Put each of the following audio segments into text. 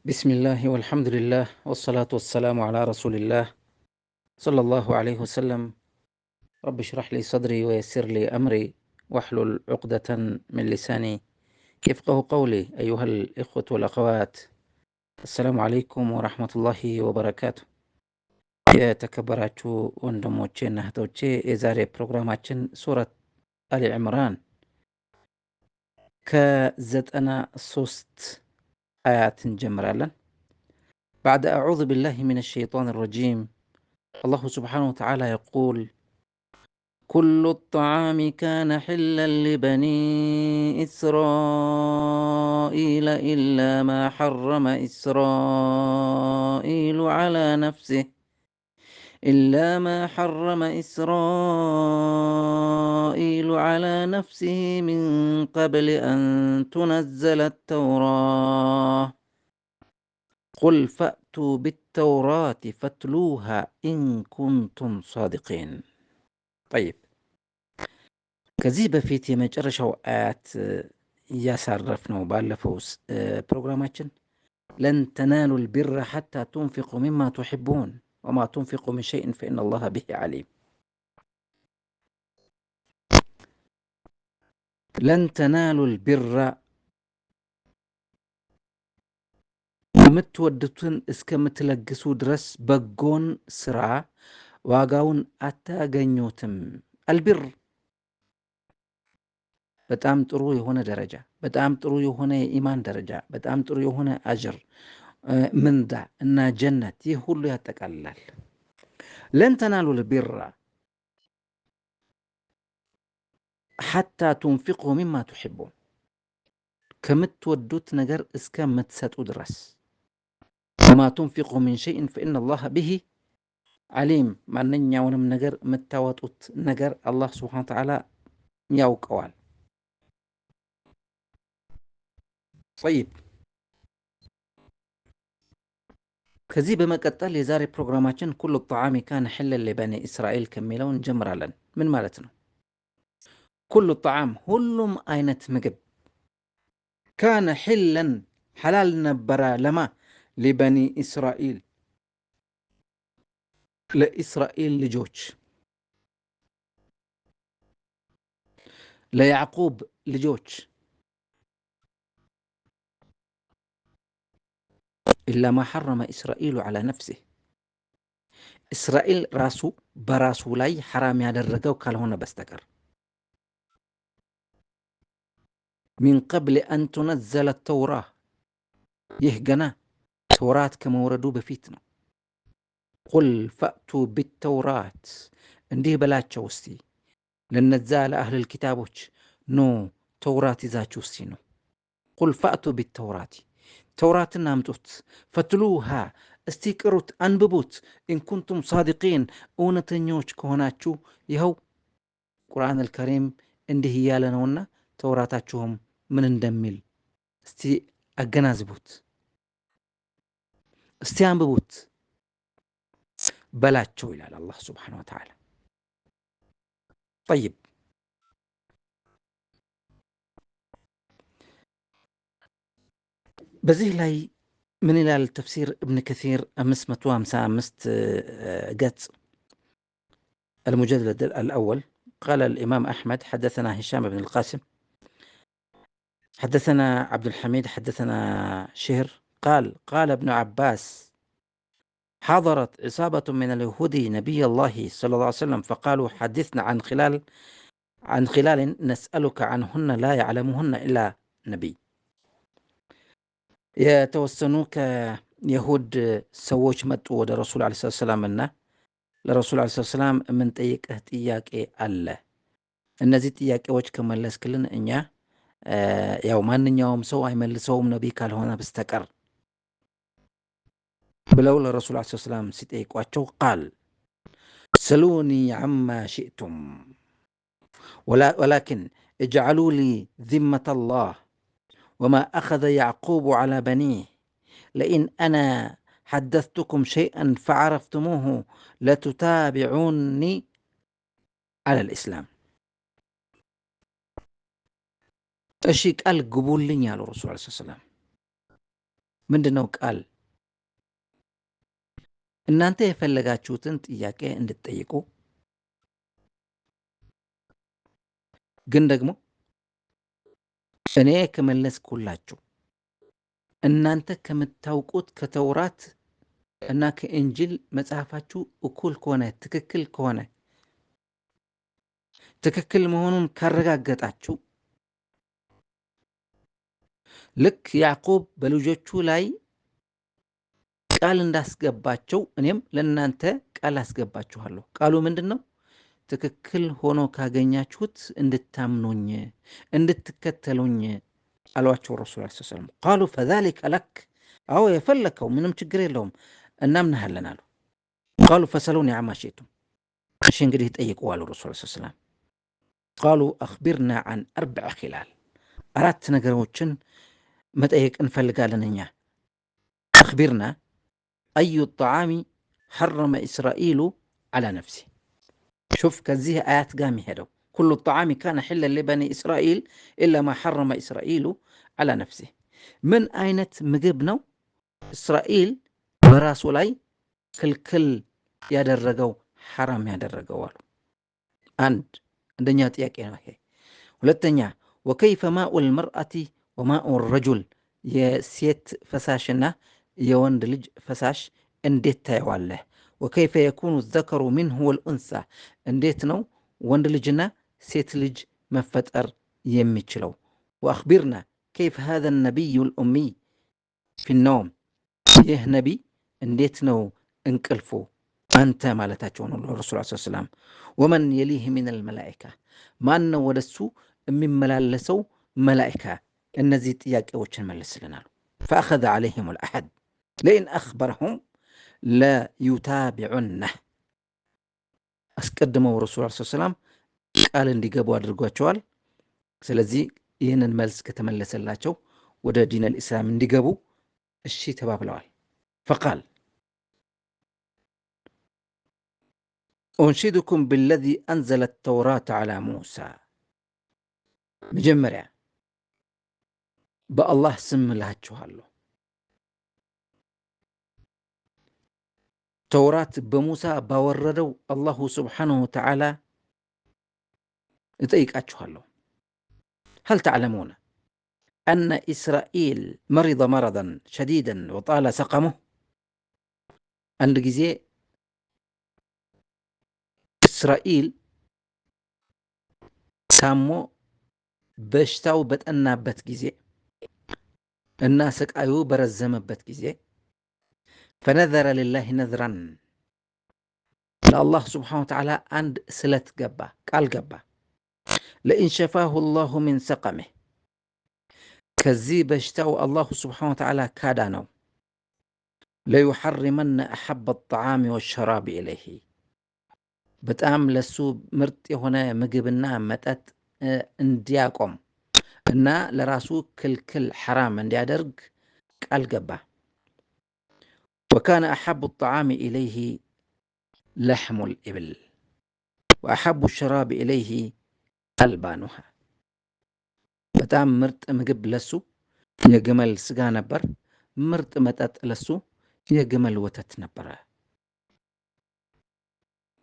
بسم الله والحمد لله والصلاة والسلام على رسول الله صلى الله عليه وسلم. رب اشرح لي صدري ويسر لي أمري واحلل عقدة من لساني يفقه قولي. أيها الإخوة والأخوات، السلام عليكم ورحمة الله وبركاته. የተከበራችሁ ወንድሞቼና እህቶቼ የዛሬ ፕሮግራማችን ሱረት አሊ ዕምራን ከ93 አያት እንጀምራለን። بعد أعوذ بالله من الشيطان الرجيم، الله سبحانه وتعالى يقول: كل الطعام كان حلا لبني إسرائيل إلا ما حرم إسرائيل على نفسه من قبل أن تنزل التوراة. قل فأتوا بالتوراة فاتلوها إن كنتم صادقين. طيب، ከዚህ በፊት የመጨረሻው አያት እያሳረፍነው ባለፈው ፕሮግራማችን ለን ተናሉ البر حتى تنفقوا مما تحبون وما تنفقوا من شيء فإن الله به عليم። ለን ተናሉ البر የምትወዱትን እስከምትለግሱ ድረስ በጎን ስራ ዋጋውን አታገኙትም። አልቢር በጣም ጥሩ የሆነ ደረጃ፣ በጣም ጥሩ የሆነ የኢማን ደረጃ፣ በጣም ጥሩ የሆነ አጅር፣ ምንዳ እና ጀነት፣ ይህ ሁሉ ያጠቃልላል። ለን ተናሉ البر حتى تنفقوا مما تحبون ከምትወዱት ነገር እስከምትሰጡ ድረስ وما تنفقوا من شيء فإن الله به عليم። ማንኛውንም ነገር የምታወጡት ነገር አላህ ሱብሓነሁ ወተዓላ ያውቀዋል። طيب፣ ከዚህ በመቀጠል የዛሬ ፕሮግራማችን ኩሉ الطعام كان حلا لبني إسرائيل ከሚለው እንጀምራለን። ምን ማለት ነው? ኩሉ الطعام ሁሉም አይነት ምግብ ካነ حلا ሐላል ነበረ ለማ ሊበኒ እስራኤል ለእስራኤል ልጆች፣ ለያዕቁብ ልጆች ኢላ ማ ሐረመ እስራኤሉ ዐላ ነፍሲህ እስራኤል ራሱ በራሱ ላይ ሐራም ያደረገው ካልሆነ በስተቀር ሚን ቀብል አን ቱነዘለ ተውራ ይህ ገና ተውራት ከመውረዱ በፊት ነው። ቁል ፈእቱ ቢተውራት እንዲህ በላቸው እስቲ ለነዛ ለአህለል ኪታቦች ኖ ተውራት ይዛችሁ እስቲ ነው። ቁል ፈእቱ ቢተውራት ተውራትን አምጡት፣ ፈትሉሃ እስቲ ቅሩት፣ አንብቡት፣ ኢንኩንቱም ሳዲቂን እውነተኞች ከሆናችሁ ይኸው ቁርአን አልከሪም እንዲህ እያለ ነውና ተውራታችሁም ምን እንደሚል እስቲ አገናዝቡት፣ እስቲ አንብቡት በላቸው ይላል አላህ ሱብሓነሁ ወተዓላ። ጠይብ፣ በዚህ ላይ ምን ይላል ተፍሲር እብን ከሲር 555 ገጽ المجلد الأول؟ قال الإمام أحمد حدثنا هشام بن القاسم حدثنا عبد الحميد حدثنا شهر قال ابن عباس: حضرت عصابة من اليهود نبي الله صلى الله عليه وسلم فقالوا حدثنا عن خلال نسألك عنهن لا يعلمهن إلا نبي። የተወሰኑ ከይሁድ ሰዎች መጡ ወደ ረሱል ዓለይሂ ሰላም እና ለረሱል ዓለይሂ ሰላም የምንጠይቅህ ጥያቄ አለ፣ እነዚህ ጥያቄዎች ከመለስክልን እኛ ያው ማንኛውም ሰው አይመልሰውም ነቢይ ካልሆነ በስተቀር ብለው ለረሱል ዓለይሂ ሰላም ሲጠይቋቸው ቃል ሰሉኒ ዐማ ሽእቱም ወላኪን እጅዐሉ ሊ ዚመተ ላህ وما أخذ يعقوب على بنيه لئن أنا حدثتكم شيئا فعرفتموه لتتابعوني على الإسلام። እሺ ቃል ግቡልኝ ያሉ ረሱል ዓለይሂ ሰላም ምንድነው ቃል? እናንተ የፈለጋችሁትን ጥያቄ እንድትጠይቁ ግን ደግሞ እኔ ከመለስኩላችሁ እናንተ ከምታውቁት ከተውራት እና ከኢንጂል መጽሐፋችሁ እኩል ከሆነ ትክክል መሆኑን ካረጋገጣችሁ ልክ ያዕቆብ በልጆቹ ላይ ቃል እንዳስገባቸው እኔም ለእናንተ ቃል አስገባችኋለሁ። ቃሉ ምንድን ነው? ትክክል ሆኖ ካገኛችሁት እንድታምኑኝ እንድትከተሉኝ አሏቸው ረሱል ዐለይሂ ሰላም። ቃሉ ፈዛሊከ ለክ፣ አዎ የፈለከው ምንም ችግር የለውም እናምናሃለን አሉ። ቃሉ ፈሰሉኒ ዐማ ሺእቱም፣ እሺ እንግዲህ ጠይቁ አሉ ረሱል ዐለይሂ ሰላም። ቃሉ አኽቢርና ዐን አርበዕ ኺላል፣ አራት ነገሮችን መጠየቅ እንፈልጋለን እኛ። አኽቢርና አዩ ጣዓሚ ሐረመ እስራኤሉ ዐላ ነፍሲ። ሹፍ ከዚህ አያት ጋር የሚሄደው ኩሉ ጣዓሚ ካነ ሒለን ሊበኒ እስራኤል ኢላ ማ ሐረመ እስራኤሉ ዐላ ነፍሲ። ምን አይነት ምግብ ነው እስራኤል በራሱ ላይ ክልክል ያደረገው ሐራም ያደረገው አሉ። አንደኛ ጥያቄ ነው ይሄ። ሁለተኛ ወከይፈ ማኡ ልመርአቲ ወማኡ ረጁል፣ የሴት ፈሳሽና የወንድ ልጅ ፈሳሽ እንዴት ታየዋለህ? ወከይፈ የኩኑ ዘከሩ ሚንሁ ወልኡንሳ፣ እንዴት ነው ወንድ ልጅና ሴት ልጅ መፈጠር የሚችለው? ወአኽቢርና ከይፈ ሃذا النبي الأمي في النوم፣ ይህ ነቢይ እንዴት ነው እንቅልፉ? አንተ ማለታቸው ነው ረሱል ዐለይሂ ሰላም። ወመን የሊህ ሚነል መላኢካ፣ ማን ነው ወደሱ የሚመላለሰው መላኢካ? እነዚህ ጥያቄዎችን መልስልናል። ፈአኸዘ ዐለይሂም አልአሐድ ለኢን አኽበረሁም ለዩታቢዑነህ፣ አስቀድመው ረሱል ዐለይሂ ሰላም ቃል እንዲገቡ አድርጓቸዋል። ስለዚህ ይህንን መልስ ከተመለሰላቸው ወደ ዲን አልኢስላም እንዲገቡ እሺ ተባብለዋል። ፈቃል ኡንሺዱኩም ቢለዚ አንዘለ ተውራት ዐላ ሙሳ፣ መጀመሪያ በአላህ ስም እላችኋለሁ ተውራት በሙሳ ባወረደው አላሁ ስብሓነሁ ወተዓላ እጠይቃችኋለሁ። هل تعلمون أن إسرائيل مرض مرضا شديدا وطال سقمه؟ አንድ ጊዜ እስራኤል ታሞ በሽታው በጠናበት ጊዜ እና ስቃዩ በረዘመበት ጊዜ ፈነዘረ ሊላሂ ነዝራን፣ ለአላህ ስብሓነሁ ወተዓላ አንድ ስለት ገባ፣ ቃል ገባ። ለኢን ሸፋሁ ላሁ ሚን ሰቀሚህ፣ ከዚህ በሽታው አላሁ ስብሓነሁ ወተዓላ ካዳ ነው። ለዩሐሪመነ አሐበ ጣዓሚ ወሸራቢ ኢለይህ፣ በጣም ለሱ ምርጥ የሆነ ምግብና መጠጥ እንዲያቆም እና ለራሱ ክልክል ሐራም እንዲያደርግ ቃል ገባ። ወካነ አሐቡ ጣዓሚ ኢለይህ ለሕሙ ልኢብል ወአሐቡ ሸራቢ ኢለይህ አልባኑሃ፣ በጣም ምርጥ ምግብ ለሱ የግመል ስጋ ነበር። ምርጥ መጠጥ ለሱ የግመል ወተት ነበረ።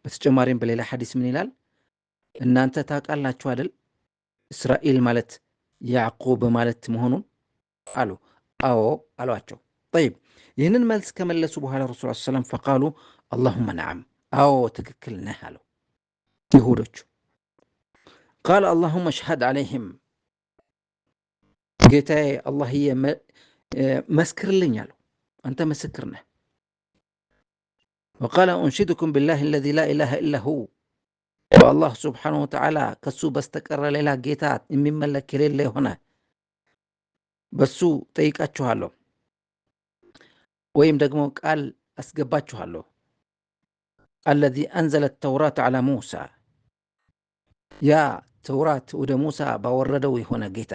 በተጨማሪም በሌላ ሐዲስ ምን ይላል? እናንተ ታውቃላችሁ አይደል እስራኤል ማለት ያዕቆብ ማለት መሆኑን አሉ። አዎ አሏቸው። ጠይብ ይህንን መልስ ከመለሱ በኋላ ረሱል ዐለይሂ ሰላም ፈቃሉ አላሁመ ነዓም፣ አዎ ትክክል ነህ አሉ ይሁዶቹ። ቃል አላሁመ ሽሀድ ዐለይህም፣ ጌታዬ አላህዬ መስክርልኝ አለው፣ አንተ ምስክር ነህ። ወቃለ ኡንሺዱኩም ቢላሂ አለዚ ላ ኢላሃ ኢላ ሁ፣ በአላህ ስብሓነሁ ወተዓላ ከሱ በስተቀረ ሌላ ጌታ የሚመለክ የሌለ የሆነ በሱ ጠይቃችኋለሁ ወይም ደግሞ ቃል አስገባችኋለሁ። አለዚ አንዘለ ተውራት ዐላ ሙሳ፣ ያ ተውራት ወደ ሙሳ ባወረደው የሆነ ጌታ።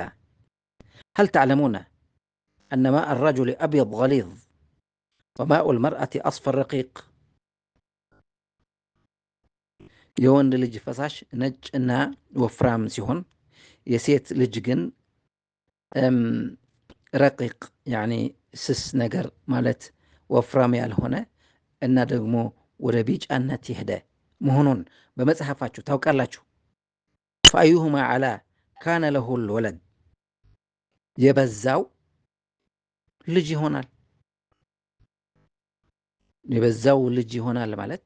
هل تعلمون أن ماء الرجل أبيض غليظ وماء المرأة أصفر رقيق؟ የወንድ ልጅ ፈሳሽ ነጭ እና ወፍራም ሲሆን የሴት ልጅ ግን ረቂቅ ያኒ ስስ ነገር ማለት ወፍራም ያልሆነ እና ደግሞ ወደ ቢጫነት ይሄደ መሆኑን በመጽሐፋችሁ ታውቃላችሁ። ፈአዩሁማ ዓላ ካነ ለሁል ወለድ የበዛው ልጅ ይሆናል። የበዛው ልጅ ይሆናል ማለት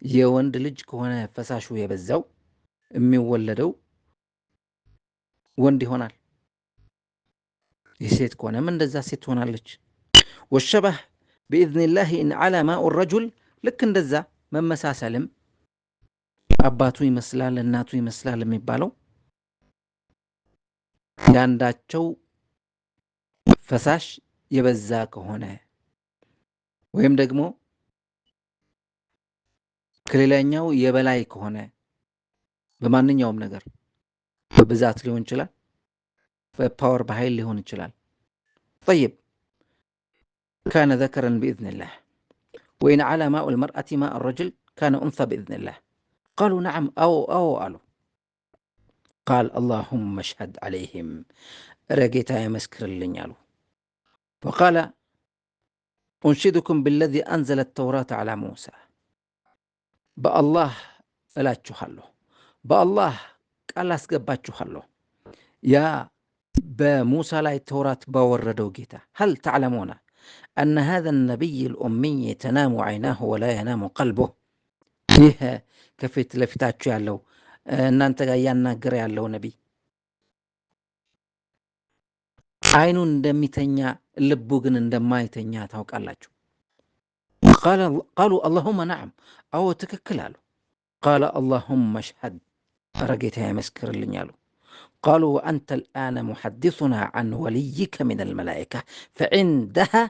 የወንድ ልጅ ከሆነ ፈሳሹ የበዛው የሚወለደው ወንድ ይሆናል። የሴት ከሆነም እንደዛ ሴት ትሆናለች። ወሸበህ ቢኢዝኒላህ ኢን ዓላ ማኡ ረጁል ልክ እንደዛ መመሳሰልም አባቱ ይመስላል እናቱ ይመስላል የሚባለው ያንዳቸው ፈሳሽ የበዛ ከሆነ ወይም ደግሞ ከሌላኛው የበላይ ከሆነ በማንኛውም ነገር በብዛት ሊሆን ይችላል፣ በፓወር በኃይል ሊሆን ይችላል። طيب كان ذكرا بإذن الله وإن على ماء المرأة ماء الرجل كان أنثى بإذن الله قالوا نعم أو قالوا قال اللهم اشهد عليهم رجيتا يمسكر اللي وقال أنشدكم بالذي أنزل التوراة على موسى بالله لا تشخلوا بالله قال أسقباتشخلوا يا بموسى لا التوراة باوردو جيتا هل تعلمون أن هذا النبي الأمي تنام عيناه ولا ينام قلبه ይህ ከፊት ለፊታችሁ ያለው እናንተ ጋር ያናገረ ያለው ነቢይ አይኑ እንደሚተኛ ልቡ ግን እንደማይተኛ ታውቃላችሁ። قالوا اللهم نعم أو ትክክል አሉ። قال اللهم اشهد ረጌታ ይመስክርልኝ አሉ። قالوا وأنت الآن محدثنا عن وليك من الملائكة فعندها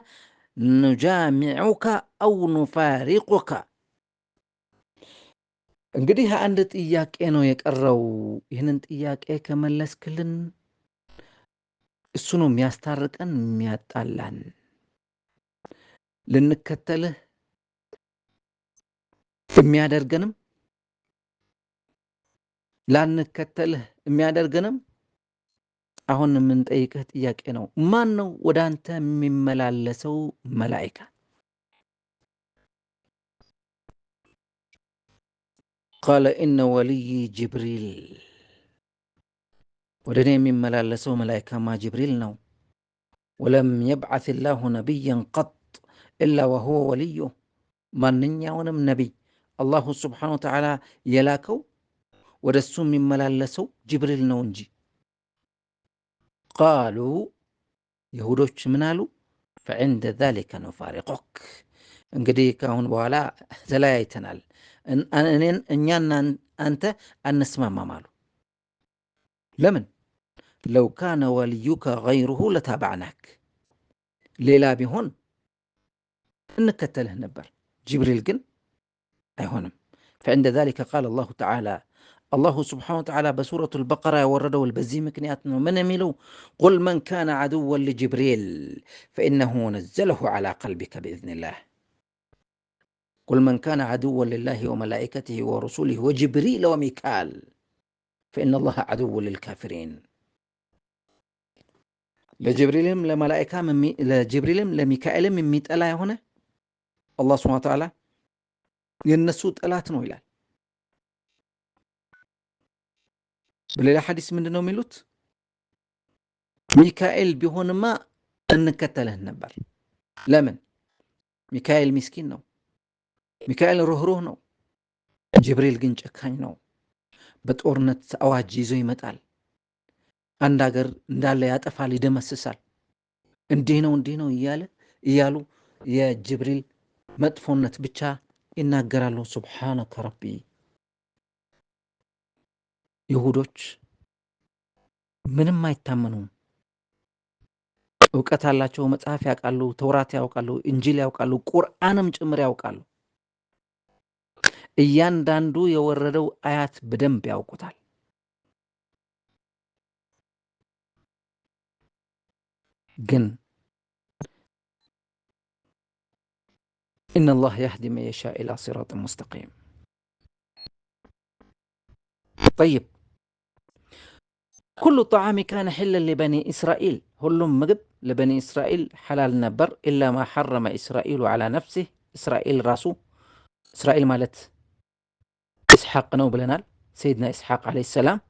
نجامعك أو نفارقك እንግዲህ አንድ ጥያቄ ነው የቀረው። ይህንን ጥያቄ ከመለስክልን እሱ ነው የሚያስታርቀን የሚያጣላን። ልንከተልህ የሚያደርገንም ላንከተልህ የሚያደርገንም አሁን የምንጠይቅህ ጥያቄ ነው። ማን ነው ወደ አንተ የሚመላለሰው መላእክት? قال إن ولي جبريل ودني من ملالسو ملائكة ما جبريل نو ولم يبعث الله نبيا قط إلا وهو وليه من ننيا ونم نبي الله سبحانه وتعالى يلاكو ودسو من ملالسو جبريل نونجي قالوا يهودوش منالو فعند ذلك نفارقك እንግዲህ ካሁን በኋላ ተለያይተናል እኛና አንተ አንስማማም አሉ። ለምን? ለው ካነ ወልዩከ ገይሩሁ ለታባዕናክ ሌላ ቢሆን እንከተልህ ነበር፣ ጅብሪል ግን አይሆንም። فعند ذلك قال الله تعالى الله سبحانه وتعالى بسورة البقرة وردوا البزي مكنيات من يميلوا قل من كان عدوا لجبريل فإنه نزله على قلبك بإذن الله قل من كان عدوا لله وملائكته ورسوله وجبريل وميكال فإن الله عدو للكافرين لجبريلهم لملائكة لجبريلهم لميكائيلهم من 100 آلاء هنا الله سبحانه وتعالى ينسو طلات ነው ይላል። በሌላ ሐዲስ ምንድነው የሚሉት? ሚካኤል ቢሆንማ እንከተልህ ነበር። ለምን? ሚካኤል ምስኪን ነው። ሚካኤል ሩህሩህ ነው። ጅብሪል ግን ጨካኝ ነው። በጦርነት አዋጅ ይዞ ይመጣል። አንድ ሀገር እንዳለ ያጠፋል፣ ይደመስሳል። እንዲህ ነው እያሉ የጅብሪል መጥፎነት ብቻ ይናገራሉ። ሱብሃነከ ረቢ። ይሁዶች ምንም አይታመኑም። እውቀት አላቸው። መጽሐፍ ያውቃሉ፣ ተውራት ያውቃሉ፣ እንጂል ያውቃሉ፣ ቁርአንም ጭምር ያውቃሉ። እያንዳንዱ የወረደው አያት በደንብ ያውቁታል። ግን إن الله يهدي من يشاء إلى صراط مستقيم. طيب كل طعام كان حلا لبني إسرائيل ሁሉም ምግብ لبني إسرائيل حلال نبر إلا ما حرم إسرائيل على نفسه. إسرائيل راسو إسرائيل مالت إسحاق نو بلنال سيدنا إسحاق عليه السلام.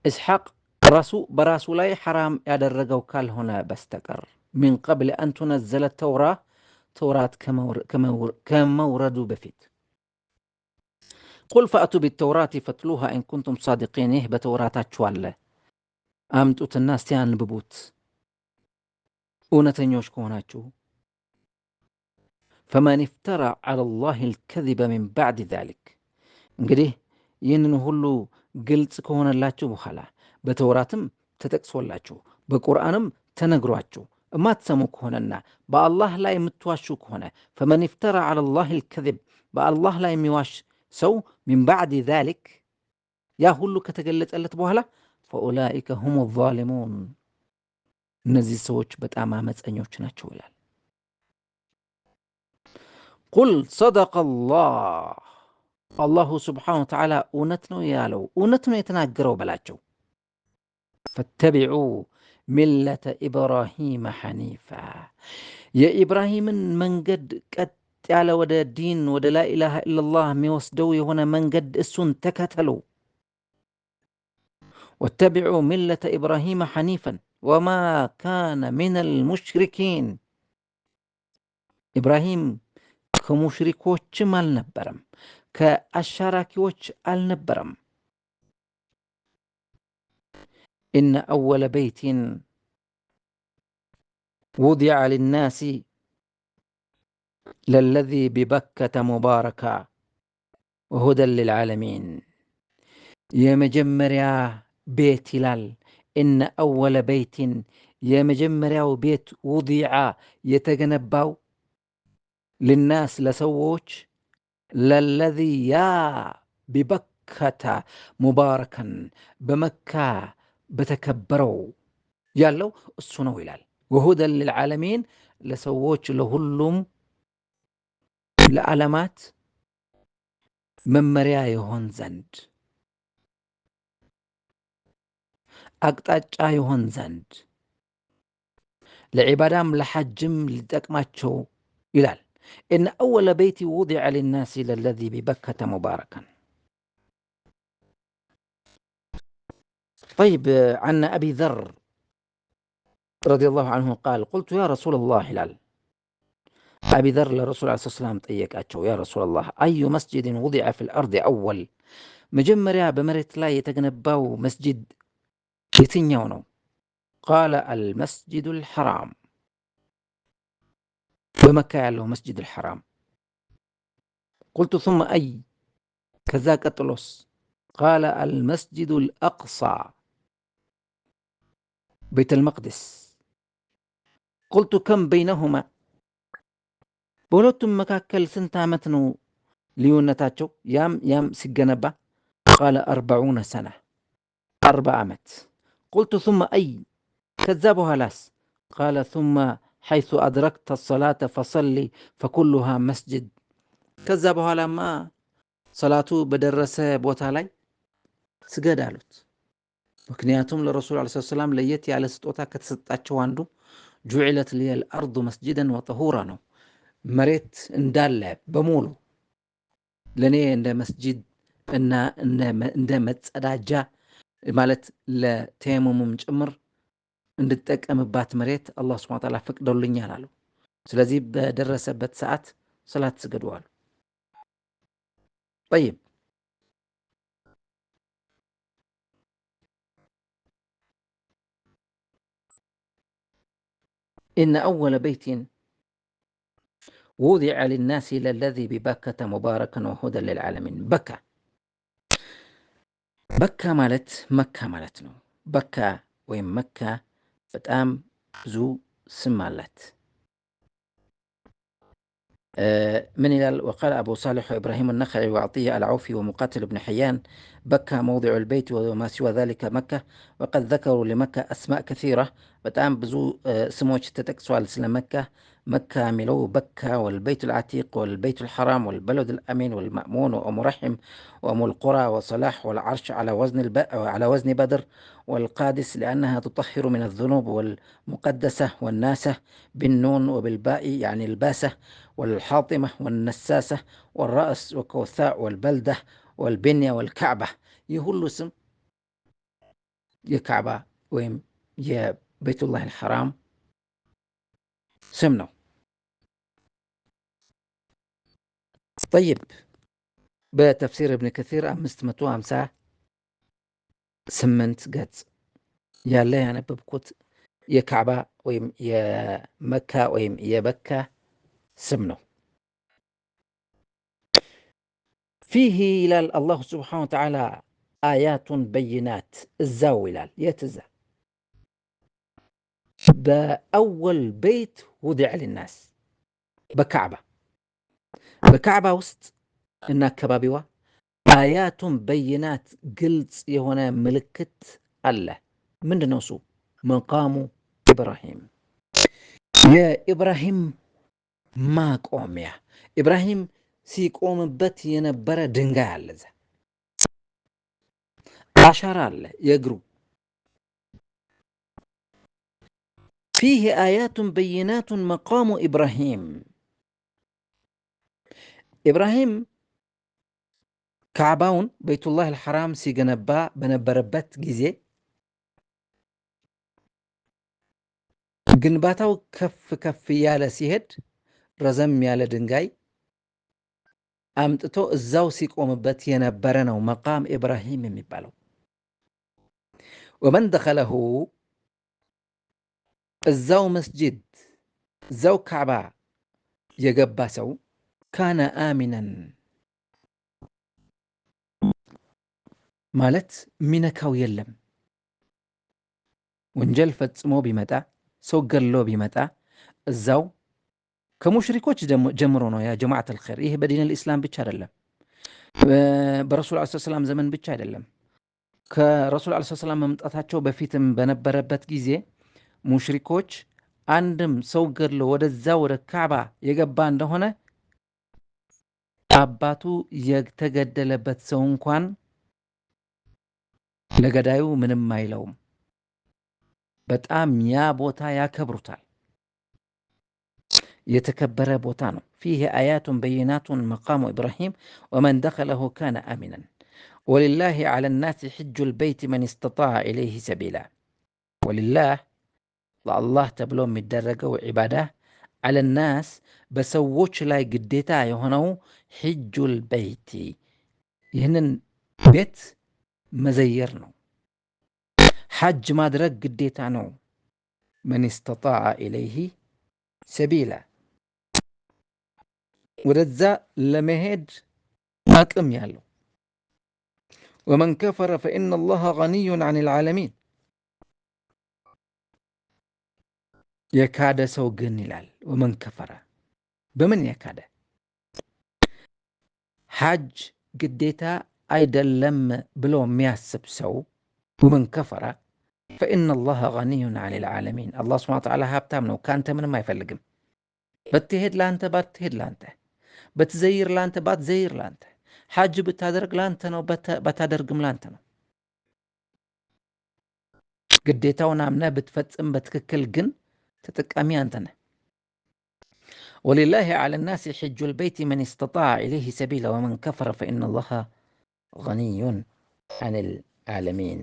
إسحاق راسو براسو لاي حرام يادرقو كال هنا بستقر من قبل أن تنزل التوراة كمورد بفيت. قل فأتوا بالتوراة فاتلوها إن كنتم صادقين. إيه بتوراة تشوال أمتوت الناس تيان ببوت ونتنيوش كوناتشو. فمن افترى على الله الكذب من بعد ذلك انقديه ينهلو قلت كون اللاتشو بخلا بتوراتم تتكسو اللاتشو بقرآنم تنقرواتشو ما تسمو كوننا بالله لا يمتواشو كونه. فمن افترى على الله الكذب بالله لا يميواش سو من بعد ذلك يا هلو كتقلت قلت بوهلا فأولئك هم الظالمون. نزي سوچ بتأمامت أنيوش ناتشو لال. قل صدق الله. الله سبحانه وتعالى أونتنو يالو أونتنو يتناقروا بلاتشو. فاتبعوا ملة إبراهيم حنيفا. يا إبراهيم من قد على ودا الدين ودا لا إله إلا الله ميوسدوي هنا من قد السن تكتلوا. واتبعوا ملة إبراهيم حنيفا وما كان من المشركين. إبراهيم كمشركوش النبرم كأشراكيوش النبرم. إن أول بيت وضع للناس للذي ببكة مباركا وهدى للعالمين. يا مجمريا بيت لال. إن أول بيت يا مجمريا بيت وضع يتجنباو للناس لسووش للذي يا ببكة مباركا بمكة بتكبروا يالو السنو يلال. وهدى للعالمين لسووش لهلم لعلامات ممريا يهون زند أقطاع يهون زند لعبادام لحجم لتقماتشو يلال. إن أول بيت وضع للناس للذي ببكة مباركا. طيب عن أبي ذر رضي الله عنه قال قلت يا رسول الله هلال. أبي ذر لرسول عليه الصلاة والسلام طيقاتشو يا رسول الله أي مسجد وضع في الأرض أول مجمريا بمرت لا يتجنباو مسجد يتنيونو؟ قال المسجد الحرام. بمكة له مسجد الحرام. قلت ثم أي؟ كذاك أطلس. قال المسجد الأقصى بيت المقدس. قلت كم بينهما؟ بولتم مكاكل سنتامتنو ليونتاتشو يام سجنبا. قال 40 سنة 4 عامات. قلت ثم أي؟ كذبها لاس. قال ثم حيث أدركت الصلاة فصلي فكلها مسجد. كذبها لما صلاته بدرس بوتالاي سجد አሉት። ምክንያቱም ለረሱል ሰለላሁ ዐለይሂ ወሰለም ለየት ያለ ስጦታ ከተሰጣቸው አንዱ ጁዕለት ሊል አርዱ መስጂደን ወጠሁራ ነው። መሬት እንዳለ በሙሉ ለኔ እንደ መስጂድ እና እንደ መጸዳጃ ማለት ለተየሙሙም ጭምር እንድጠቀምባት መሬት አላህ ሱብሓነሁ ወተዓላ ፈቅዶልኛል አሉ። ስለዚህ በደረሰበት ሰዓት ሰላት ስገዱ አሉ። طيب إن أول بيت وضع للناس للذي ببكة مباركا وهدى للعالمين. بكة مالت مكة مالتنا. بكة وين مكة بتأم زو سمالت من إلى. وقال أبو صالح وإبراهيم النخعي وعطية العوفي ومقاتل بن حيان بكة موضع البيت وما سوى ذلك مكة. وقد ذكروا لمكة أسماء كثيرة በጣም ብዙ ስሞች ተጠቅሷል ስለ መካ። መካ የሚለው በካ ወልበይቱ ልዓቲቅ ወልበይቱ ልሐራም ወልበለድ ልአሚን ወልማእሙን ወአሙ ረሒም ወአሙ ልቁራ ወሰላሕ ወልዓርሽ على وزن بدر والقادس لأنها تطهر من الذنوب والمقدسة والناسة بالنون وبالباء يعني الباسة والحاطمة والنساسة والرأس وكوثاء والبلدة والبنية والكعبة يهل اسم የካዕባ ወይም የቤቱላህ አልሐራም ስም ነው። ጠይብ በተፍሲር እብን ከሲር 558 ገጽ ያለ ያነበብኩት የካዕባ ወይም የመካ ወይም የበካ ስም ነው። ፊህ ይላል አላሁ ስብሓነሁ ወተዓላ አያቱን በይናት እዛው ይላል። የት እዛ? በአወል ቤት ውድዕ ልናስ በካዕባ ውስጥ እና አካባቢዋ አያቱን በይናት ግልጽ የሆነ ምልክት አለ። ምንድነው እሱ? መቃሙ ኢብራሂም፣ የኢብራሂም ማቆሚያ፣ ኢብራሂም ሲቆምበት የነበረ ድንጋይ አለ። እዛ አሻራ አለ የእግሩ። ፊህ አያቱን በይናቱን መቃሙ ኢብራሂም፣ ኢብራሂም ካዕባውን ቤቱላህ አልሐራም ሲገነባ በነበረበት ጊዜ ግንባታው ከፍ ከፍ ያለ ሲሄድ ረዘም ያለ ድንጋይ አምጥቶ እዛው ሲቆምበት የነበረ ነው መቃም ኢብራሂም የሚባለው። ወመን ደኸለሁ እዛው መስጂድ እዛው ካዕባ የገባ ሰው ካነ አሚነን ማለት ሚነካው የለም። ወንጀል ፈጽሞ ቢመጣ ሰው ገሎ ቢመጣ እዛው ከሙሽሪኮች ጀምሮ ነው። ያ ጀማዓት አልኸይር፣ ይህ በዲን አልኢስላም ብቻ አይደለም፣ በረሱል ዐለይሂ ሰላም ዘመን ብቻ አይደለም። ከረሱል ዐለይሂ ሰላም መምጣታቸው በፊትም በነበረበት ጊዜ ሙሽሪኮች አንድም ሰው ገድሎ ወደዛ ወደ ካዕባ የገባ እንደሆነ አባቱ የተገደለበት ሰው እንኳን ለገዳዩ ምንም አይለውም። በጣም ያ ቦታ ያከብሩታል። የተከበረ ቦታ ነው። ፊህ አያቱን በይናቱን መቃሙ ኢብራሂም ወመን ደኸለሁ ካነ አሚናን ወሊላሂ ዐለ ናሲ ሕጁል በይት መን እስተጣዐ ኢለይሂ ሰቢላ። ወሊላህ ለአላህ ተብሎ የሚደረገው ዒባዳ ዐለ ናስ በሰዎች ላይ ግዴታ የሆነው ሕጁል በይቲ ይህንን ቤት መዘየር ነው። ሐጅ ማድረግ ግዴታ ነው። መን እስተጣዐ ኢለይሂ ሰቢላ ወደዛ ለመሄድ አቅም ያለው። ወመን ከፈረ ፈኢነ አላህ ገኒዩን ዐኒል ዓለሚን። የካደ ሰው ግን ይላል ወመን ከፈረ፣ በምን የካደ? ሐጅ ግዴታ አይደለም ብሎ የሚያስብ ሰው ወመን ከፈረ ፈኢነ አላህ ገኒዩን ዐኒል ዓለሚን። አላህ ሱብሓነሁ ወተዓላ ሀብታም ነው፣ ከአንተ ምንም አይፈልግም። በትሄድ ለአንተ፣ ባትሄድ ለአንተ፣ በትዘይር ለአንተ፣ ባትዘይር ለአንተ፣ ሐጅ ብታደርግ ለአንተ ነው፣ ባታደርግም ለአንተ ነው። ግዴታውን አምነህ ብትፈጽም በትክክል ግን ተጠቃሚ አንተ ነህ። ወሊላሂ ዐለ ናሲ ሕጁል በይቲ መን እስተጣዐ ኢለይሂ ሰቢላ ወመን ከፈረ ፈኢነ አላህ ገኒዩን ዐኒል ዓለሚን።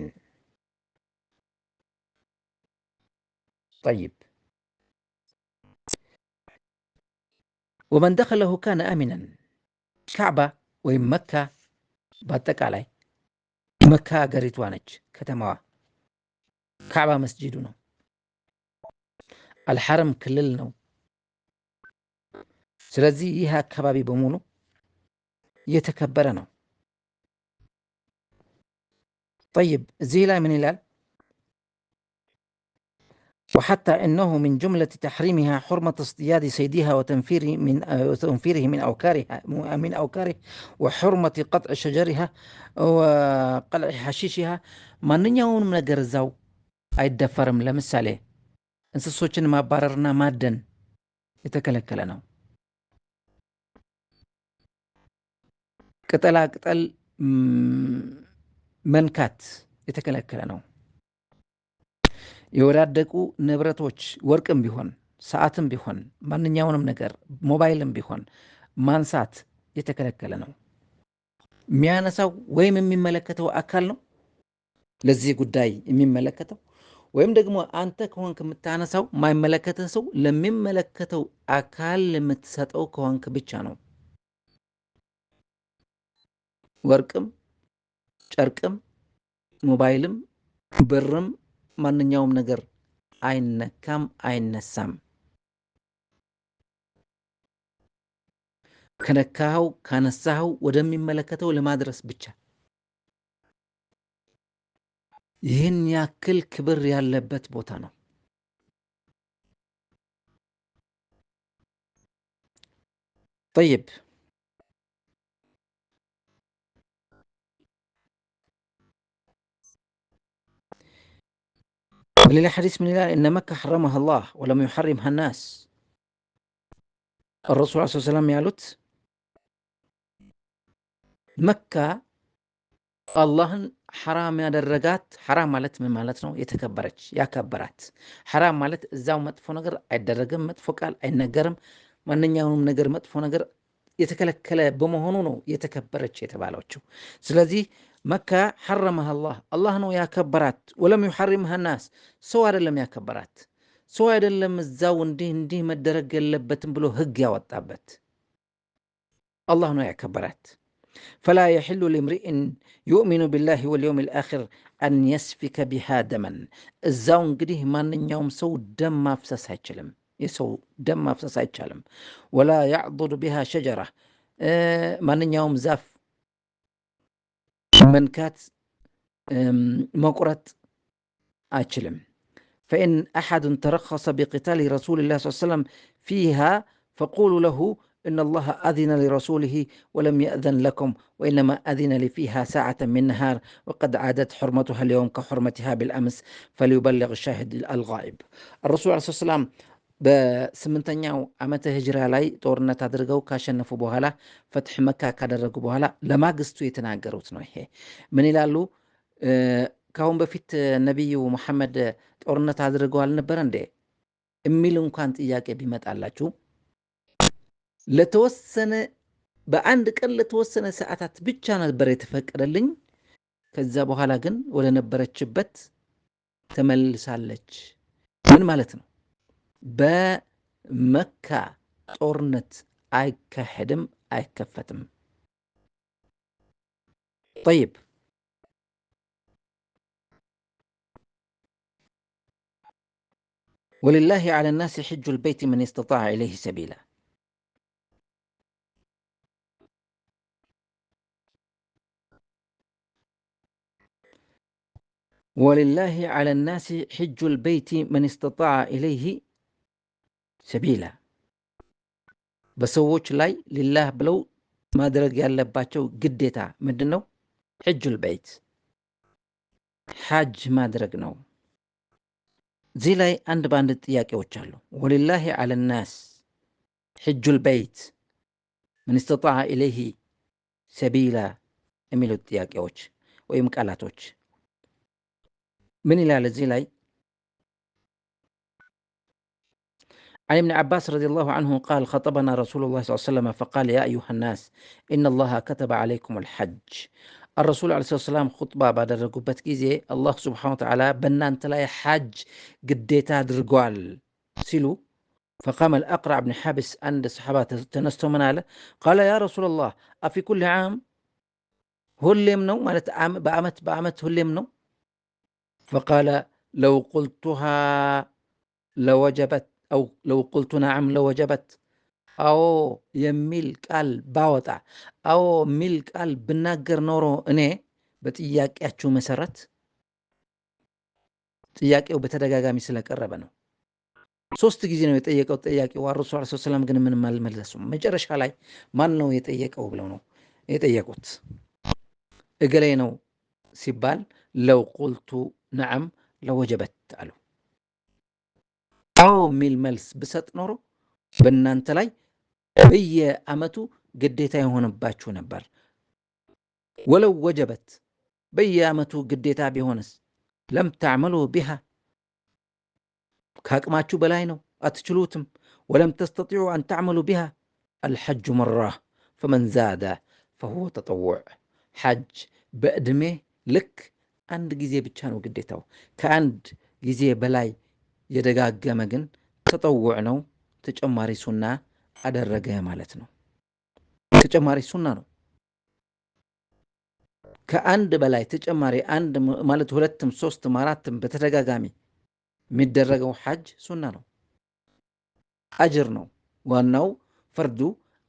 ጠይብ ወመን ደኸለሁ ካነ አሚናን። ካዕባ ወይም መካ በአጠቃላይ መካ አገሪቷ ነች፣ ከተማዋ። ካዕባ መስጂዱ ነው። አልሐረም ክልል ነው። ስለዚህ ይህ አካባቢ በሙሉ የተከበረ ነው። ጠይብ እዚህ ላይ ምን ይላል? وحتى إنه من جملة تحريمها حرمة اصطياد صيدها وتنفيره من أوكاره وحرمة قطع شجرها وقلع حشيشها. ማንኛውንም ነገር እዛው አይደፈርም። ለምሳሌ እንስሶችን ማባረርና ማደን የተከለከለ ነው። ቅጠላ ቅጠል መንካት የተከለከለ ነው። የወዳደቁ ንብረቶች ወርቅም ቢሆን ሰዓትም ቢሆን ማንኛውንም ነገር ሞባይልም ቢሆን ማንሳት የተከለከለ ነው። የሚያነሳው ወይም የሚመለከተው አካል ነው ለዚህ ጉዳይ የሚመለከተው፣ ወይም ደግሞ አንተ ከሆንክ የምታነሳው የማይመለከተ ሰው ለሚመለከተው አካል የምትሰጠው ከሆንክ ብቻ ነው። ወርቅም ጨርቅም ሞባይልም ብርም ማንኛውም ነገር አይነካም፣ አይነሳም። ከነካኸው ካነሳኸው ወደሚመለከተው ለማድረስ ብቻ። ይህን ያክል ክብር ያለበት ቦታ ነው። طيب ولله حديث من الله إن مكة حرمها الله ولم يحرمها الناس. الرسول عليه الصلاة والسلام ያሉት መካ አላህን ሐራም ያደረጋት። ሐራም ማለት ምን ማለት ነው? የተከበረች ያከበራት። ሐራም ማለት እዛው መጥፎ ነገር አይደረግም፣ መጥፎ ቃል አይነገርም፣ ማንኛውንም ነገር መጥፎ ነገር የተከለከለ በመሆኑ ነው የተከበረች የተባለችው። ስለዚህ መካ ሐረመሃ አላህ ነው ያከበራት። ወለም ዩሐሪምሃ ናስ፣ ሰው አይደለም ያከበራት። ሰው አይደለም እዛው እንዲህ መደረግ የለበትም ብሎ ህግ ያወጣበት፣ አላህ ነው ያከበራት። ፈላ የሕሉ ሊምሪእን ዩእሚኑ ቢላሂ ወልየውም ልአኪር አን የስፊከ ቢሃ ደመን። እዛው እንግዲህ ማንኛውም ሰው ደም ማፍሰስ አይችልም፣ የሰው ደም ማፍሰስ አይቻልም። ወላ ያዕضዱ ቢሃ ሸጀራ፣ ማንኛውም ዛፍ መንካት መቁረጥ አይችልም። ፈኢን አሐዱን ተረኸሰ ቢቂታሊ ረሱሊላህ ሰለላሁ ዐለይሂ ወሰለም ፊሃ ፈቁሉ ለሁ إن الله أذن لرسوله ولم يأذن لكم وإنما أذن لي فيها ساعة من نهار وقد عادت حرمتها اليوم كحرمتها بالأمس فليبلغ الشاهد الغائب. الرسول عليه الصلاة والسلام በስምንተኛው ዓመተ ሂጅራ ላይ ጦርነት አድርገው ካሸነፉ በኋላ ፈትሕ መካ ካደረጉ በኋላ ለማግስቱ የተናገሩት ነው። ይሄ ምን ይላሉ? ካሁን በፊት ነቢዩ መሐመድ ጦርነት አድርገው አልነበረ እንዴ የሚል እንኳን ጥያቄ ቢመጣላችሁ ለተወሰነ በአንድ ቀን ለተወሰነ ሰዓታት ብቻ ነበር የተፈቀደልኝ። ከዛ በኋላ ግን ወደ ነበረችበት ተመልሳለች። ምን ማለት ነው? በመካ ጦርነት አይካሄድም፣ አይከፈትም። طيب ولله على الناس حج البيت من استطاع إليه سبيلا. ولله على الناس حج البيت من استطاع إليه ሰቢላ። በሰዎች ላይ ሊላህ ብለው ማድረግ ያለባቸው ግዴታ ምንድን ነው? ሕጁል በይት ሐጅ ማድረግ ነው። እዚህ ላይ አንድ በአንድ ጥያቄዎች አሉ። ወሊላሂ ዐለ ናስ ሕጁል በይት ምን ስተጣዐ ኢለይህ ሰቢላ የሚሉት ጥያቄዎች ወይም ቃላቶች ምን ይላል እዚህ ላይ? عن ابن عباس رضي الله عنه قال خطبنا رسول الله صلى الله عليه وسلم فقال يا أيها الناس إن الله كتب عليكم الحج. الرسول عليه الصلاة والسلام خطبة بعد الرقبة كيزي الله سبحانه وتعالى بنان تلاي حج قديتا درقوال سيلو. فقام الأقرع بن حابس عند الصحابة تنستو مناله قال يا رسول الله أفي كل عام هو اللي منو مالت بأمت هو اللي منو؟ فقال لو قلتها لوجبت أو لو قلت نعم لوجبت أو يميل قال باوطا أو ميل قال بناገር ኖሮ እኔ በጥያቄያችሁ መሰረት ጥያቄው በተደጋጋሚ ስለቀረበ ነው። 3 ጊዜ ነው የጠየቀው ጥያቄው። ረሱል ሰለላሁ ዐለይሂ ወሰለም ግን ምንም አልመለሱም። መጨረሻ ላይ ማን ነው የጠየቀው ብለው ነው የጠየቁት። እገሌ ነው ሲባል ለው ቁልቱ ነዓም ለወጀበት አሉ። አዎ የሚል መልስ ብሰጥ ኖሮ በእናንተ ላይ በየዓመቱ ግዴታ የሆነባችሁ ነበር። ወለው ወጀበት በየዓመቱ ግዴታ ቢሆንስ ለም ተዕመሉ ቢሃ ከአቅማችሁ በላይ ነው፣ አትችሉትም። ወለም ተስተጢዑ አን ተዕመሉ ቢሃ አልሐጁ መራ ፈመን ዛደ ፈሁወ ተጠውዕ። ሐጅ በዕድሜ ልክ አንድ ጊዜ ብቻ ነው ግዴታው። ከአንድ ጊዜ በላይ የደጋገመ ግን ተጠውዕ ነው፣ ተጨማሪ ሱና አደረገ ማለት ነው። ተጨማሪ ሱና ነው። ከአንድ በላይ ተጨማሪ አንድ ማለት ሁለትም ሶስትም አራትም በተደጋጋሚ የሚደረገው ሐጅ ሱና ነው፣ አጅር ነው። ዋናው ፈርዱ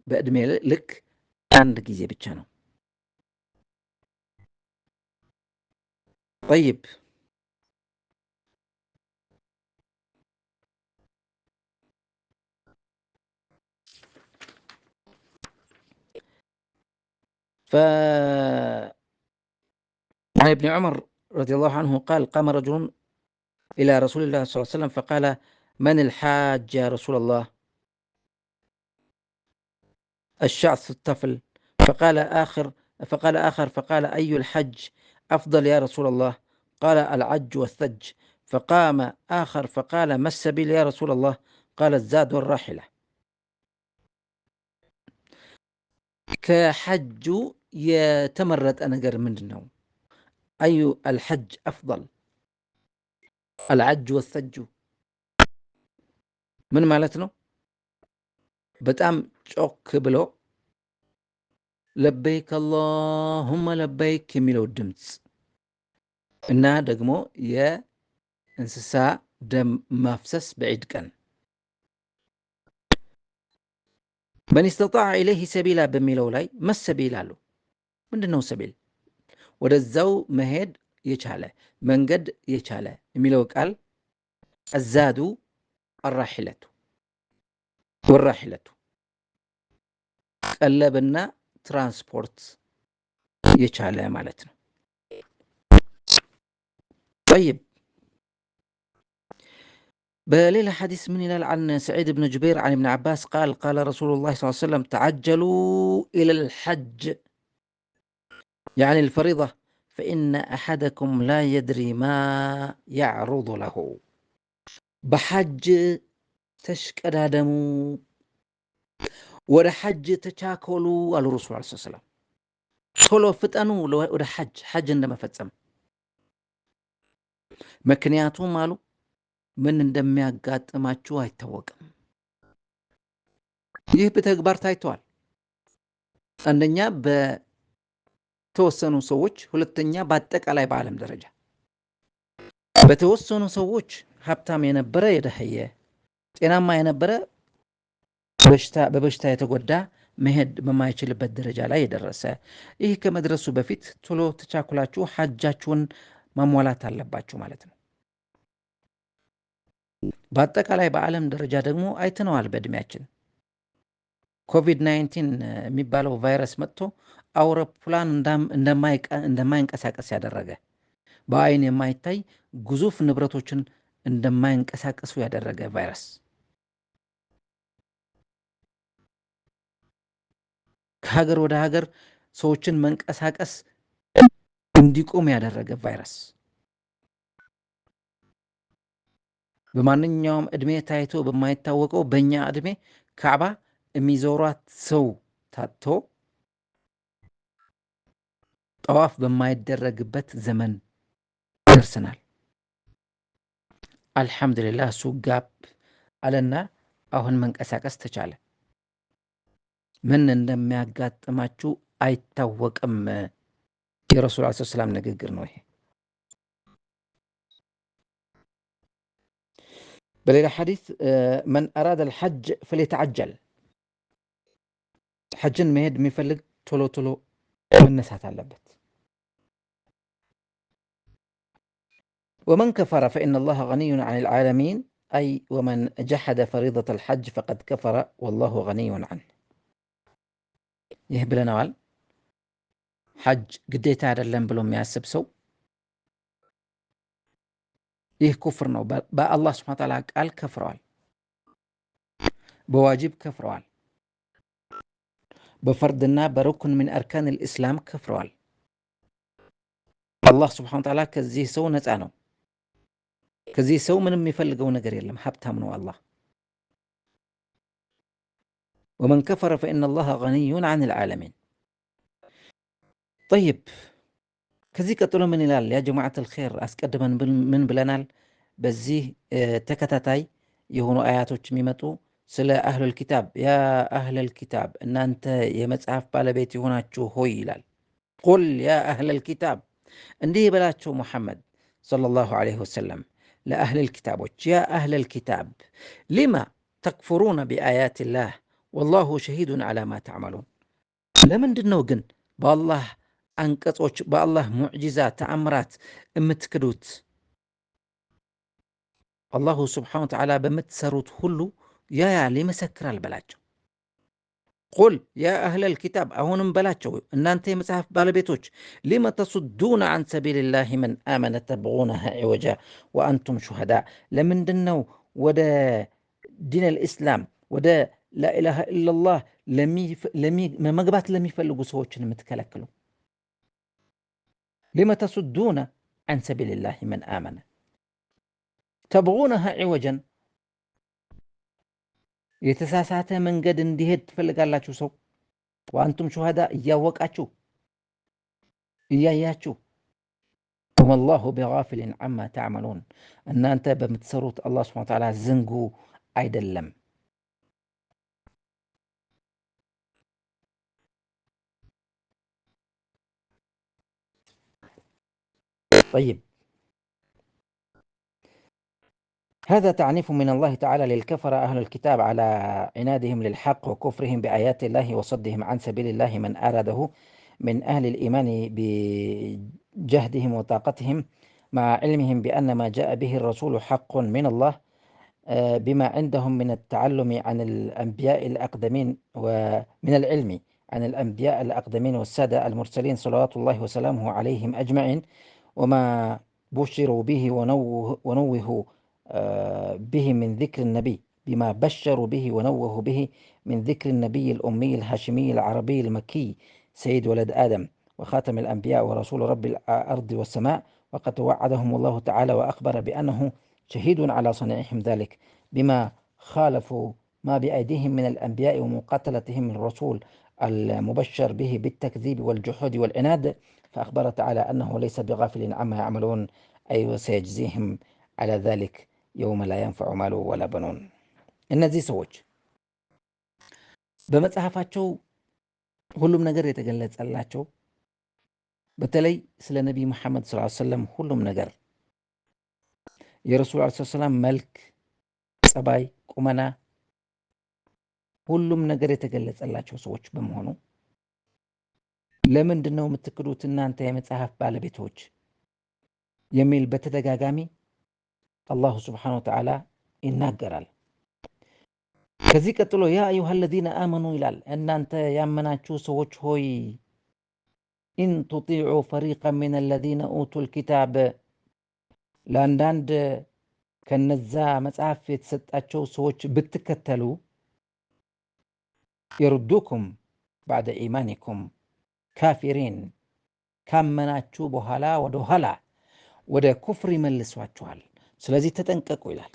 በዕድሜ ልክ አንድ ጊዜ ብቻ ነው። ጠይብ عن ابن عمر رضي الله عنه قال قام رجل إلى رسول الله صلى الله عليه وسلم فقال من الحاج يا رسول الله؟ الشعث الطفل. فقال آخر أي الحج أفضل يا رسول الله؟ قال العج والثج. فقام آخر فقال ما السبيل يا رسول الله؟ قال الزاد والراحلة. كحج يتمرد أنقر منه أي الحج أفضل؟ العج والثج من مالتنا በጣም ጮክ ብሎ ለበይክ አላሁመ ለበይክ የሚለው ድምፅ እና ደግሞ የእንስሳ ደም ማፍሰስ በዒድ ቀን መን استطاع إليه سبيلا በሚለው ላይ መሰቢል አሉ። ምንድነው ሰቢል? ወደዛው መሄድ የቻለ መንገድ የቻለ የሚለው ቃል አዛዱ አራሒለቱ ወራሒለቱ ቀለብና ትራንስፖርት የቻለ ማለት ነው። طيب بليلة حديث من إلى عن سعيد بن جبير عن ابن عباس قال رسول الله صلى الله عليه وسلم تعجلوا إلى الحج يعني الفريضة فإن أحدكم لا يدري ما يعرض له. بحج تشكدادمو ወደ ሐጅ ተቻኮሉ አሉ ረሱል ሰለላሁ ዐለይሂ ወሰለም። ቶሎ ፍጠኑ ወደ ሐጅ እንደመፈጸም። ምክንያቱም አሉ ምን እንደሚያጋጥማችሁ አይታወቅም። ይህ በተግባር ታይቷል። አንደኛ በተወሰኑ ሰዎች፣ ሁለተኛ በአጠቃላይ በዓለም ደረጃ በተወሰኑ ሰዎች ሀብታም የነበረ የደህየ፣ ጤናማ የነበረ በበሽታ የተጎዳ መሄድ በማይችልበት ደረጃ ላይ የደረሰ። ይህ ከመድረሱ በፊት ቶሎ ተቻኩላችሁ ሐጃችሁን ማሟላት አለባችሁ ማለት ነው። በአጠቃላይ በዓለም ደረጃ ደግሞ አይተነዋል። በእድሜያችን ኮቪድ-19 የሚባለው ቫይረስ መጥቶ አውሮፕላን እንደማይንቀሳቀስ ያደረገ፣ በአይን የማይታይ ግዙፍ ንብረቶችን እንደማይንቀሳቀሱ ያደረገ ቫይረስ፣ ከሀገር ወደ ሀገር ሰዎችን መንቀሳቀስ እንዲቆም ያደረገ ቫይረስ፣ በማንኛውም እድሜ ታይቶ በማይታወቀው በእኛ እድሜ ካዕባ የሚዞሯት ሰው ታጥቶ ጠዋፍ በማይደረግበት ዘመን ደርሰናል። አልሐምዱሊላህ እሱ ጋብ አለና አሁን መንቀሳቀስ ተቻለ። ምን እንደሚያጋጥማችሁ አይታወቅም። የረሱል ሰለላሁ ዐለይሂ ወሰለም ንግግር ነው ይሄ። በሌላ ሐዲስ መን አራደ አልሐጅ ፈሊተዐጀል፣ ሐጅን መሄድ የሚፈልግ ቶሎ ቶሎ መነሳት አለበት። ወመን ከፈረ ፈኢነ አላህ ገኒዩን ዐኒል ዓለሚን አይ ወመን ጀሐደ ፈሪደተ አልሐጅ ፈቀድ ከፈረ ወላሁ ገኒዩን ዐንሁ። ይህ ብለናል። ሐጅ ግዴታ አይደለም ብሎ የሚያስብ ሰው ይህ ኩፍር ነው። በአላህ ሱብሓነሁ ወተዓላ ቃል ከፍረዋል፣ በዋጅብ ከፍረዋል፣ በፈርድና በሩክን ምን አርካን ልእስላም ከፍረዋል። አላህ ሱብሓነሁ ወተዓላ ከዚህ ሰው ነፃ ነው። ከዚህ ሰው ምንም የሚፈልገው ነገር የለም። ሀብታም ነው አላህ። ወመን ከፈረ ፈኢነ አላህ ገኒዩን አን ልዓለሚን። ጠይብ ከዚህ ቀጥሎ ምን ይላል? ያ ጀማዓት አልኸይር አስቀድመን ምን ብለናል? በዚህ ተከታታይ የሆኑ አያቶች የሚመጡ ስለ አህለል ኪታብ፣ ያ አህለል ኪታብ እናንተ የመጽሐፍ ባለቤት የሆናችሁ ሆይ ይላል። ቁል ያ አህለል ኪታብ እንዲህ በላቸው ሙሐመድ ሰለላሁ ዐለይሂ ወሰለም ለአህለል ኪታቦች፣ ያ አህለል ኪታብ ሊማ ተክፍሩነ ቢአያቲላህ ወላሁ ሸሂዱን ዐላ ማ ተዕመሉን። ለምንድን ነው ግን በአላህ አንቀጾች በአላህ ሙዕጂዛ ተአምራት የምትክዱት? አላሁ ስብሓነሁ ወተዓላ በምትሰሩት ሁሉ ያያል ይመሰክራል በላቸው። ቁል ያ አህለል ኪታብ አሁንም በላቸው እናንተ የመጽሐፍ ባለቤቶች ሊመ ተሱዱነ አን ሰቢልላህ መን አመነ ተብጉነሃ ዒወጃ ወአንቱም ሹሃዳ። ለምንድን ነው ወደ ዲን አልኢስላም ወደ ላኢላሃ ኢለላህ መግባት ለሚፈልጉ ሰዎችን የምትከለክሉ? ሊመ ተሱዱነ አን ሰቢልላህ መን አመነ ተብጉነሃ ዒወጀን የተሳሳተ መንገድ እንዲሄድ ትፈልጋላችሁ ሰው። ወአንቱም ሹሃዳ እያወቃችሁ እያያችሁ። ወመላሁ ቢጋፊሊን ዐማ ተዕመሉን እናንተ በምትሰሩት አላህ ሱብሓነሁ ወተዓላ ዝንጉ አይደለም። طيب هذا تعنيف من الله تعالى للكفر أهل الكتاب على عنادهم للحق وكفرهم بآيات الله وصدهم عن سبيل الله من أراده من أهل الإيمان بجهدهم وطاقتهم مع علمهم بأن ما جاء به الرسول حق من الله بما عندهم من التعلم عن الأنبياء الأقدمين ومن العلم عن الأنبياء الأقدمين والسادة المرسلين صلوات الله وسلامه عليهم أجمعين، وما بشروا به ونوهوا به من ذكر النبي، بما بشروا به ونوهوا به من ذكر النبي الأمي الهاشمي العربي المكي سيد ولد آدم وخاتم الأنبياء ورسول رب الأرض والسماء، وقد وعدهم الله تعالى وأخبر بأنه شهيد على صنيعهم ذلك بما خالفوا ما بأيديهم من الأنبياء ومقاتلتهم الرسول المبشر به بالتكذيب والجحود والعناد، فأخبر تعالى أنه ليس بغافل عما يعملون أي وسيجزيهم على ذلك يوم لا ينفع مال ولا بنون። እነዚህ ሰዎች በመጽሐፋቸው ሁሉም ነገር የተገለጸላቸው በተለይ ስለ ነቢይ ሙሐመድ ሰለላሁ ዐለይሂ ወሰለም ሁሉም ነገር የረሱል ዐለይሂ ሰላም መልክ፣ ጸባይ፣ ቁመና ሁሉም ነገር የተገለጸላቸው ሰዎች በመሆኑ ለምንድን ነው የምትክዱት እናንተ የመጽሐፍ ባለቤቶች የሚል በተደጋጋሚ አላሁ ስብሓነሁ ወተዓላ ይናገራል። ከዚህ ቀጥሎ ያ አዩሃ አለዚነ አመኑ ይላል። እናንተ ያመናችሁ ሰዎች ሆይ ኢን ቱጢዑ ፈሪቀን ሚነ አለዚነ ኡቱል ኪታብ ለአንዳንድ ከነዛ መጽሐፍ የተሰጣቸው ሰዎች ብትከተሉ ይርዱኩም ባዕደ ኢማኒኩም ካፊሪን ካመናችሁ በኋላ ወደ ኋላ ወደ ኩፍር ይመልሷችኋል። ስለዚህ ተጠንቀቁ ይላል።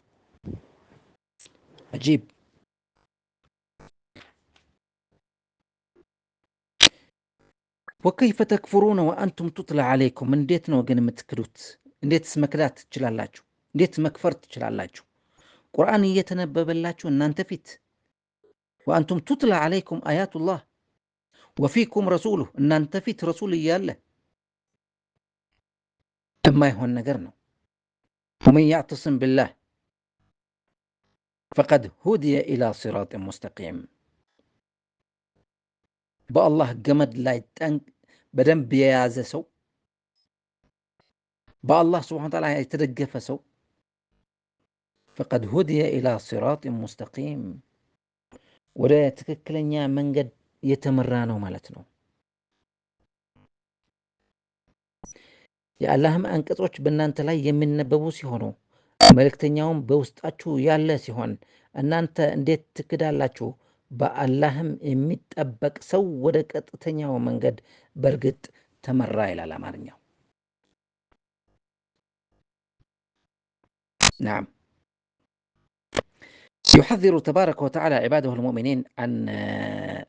አጂብ። ወከይፈ ተክፍሩነ ወአንቱም ቱትላ ዓለይኩም እንዴት ነው ግን የምትክዱት? እንዴትስ መክዳት ትችላላችሁ? እንዴት መክፈር ትችላላችሁ? ቁርአን እየተነበበላችሁ እናንተ ፊት ወአንቱም ቱትላ ዓለይኩም አያቱላህ ወፊኩም ረሱሉህ እናንተ ፊት ረሱል እያለ የማይሆን ነገር ነው። ወመን ያዕተስም ቢላህ ፈቀድ ሁዲየ ኢላ ሲራጢን ሙስተቂም። በአላህ ገመድ ላይ በደንብ የያዘ ሰው፣ በአላህ ስብሓነሁ ወተዓላ የተደገፈ ሰው ፈቀድ ሁዲየ ኢላ ሲራጢን ሙስተቂም ወደ ትክክለኛ መንገድ የተመራ ነው ማለት ነው። የአላህም አንቀጾች በእናንተ ላይ የሚነበቡ ሲሆኑ መልእክተኛውም በውስጣችሁ ያለ ሲሆን እናንተ እንዴት ትክዳላችሁ? በአላህም የሚጠበቅ ሰው ወደ ቀጥተኛው መንገድ በእርግጥ ተመራ ይላል አማርኛው። نعم. يحذر تبارك وتعالى عباده المؤمنين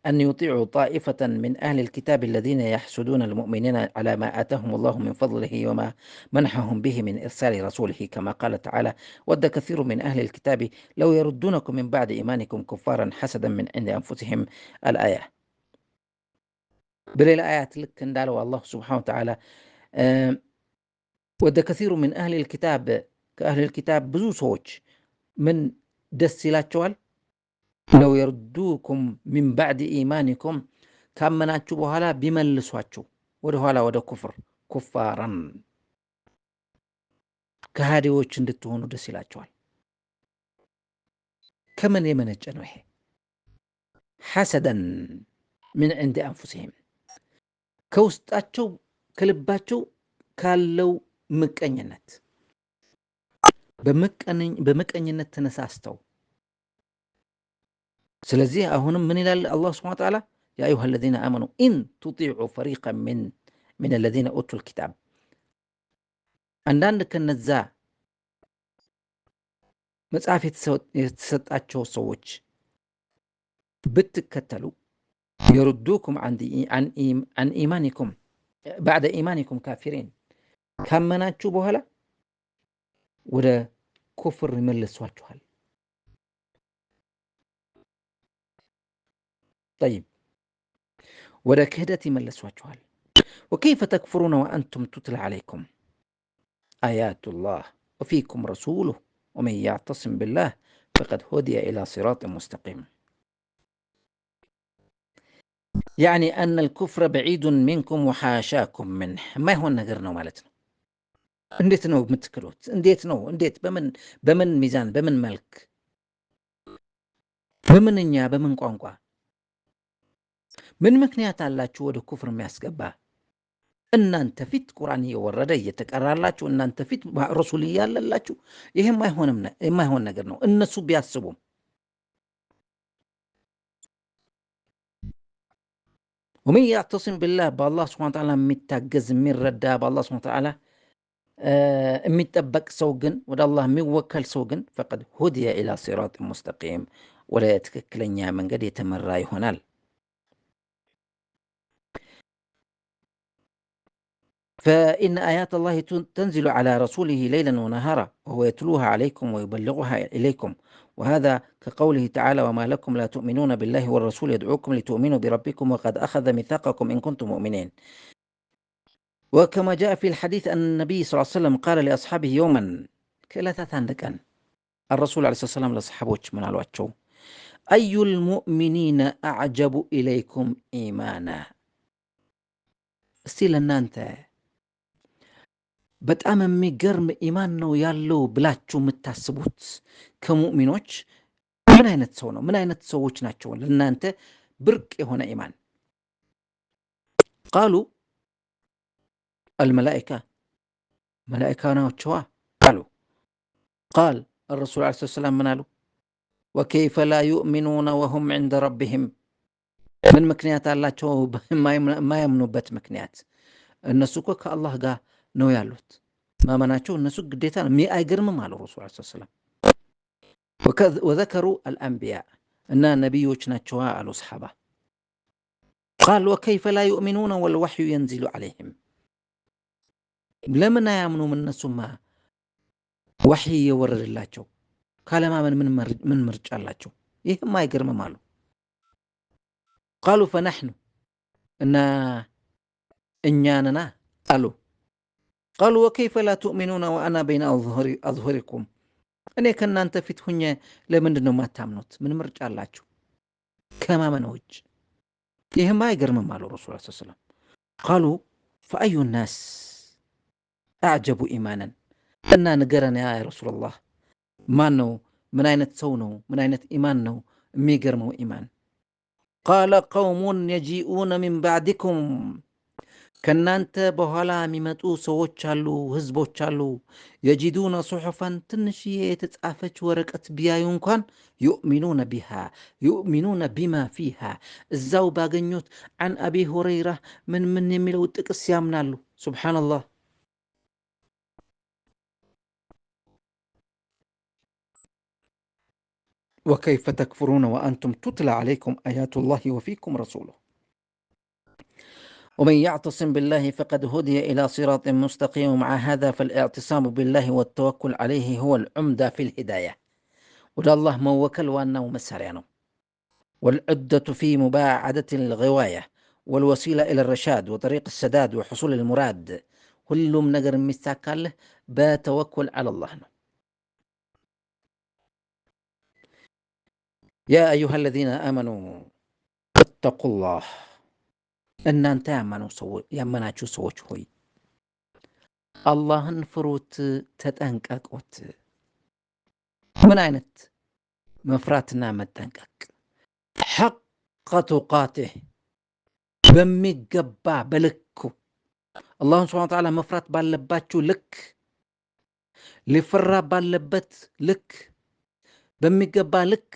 أن يطيعوا طائفة من أهل الكتاب الذين يحسدون المؤمنين على ما آتاهم الله من فضله وما منحهم به من إرسال رسوله، كما قال تعالى: ود كثير من أهل الكتاب لو يردونكم من بعد إيمانكم كفارا حسدا من عند أنفسهم. الآية بل الآيات لك اندالوا الله سبحانه وتعالى ود كثير من أهل الكتاب كأهل الكتاب بزو سوج من ደስ ይላቸዋል ለው የርዱኩም ሚን ባዕድ ኢማኒኩም ካመናችሁ በኋላ ቢመልሷችሁ ወደ ኋላ ወደ ኩፋራን ከሃዲዎች እንድትሆኑ ደስ ይላቸዋል። ከምን የመነጨ ነው ይሄ? ሐሰደን ምን عند አንፉሲሂም ከውስጣቸው ከልባቸው ካለው ምቀኝነት በምቀኝነት ተነሳስተው። ስለዚህ አሁንም ምን ይላል አላህ Subhanahu Wa Ta'ala? ያ አዩሃ الذين آمنوا إن تطيعوا فريقا من الذين أوتوا الكتاب አንዳንድ ከነዛ መጽሐፍ የተሰጣቸው ሰዎች ብትከተሉ يردوكم عن إيمانكم بعد إيمانكم كافرين ካመናችሁ በኋላ ወደ ኩፍር ይመልሷችኋል። طيب ወደ ክህደት ይመልሷችኋል። وكيف تكفرون وأنتم تتلى عليكم آيات الله وفيكم رسوله ومن يعتصم بالله فقد هدي إلى صراط مستقيم. يعني أن الكفر بعيد منكم وحاشاكم منه. ما هو النجرنا مالتنا؟ እንዴት ነው የምትክሉት? እንዴት በምን ሚዛን በምን መልክ በምንኛ በምን ቋንቋ ምን ምክንያት አላችሁ ወደ ኩፍር የሚያስገባ? እናንተ ፊት ቁርአን እየወረደ እየተቀራላችሁ እናንተ ፊት ረሱል እያለላችሁ ይሄ የማይሆን ነገር ነው። እነሱ ቢያስቡም ومن يعتصم بالله بالله سبحانه وتعالى የሚታገዝ የሚረዳ بالله سبحانه وتعالى የሚጠበቅ ሰው ግን ወደ አላህ የሚወከል ሰው ግን فقد هدي إلى صراط مستقيم ወደ ትክክለኛ መንገድ የተመራ ይሆናል። فإن آيات الله تنزل على رسوله ليلا ونهارا وهو يتلوها عليكم ويبلغها إليكم، وهذا كقوله تعالى: وما لكم لا تؤمنون بالله والرسول يدعوكم لتؤمنوا بربكم وقد أخذ ميثاقكم إن كنتم مؤمنين. وكما جاء في الحديث أن النبي صلى الله عليه وسلم قال لأصحابه يوما كلا عندك الرسول عليه الصلاة والسلام لأصحابه من الواتشو: أي المؤمنين أعجب إليكم إيمانا؟ استيل أن أنت በጣም የሚገርም ኢማን ነው ያለው ብላችሁ የምታስቡት ከሙእሚኖች ምን አይነት ሰው ነው? ምን አይነት ሰዎች ናቸው ለእናንተ ብርቅ የሆነ ኢማን? ቃሉ الملائكة ملائكة ናቸው አሉ። قال الرسول عليه الصلاة والسلام من قالوا: وكيف لا يؤمنون وهم عند ربهم؟ من ምክንያት አላቸው የማያምኑበት ምክንያት? እነሱ እኮ ከአላህ ጋር ነው ያሉት። ማመናቸው እነሱ ግዴታ ነው። አይገርምም አሉ ረሱል ሰለላሁ ዐለይሂ ወሰለም። وذكروا الأنبياء እና ነቢዮች ናቸው አሉ ሰሃባ። قال وكيف لا يؤمنون والوحي ينزل عليهم؟ ለምን አያምኑም እነሱማ ወህይ የወረደላቸው ካለማመን ምን ምርጫ አላቸው? ይህም አይገርምም አሉ። قالوا فنحن እና እኛንና አሉ። قالوا وكيف لا تؤمنون وأنا بين أظهركم؟ እኔ ከእናንተ ፊት ሁኜ ለምንድን ነው የማታምኑት? ምን ምርጫ አላችሁ ከማመን ውጭ? ይህም አይገርምም አሉ ረሱል ሰለላሁ ዐለይሂ ወሰለም። قالوا فأي الناس أعجب إيمانا؟ እና ንገረን ያ ረሱላህ፣ ማን ነው ምን አይነት ሰው ነው ምን አይነት ኢማን ነው የሚገርመው ኢማን? قال قوم يجيئون من بعدكم ከናንተ በኋላ የሚመጡ ሰዎች አሉ፣ ህዝቦች አሉ። የጂዱነ ሱሑፈን ትንሽዬ የተጻፈች ወረቀት ቢያዩ እንኳን ዩእሚኑነ ቢሃ ዩእሚኑነ ቢማ ፊሃ እዛው ባገኙት አን አቢ ሁረይራ ምን የሚለው ጥቅስ ያምናሉ። ሱብሓነላህ። ወከይፈ ተክፍሩነ ወአንቱም ቱትላ ዓለይኩም አያቱላሂ ወፊኩም ረሱሉሁ ومن يعتصم بالله فقد هدي إلى صراط مستقيم. ومع هذا فالاعتصام بالله والتوكل عليه هو العمدة في الهداية. وده الله موكل وأنه مساريانه، والعدة في مباعدة الغواية والوسيلة إلى الرشاد وطريق السداد وحصول المراد. كلهم نقر مستاكل بتوكل على الله. يا أيها الذين آمنوا اتقوا الله. እናንተ ያመናችሁ ሰዎች ሆይ አላህን ፍሩት፣ ተጠንቀቁት። ምን አይነት መፍራትና መጠንቀቅ? ሐቀ ቱቃቲህ በሚገባ በልኩ አላህን ሱብሓነሁ ወተዓላ መፍራት ባለባችሁ ልክ፣ ሊፈራ ባለበት ልክ፣ በሚገባ ልክ።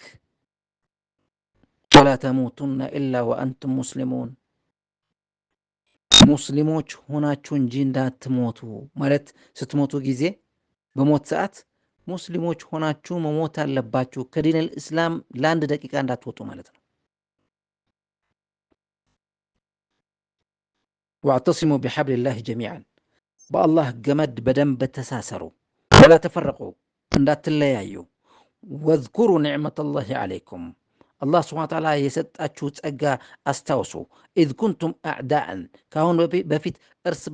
ወላ ተሙቱነ ኢላ ወአንቱም ሙስሊሙን ሙስሊሞች ሆናችሁ እንጂ እንዳትሞቱ ማለት ስትሞቱ ጊዜ በሞት ሰዓት ሙስሊሞች ሆናችሁ መሞት አለባችሁ። ከዲን እስላም ለአንድ ደቂቃ እንዳትወጡ ማለት ነው። ወአዕተሲሙ ቢሐብሊላሂ ጀሚዓን በአላህ ገመድ በደንብ ተሳሰሩ። ወላ ተፈረቁ እንዳትለያዩ። ወዝኩሩ ኒዕመተላሂ ዓለይኩም አላህ ስብሐነ ወተዓላ የሰጣችሁ ጸጋ አስታውሱ። ኢዝ ኩንቱም አዕዳእን ከአሁን በፊት እርስ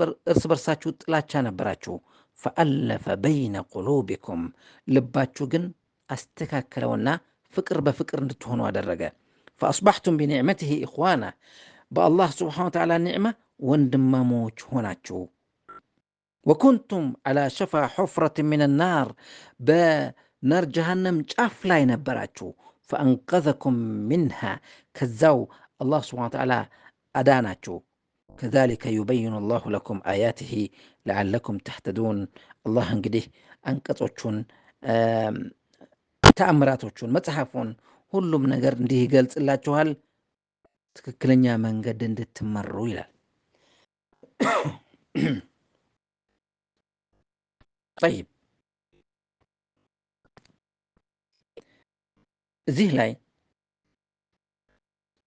በርሳችሁ ጥላቻ ነበራችሁ። ፈአለፈ በይነ ቁሉቢኩም ልባችሁ ግን አስተካከለውና ፍቅር በፍቅር እንድትሆኑ አደረገ። ፈአስባሕቱም ቢኒዕመቲሂ ኢኽዋና በአላህ ስብሐነ ወተዓላ ኒዕማ ወንድማሞች ሆናችሁ። ወኩንቱም ዐላ ሸፋ ሑፍረት ሚነ ናር በናር ጀሃነም ጫፍ ላይ ነበራችሁ። ፈአንቀዘኩም ሚንሃ ከዛው አላህ ስብሐነ ወተዓላ አዳናችሁ። ከዛሊከ ዩበይኑ ላሁ ለኩም አያቲሂ ለዓለኩም ተህተዱን። አላህ እንግዲህ አንቀጾቹን፣ ተአምራቶቹን፣ መጽሐፉን ሁሉም ነገር እንዲህ ይገልጽላችኋል ትክክለኛ መንገድ እንድትመሩ ይላል። ጠይብ እዚህ ላይ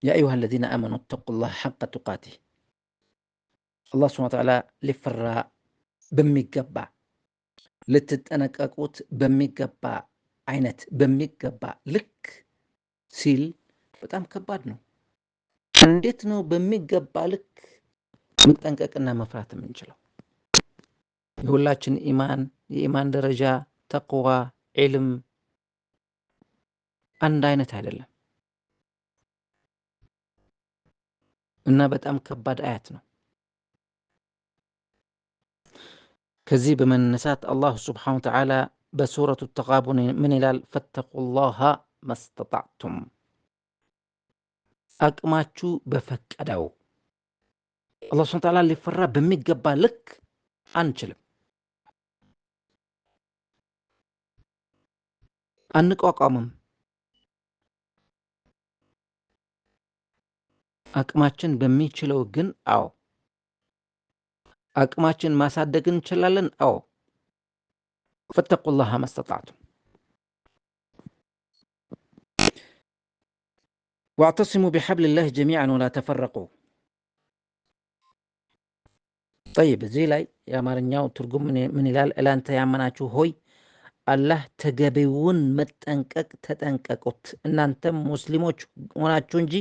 ያ አዩሃ አለዚነ አመኑ ተቁላህ ሐቀ ቱቃቲህ አላህ ስብሐነ ወተዓላ ሊፈራ በሚገባ ልትጠነቀቁት በሚገባ አይነት በሚገባ ልክ ሲል በጣም ከባድ ነው። እንዴት ነው በሚገባ ልክ መጠንቀቅና መፍራት የምንችለው? የሁላችን የኢማን ደረጃ ተቅዋ፣ ዒልም አንድ አይነት አይደለም እና በጣም ከባድ አያት ነው። ከዚህ በመነሳት አላሁ ስብሓነሁ ወተዓላ በሱረቱ ተጋቡን ምን ይላል? ፈተቁላሃ መስተጣዕቱም አቅማችሁ በፈቀደው። አላህ ስብሓነሁ ወተዓላ ሊፈራ በሚገባ ልክ አንችልም፣ አንቋቋምም። አቅማችን በሚችለው ግን አዎ አቅማችን ማሳደግ እንችላለን። አዎ ፈተቁላሃ መስተጣዕቱም ወአዕተሲሙ ቢሐብሊላሂ ጀሚዓን ወላ ተፈረቁ። ጠይብ እዚህ ላይ የአማርኛው ትርጉም ምን ይላል? እናንተ ያመናችሁ ሆይ አላህ ተገቢውን መጠንቀቅ ተጠንቀቁት፣ እናንተም ሙስሊሞች ሆናችሁ እንጂ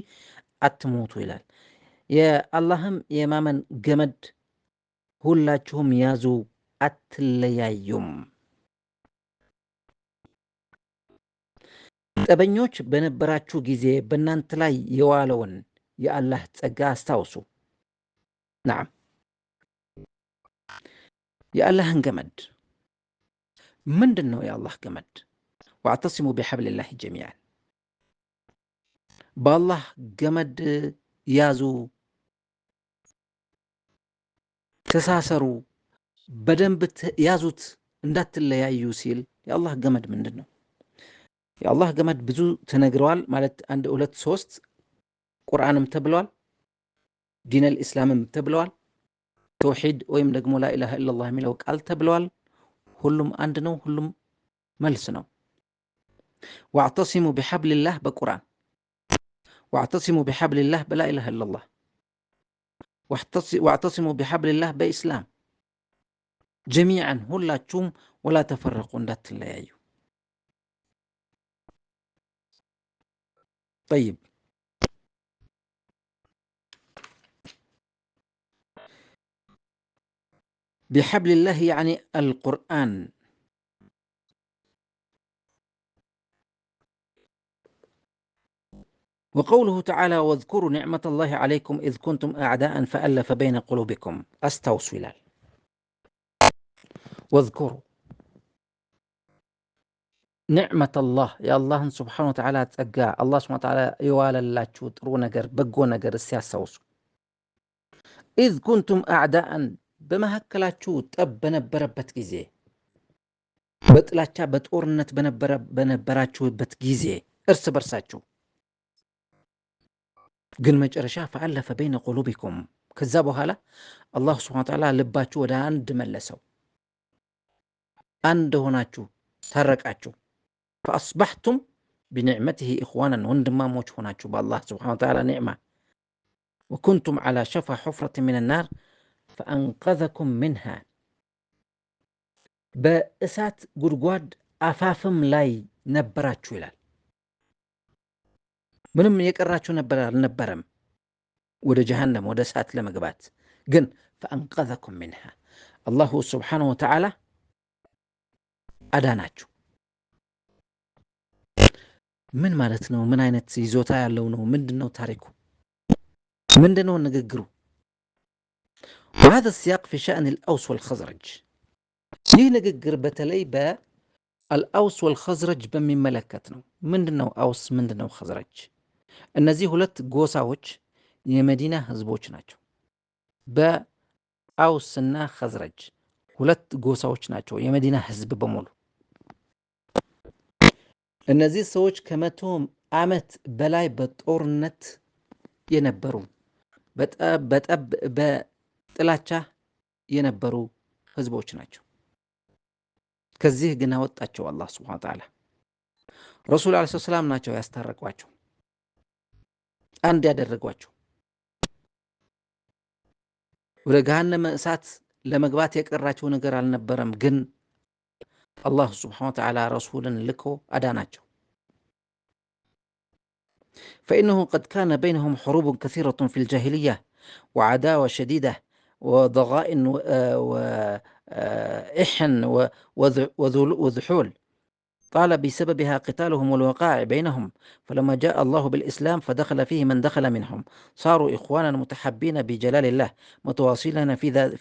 አትሞቱ ይላል። የአላህም የማመን ገመድ ሁላችሁም ያዙ፣ አትለያዩም። ጠበኞች በነበራችሁ ጊዜ በእናንተ ላይ የዋለውን የአላህ ጸጋ አስታውሱ። ናም የአላህን ገመድ ምንድን ነው? የአላህ ገመድ ወአዕተሲሙ ቢሐብሊላሂ ጀሚዓን በአላህ ገመድ ያዙ። ተሳሰሩ በደንብ ያዙት እንዳትለያዩ ሲል የአላህ ገመድ ምንድነው? የአላህ ገመድ ብዙ ተነግረዋል ማለት 1 2 3 ቁርአንም ተብለዋል፣ ዲነል ኢስላምም ተብለዋል፣ ተውሂድ ወይም ደግሞ ላኢላሃ ኢላላህ የሚለው ቃል ተብለዋል። ሁሉም አንድ ነው፣ ሁሉም መልስ ነው። ወአዕተሲሙ ቢሐብሊላህ በቁርአን፣ ወአዕተሲሙ ቢሐብሊላህ በላኢላሃ ኢላላህ፣ ወአዕተሲሙ ቢሐብሊላህ በኢስላም ጀሚዓን ሁላችሁም ወላ ተፈረቁ እንዳትለያዩ። طيب بحبل الله يعني القرآن. وقوله تعالى واذكروا نعمة الله عليكم إذ كنتم أعداء فألف بين قلوبكم أستوصوا ይላል። واذكروا نعمة الله يا الله سبحانه وتعالى ጸጋ الله سبحانه وتعالى የዋለላችሁ ጥሩ ነገር በጎ ነገር እስያስታውሱ። إذ كنتم أعداء በመካከላችሁ ጠብ በነበረበት ጊዜ፣ በጥላቻ በጦርነት በነበራችሁበት ጊዜ እርስ በርሳችሁ ግን መጨረሻ ፈአለፈ በይነ ቁሉቢኩም ከዛ በኋላ አላህ ሱብሓነሁ ወተዓላ ልባችሁ ወደ አንድ መለሰው፣ አንድ ሆናችሁ ታረቃችሁ። ፈአስበሕቱም ቢኒዕመቲሂ ኢኽዋናን ወንድማሞች ሆናችሁ በአላህ ሱብሓነሁ ወተዓላ ኒዕማ። ወኩንቱም ዐላ ሸፋ ሑፍረትን ሚነ ናር ፈአንቀዘኩም ሚንሃ በእሳት ጉድጓድ አፋፍም ላይ ነበራችሁ ይላል። ምንም የቀራችሁ አልነበረም ወደ ጀሃነም ወደ እሳት ለመግባት፣ ግን ፈአንቀዘኩም ሚንሃ አላሁ ሱብሓነሁ ወተዓላ አዳናችሁ። ምን ማለት ነው? ምን አይነት ይዞታ ያለው ነው? ምንድነው ታሪኩ? ምንድነው ንግግሩ? وهذا السياق في شأن الأوس والخزرج ይህ ንግግር በተለይ በአልአውስ ወልኸዝረጅ በሚመለከት ነው። ምንድነው አውስ? ምንድነው ኸዝረጅ? እነዚህ ሁለት ጎሳዎች የመዲና ህዝቦች ናቸው። በአውስና ኸዝረጅ ሁለት ጎሳዎች ናቸው የመዲና ህዝብ በሙሉ። እነዚህ ሰዎች ከመቶ ዓመት በላይ በጦርነት የነበሩ በጥላቻ የነበሩ ህዝቦች ናቸው። ከዚህ ግን አወጣቸው አላህ ሱብሓነሁ ወተዓላ። ረሱል ዓለይሂ ሰላም ናቸው ያስታረቋቸው፣ አንድ ያደረጓቸው። ወደ ገሃነመ እሳት ለመግባት የቀራቸው ነገር አልነበረም፣ ግን አላህ ሱብሓነሁ ወተዓላ ረሱልን ልኮ አዳናቸው። فإنه قد كان بينهم حروب كثيرة في الجاهلية وعداوة شديدة وضغائن وإحن وذحول طال بسببها قتالهم والوقائع بينهم، فلما جاء الله بالإسلام فدخل فيه من دخل منهم، صاروا إخوانا متحبين بجلال الله متواصلين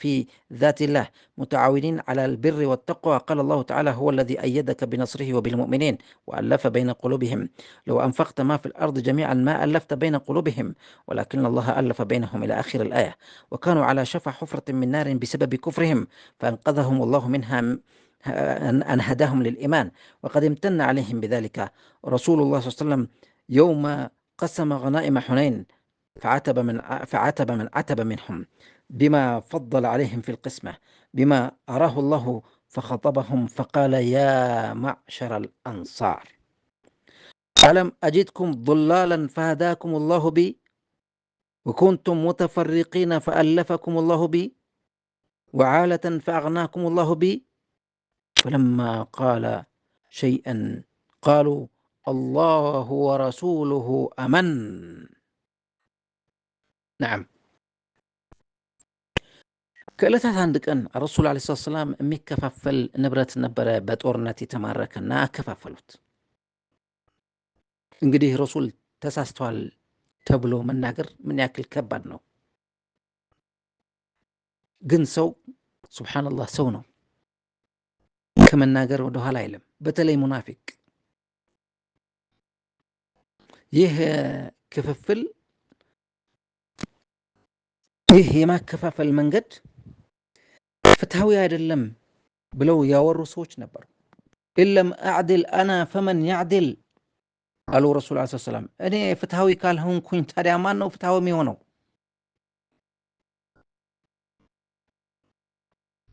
في ذات الله متعاونين على البر والتقوى. قال الله تعالى هو الذي أيدك بنصره وبالمؤمنين وألف بين قلوبهم لو أنفقت ما في الأرض جميعا ما ألفت بين قلوبهم ولكن الله ألف بينهم إلى آخر الآية. وكانوا على شفا حفرة من نار بسبب كفرهم فأنقذهم الله منها أن هداهم للإيمان، وقد امتن عليهم بذلك رسول الله صلى الله عليه وسلم يوم قسم غنائم حنين فعتب من عتب منهم بما فضل عليهم في القسمة بما أراه الله، فخطبهم فقال يا معشر الأنصار ألم أجدكم ضلالا فهداكم الله بي وكنتم متفرقين فألفكم الله بي وعالة فأغناكم الله بي. فلما قال شيئا قالوا الله ورسوله أمن. نعم ከዕለታት አንድ ቀን ረሱል ዓለይሂ ሰላም የሚከፋፈል ንብረት ነበረ በጦርነት የተማረከና አከፋፈሉት። እንግዲህ ረሱል ተሳስተዋል ተብሎ መናገር ምን ያክል ከባድ ነው። ግን ሰው ሱብሃንአላህ ሰው ነው፣ ከመናገር ወደ ኋላ አይልም። በተለይ ሙናፊቅ ይህ ክፍፍል ይህ የማከፋፈል መንገድ ፍትሃዊ አይደለም ብለው ያወሩ ሰዎች ነበሩ። ኢለም አዕድል አና ፈመን ያዕድል አሉ ረሱል ዐለይሂ ሰላም። እኔ ፍትሃዊ ካልሆንኩኝ ታዲያ ማን ነው ፍትሃዊ የሚሆነው?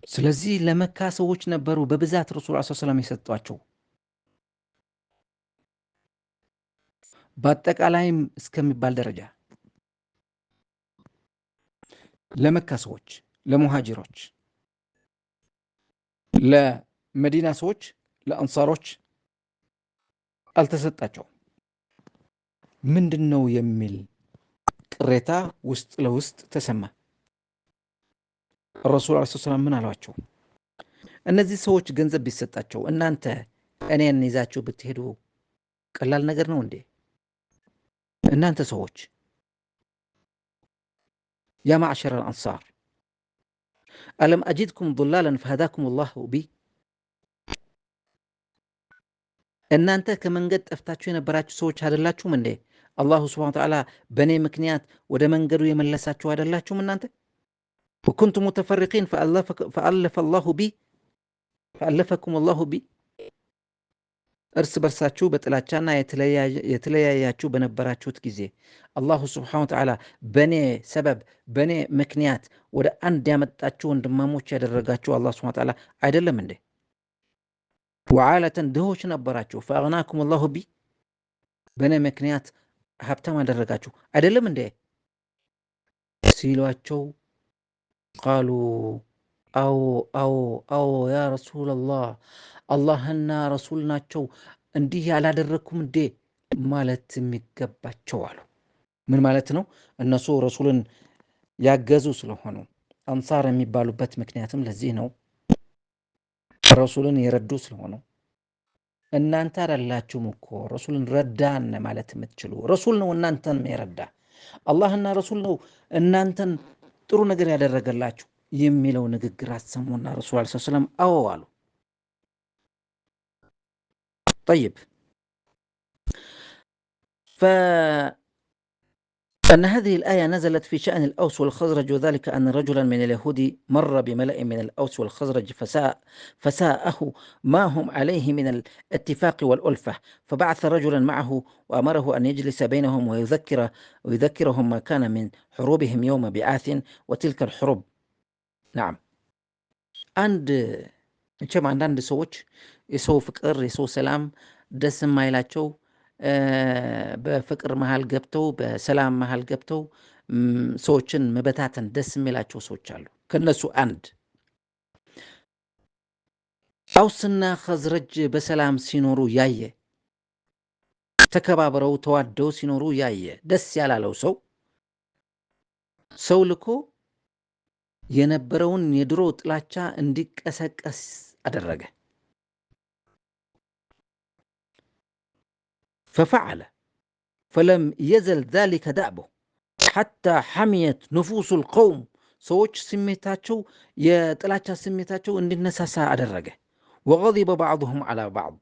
ስለዚህ ለመካ ሰዎች ነበሩ በብዛት ረሱል ዐለይሂ ሰላም የሰጧቸው። በአጠቃላይም እስከሚባል ደረጃ ለመካ ሰዎች፣ ለሙሃጅሮች፣ ለመዲና ሰዎች፣ ለአንሳሮች አልተሰጣቸውም። ምንድን ነው የሚል ቅሬታ ውስጥ ለውስጥ ተሰማ። ረሱል ዐለይሂ ሰላም ምን አሏቸው? እነዚህ ሰዎች ገንዘብ ቢሰጣቸው እናንተ እኔን ይዛችሁ ብትሄዱ ቀላል ነገር ነው እንዴ? እናንተ ሰዎች ያ ማዕሸረ አንሳር አለም አጂድኩም ዱላለን ፈሀዳኩም ላሁ ቢ፣ እናንተ ከመንገድ ጠፍታችሁ የነበራችሁ ሰዎች አይደላችሁም እንዴ? አላሁ ስብሐነ ወተዓላ በእኔ ምክንያት ወደ መንገዱ የመለሳችሁ አይደላችሁም እናንተ? ወኩንቱም ሙተፈሪቂን ፈአለፈኩም ላሁ ቢ፣ እርስ በርሳችሁ በጥላቻና የተለያያችሁ በነበራችሁት ጊዜ አላሁ ስብሐነ ወተዓላ በእኔ ሰበብ በእኔ ምክንያት ወደ አንድ ያመጣችሁ ወንድማሞች ያደረጋችሁ አላህ ስብሐነ ወተዓላ አይደለም እንዴ? ወዓለተን ድሆች ነበራችሁ፣ ፈአግናኩም ላሁ ቢ፣ በእኔ ምክንያት ሀብታም አደረጋችሁ አይደለም እንዴ ሲሏቸው ቃሉ አዎ አዎ አዎ ያ ረሱላላህ፣ አላህና ረሱል ናቸው እንዲህ ያላደረግኩም እንዴ ማለት የሚገባቸው አሉ። ምን ማለት ነው? እነሱ ረሱልን ያገዙ ስለሆኑ አንሳር የሚባሉበት ምክንያትም ለዚህ ነው። ረሱልን የረዱ ስለሆኑ እናንተ አይደላችሁም እኮ ረሱልን ረዳን ማለት የምትችሉ፣ ረሱል ነው እናንተን የረዳ፣ አላህና ረሱል ነው እናንተን ጥሩ ነገር ያደረገላችሁ የሚለው ንግግር አሰሙና ረሱል ዐለይሂ ሰላም አዎ አሉ። طيب فأن هذه الآية نزلت في شأن الأوس والخزرج، وذلك أن رجلا من اليهود مر بملأ من الأوس والخزرج فساءه ما هم عليه من الاتفاق والألفة، فبعث رجلا معه وأمره أن يجلس بينهم ويذكرهم ما كان من حروبهم يوم بعاث وتلك الحروب. نعم አንዳንድ ሰዎች የሰው ፍቅር የሰው ሰላም ደስ የማይላቸው በፍቅር መሃል ገብተው በሰላም መሃል ገብተው ሰዎችን መበታተን ደስ የሚላቸው ሰዎች አሉ። ከነሱ አንድ አውስና ኸዝረጅ በሰላም ሲኖሩ ያየ፣ ተከባብረው ተዋደው ሲኖሩ ያየ ደስ ያላለው ሰው ልኮ የነበረውን የድሮ ጥላቻ እንዲቀሰቀስ አደረገ። ففعل فلم يزل ذلك دأبه حتى حميت نفوس القوم، ሰዎች ስሜታቸው የጥላቻ ስሜታቸው እንዲነሳሳ አደረገ። وغضب بعضهم على بعض፣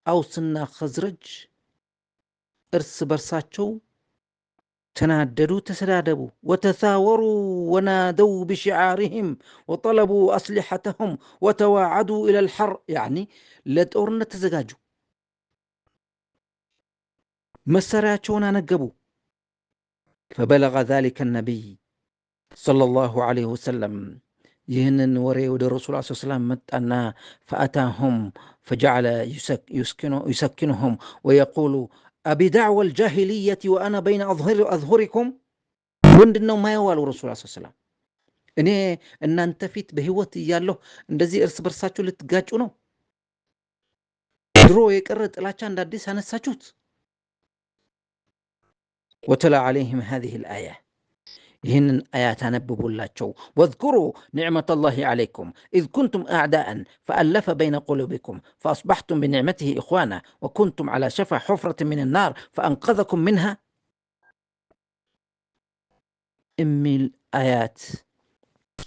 አውስና ኸዝረጅ እርስ በርሳቸው ተናደዱ፣ ተሰዳደቡ። ወተሳወሩ ወናደው ቢሽዓሪህም ወጠለቡ አስሊሐተሁም ወተዋዓዱ ኢለል ሐርብ፣ ያኒ ለጦርነት ተዘጋጁ፣ መሳሪያቸውን አነገቡ። ፈበለገ ዛሊከ ነቢይ ሰለላሁ ዐለይሂ ወሰለም፣ ይህንን ወሬ ወደ ረሱል ዐለይሂ ሰላም መጣና ፈአታሁም ፈጀዐለ ዩሰኪኑሁም ወየቁሉ አቢዳዕወል ጃሂልየቲ ወአና በይነ አዝሁሪኩም፣ ምንድን ነው ማየው አሉ ረሱል ዐለይሂ ሰላም። እኔ እናንተ ፊት በህይወት እያለሁ እንደዚህ እርስ በርሳችሁ ልትጋጩ ነው? ድሮ የቀረ ጥላቻ እንደ አዲስ አነሳችሁት? ወተላ ዐለይሂም ሃዚሂ ልአያ፣ ይህንን አያት አነብቡላቸው። ወዝኩሩ ኒዕመተላሂ ዐለይኩም ኢዝ ኩንቱም አዕዳአን ፈአለፈ በይነ ቁሉቢኩም ፈአስበሕቱም ቢኒዕመቲሂ ኢኽዋና ወኩንቱም ዐላ ሸፋ ሑፍረትን ሚን ናር ፈአንቀዘኩም ሚንሃ የሚል አያት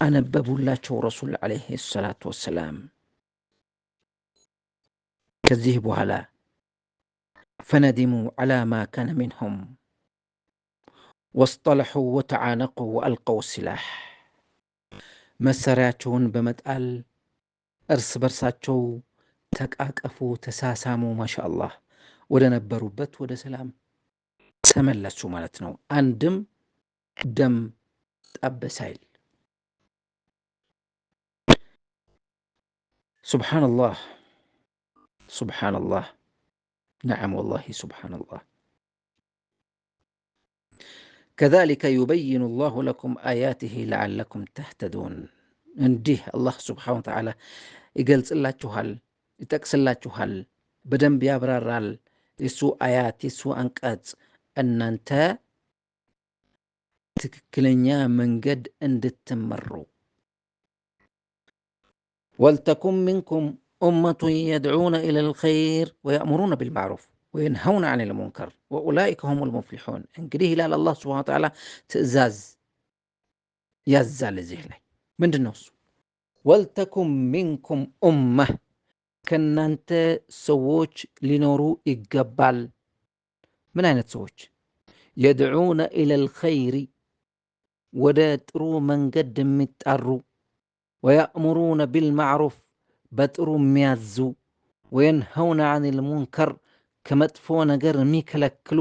አነበቡላቸው ረሱል ዐለይሂ ሰላቱ ወሰላም። ከዚህ በኋላ ፈነዲሙ ዐላ ማ ካነ ሚንሁም ወስጠለሑ ወተዓነቁ ወአልቀው ሲላሕ፣ መሳሪያቸውን በመጣል እርስ በርሳቸው ተቃቀፉ፣ ተሳሳሙ። ማሻአላህ ወደ ነበሩበት ወደ ሰላም ተመለሱ ማለት ነው። አንድም ደም ጠብ ሳይል። ሱብሓነላህ ሱብሓነላህ። ነዓም ወላሂ ሱብሓነላህ። ከዛሊከ ዩበይኑ ላሁ ለኩም አያቲሂ ለዓለኩም ተህተዱን። እንዲህ አላህ ስብሓነሁ ወተዓላ ይገልጽላችኋል፣ ይጠቅስላችኋል፣ በደንብ ያብራራል የሱ አያት የሱ አንቀጽ እናንተ ትክክለኛ መንገድ እንድትመሩ። ወልተኩም ሚንኩም ኡመቱን የድዑነ ኢለል ኸይር ወየእሙሩነ ቢልማዕሩፍ ወየንሀውነ ዐኒል ሙንከር ወኡላኢከ ሁሙል ሙፍሊሑን። እንግዲህ ይላል አላህ ሱብሓነሁ ወተዓላ ትእዛዝ ያዛል እዚህ ላይ ምንድን ነው እሱ? ወልተኩም ሚንኩም ኡመህ፣ ከእናንተ ሰዎች ሊኖሩ ይገባል። ምን አይነት ሰዎች? የድዑነ ኢለል ኸይሪ፣ ወደ ጥሩ መንገድ የሚጣሩ፣ ወየእሙሩነ ቢልማዕሩፍ፣ በጥሩ የሚያዙ፣ ወየንሀውነ ዐኒል ሙንከር፣ ከመጥፎ ነገር የሚከለክሉ፣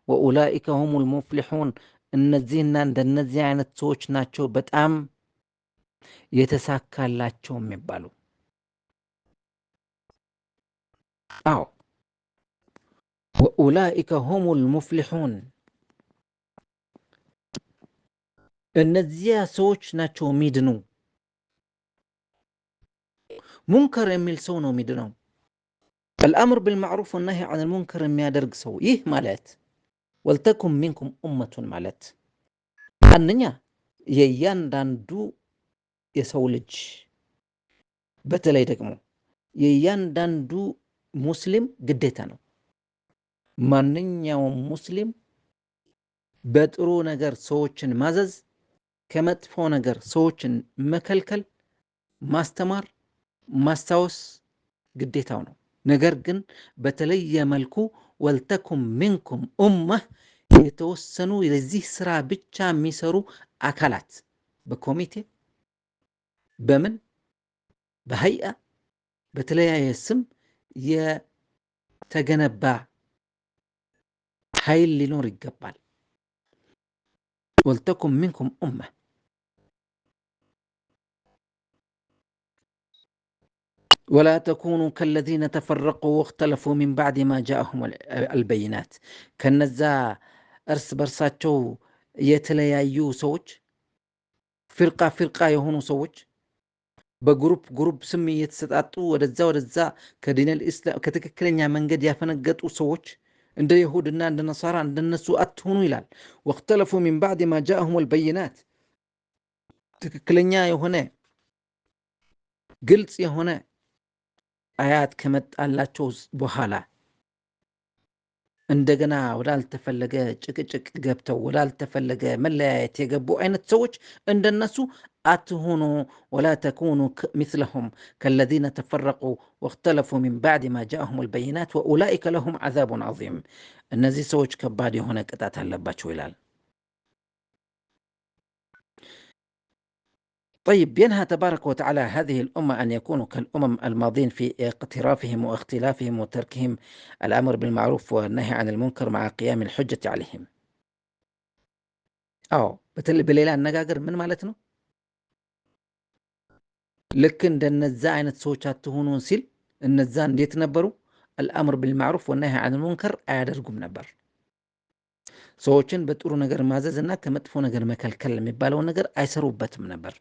ወኡላኢከ ሁሙል ሙፍሊሑን፣ እነዚህና እንደነዚህ አይነት ሰዎች ናቸው በጣም የተሳካላቸው የሚባሉ። አዎ ወኡላኢከ ሁሙል ሙፍሊሑን፣ እነዚያ ሰዎች ናቸው የሚድኑ። ሙንከር የሚል ሰው ነው የሚድነው። አልአምር ቢልማዕሩፍ ወነህይ ዐኒል ሙንከር የሚያደርግ ሰው። ይህ ማለት ወልተኩም ሚንኩም ኡመቱን ማለት አንደኛ የእያንዳንዱ የሰው ልጅ በተለይ ደግሞ የእያንዳንዱ ሙስሊም ግዴታ ነው። ማንኛውም ሙስሊም በጥሩ ነገር ሰዎችን ማዘዝ፣ ከመጥፎ ነገር ሰዎችን መከልከል፣ ማስተማር፣ ማስታወስ ግዴታው ነው። ነገር ግን በተለየ መልኩ ወልተኩም ሚንኩም ኡመህ፣ የተወሰኑ የዚህ ስራ ብቻ የሚሰሩ አካላት በኮሚቴ በምን በሀይአ በተለያየ ስም የተገነባ ኃይል ሊኖር ይገባል። ወልተኩም ሚንኩም ኡመህ ወላ ተኩኑ ከለዚነ ተፈረቁ ወእኽተለፉ ሚን ባዕድ ማ ጃአሁም አልበይናት። ከነዛ እርስ በርሳቸው የተለያዩ ሰዎች፣ ፊርቃ ፊርቃ የሆኑ ሰዎች በግሩፕ ግሩፕ ስም እየተሰጣጡ ወደዛ ከዲነል ኢስላም ከትክክለኛ መንገድ ያፈነገጡ ሰዎች እንደ ይሁድና እንደ ነሳራ እንደነሱ አትሆኑ ይላል። ወእኽተለፉ ሚን ባዕድ ማ ጃአሁም አልበይናት፣ ትክክለኛ የሆነ ግልጽ የሆነ አያት ከመጣላቸው በኋላ እንደገና ወዳልተፈለገ ጭቅጭቅ ገብተው ወዳልተፈለገ መለያየት የገቡ አይነት ሰዎች እንደነሱ አትሆኑ። ወላ ተኩኑ ሚስለሁም ከለዚነ ተፈረቁ ወእኽተለፉ ሚን ባዕድ ማ ጃአሁም አልበይናት ወኡላኢከ ለሁም ዐዛቡን ዐዚም። እነዚህ ሰዎች ከባድ የሆነ ቅጣት አለባቸው ይላል። طيب ينهى تبارك وتعالى هذه الأمة أن يكونوا كالأمم الماضين في اقترافهم واختلافهم وتركهم الأمر بالمعروف والنهي عن المنكر مع قيام الحجة عليهم. بليلة النقاقر من مالتنا لكن النزاع عن السوشات تهونون سيل النزان يتنبروا الأمر بالمعروف والنهي عن المنكر أيادرقم نبر ሰዎችን በጥሩ ነገር ማዘዝና ከመጥፎ ነገር መከልከል የሚባለው ነገር አይሰሩበትም ነበር።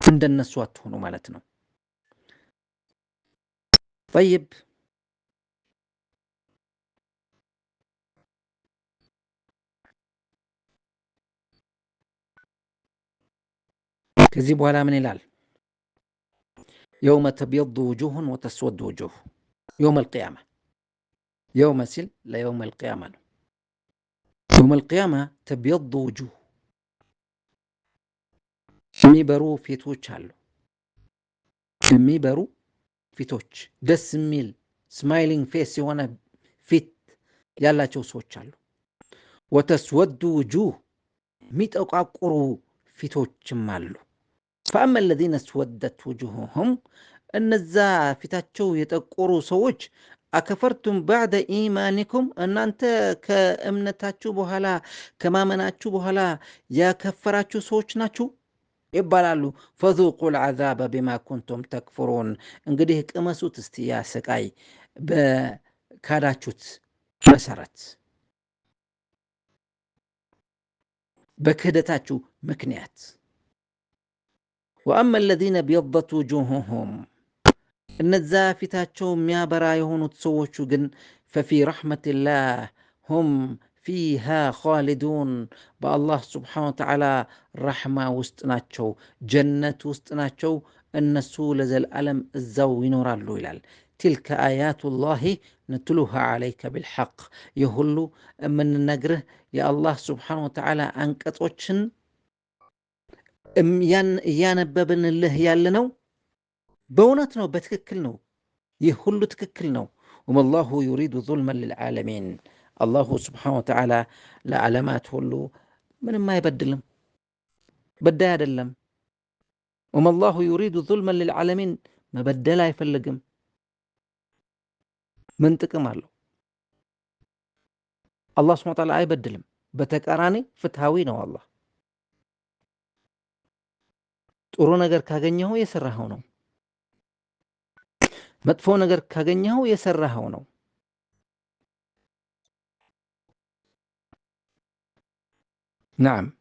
እንደነሱ አትሆኑ ማለት ነው። طيب ከዚህ በኋላ ምን ይላል? يوم تبيض وجوه وتسود وجوه يوم القيامة። يوم ሲል ለيوم القيامة ነው። يوم القيامة تبيض وجوه የሚበሩ ፊቶች አሉ። የሚበሩ ፊቶች ደስ የሚል ስማይሊንግ ፌስ የሆነ ፊት ያላቸው ሰዎች አሉ። ወተስወዱ ውጁህ የሚጠቋቁሩ ፊቶችም አሉ። فأما الذين اسودت وجوههم እነዛ ፊታቸው የጠቆሩ ሰዎች አከፈርቱም ባዕደ ኢማኒኩም እናንተ ከእምነታችሁ በኋላ ከማመናችሁ በኋላ ያከፈራችሁ ሰዎች ናችሁ ይባላሉ። ፈዙቁ ልዓዛበ ቢማ ኩንቱም ተክፍሩን እንግዲህ ቅመሱት እስቲ ያ ስቃይ በካዳችሁት መሰረት በክህደታችሁ ምክንያት። ወአማ አለዚነ ቢየደት ውጁሁሁም እነዛ ፊታቸው የሚያበራ የሆኑት ሰዎቹ ግን ፈፊ ረሕመቲላህ ሁም ፊሃ ኻሊዱን በአላህ ስብሓነ ወተዓላ ረሕማ ውስጥ ናቸው፣ ጀነት ውስጥ ናቸው፣ እነሱ ለዘልዓለም እዛው ይኖራሉ ይላል። ቲልከ አያቱላሂ ነትሉሃ ዓለይከ ብልሐቅ ይህ ሁሉ የምንነግርህ የአላህ ስብሓነ ወተዓላ አንቀጾችን እያነበብንልህ ያለ ነው። በእውነት ነው፣ በትክክል ነው። ይህ ሁሉ ትክክል ነው። ወመላሁ ዩሪዱ ዙልመን ልልዓለሚን አላሁ ስብሓነ ወተዓላ ለዓለማት ሁሉ ምንም አይበድልም፣ በዳይ አይደለም። ወመላሁ ዩሪዱ ዙልመን ልልዓለሚን መበደል አይፈልግም። ምን ጥቅም አለው? አላህ ስብሓነ ወተዓላ አይበድልም። በተቃራኒ ፍትሃዊ ነው። አላህ ጥሩ ነገር ካገኘኸው የሰራኸው ነው፣ መጥፎ ነገር ካገኘኸው የሰራኸው ነው። نعم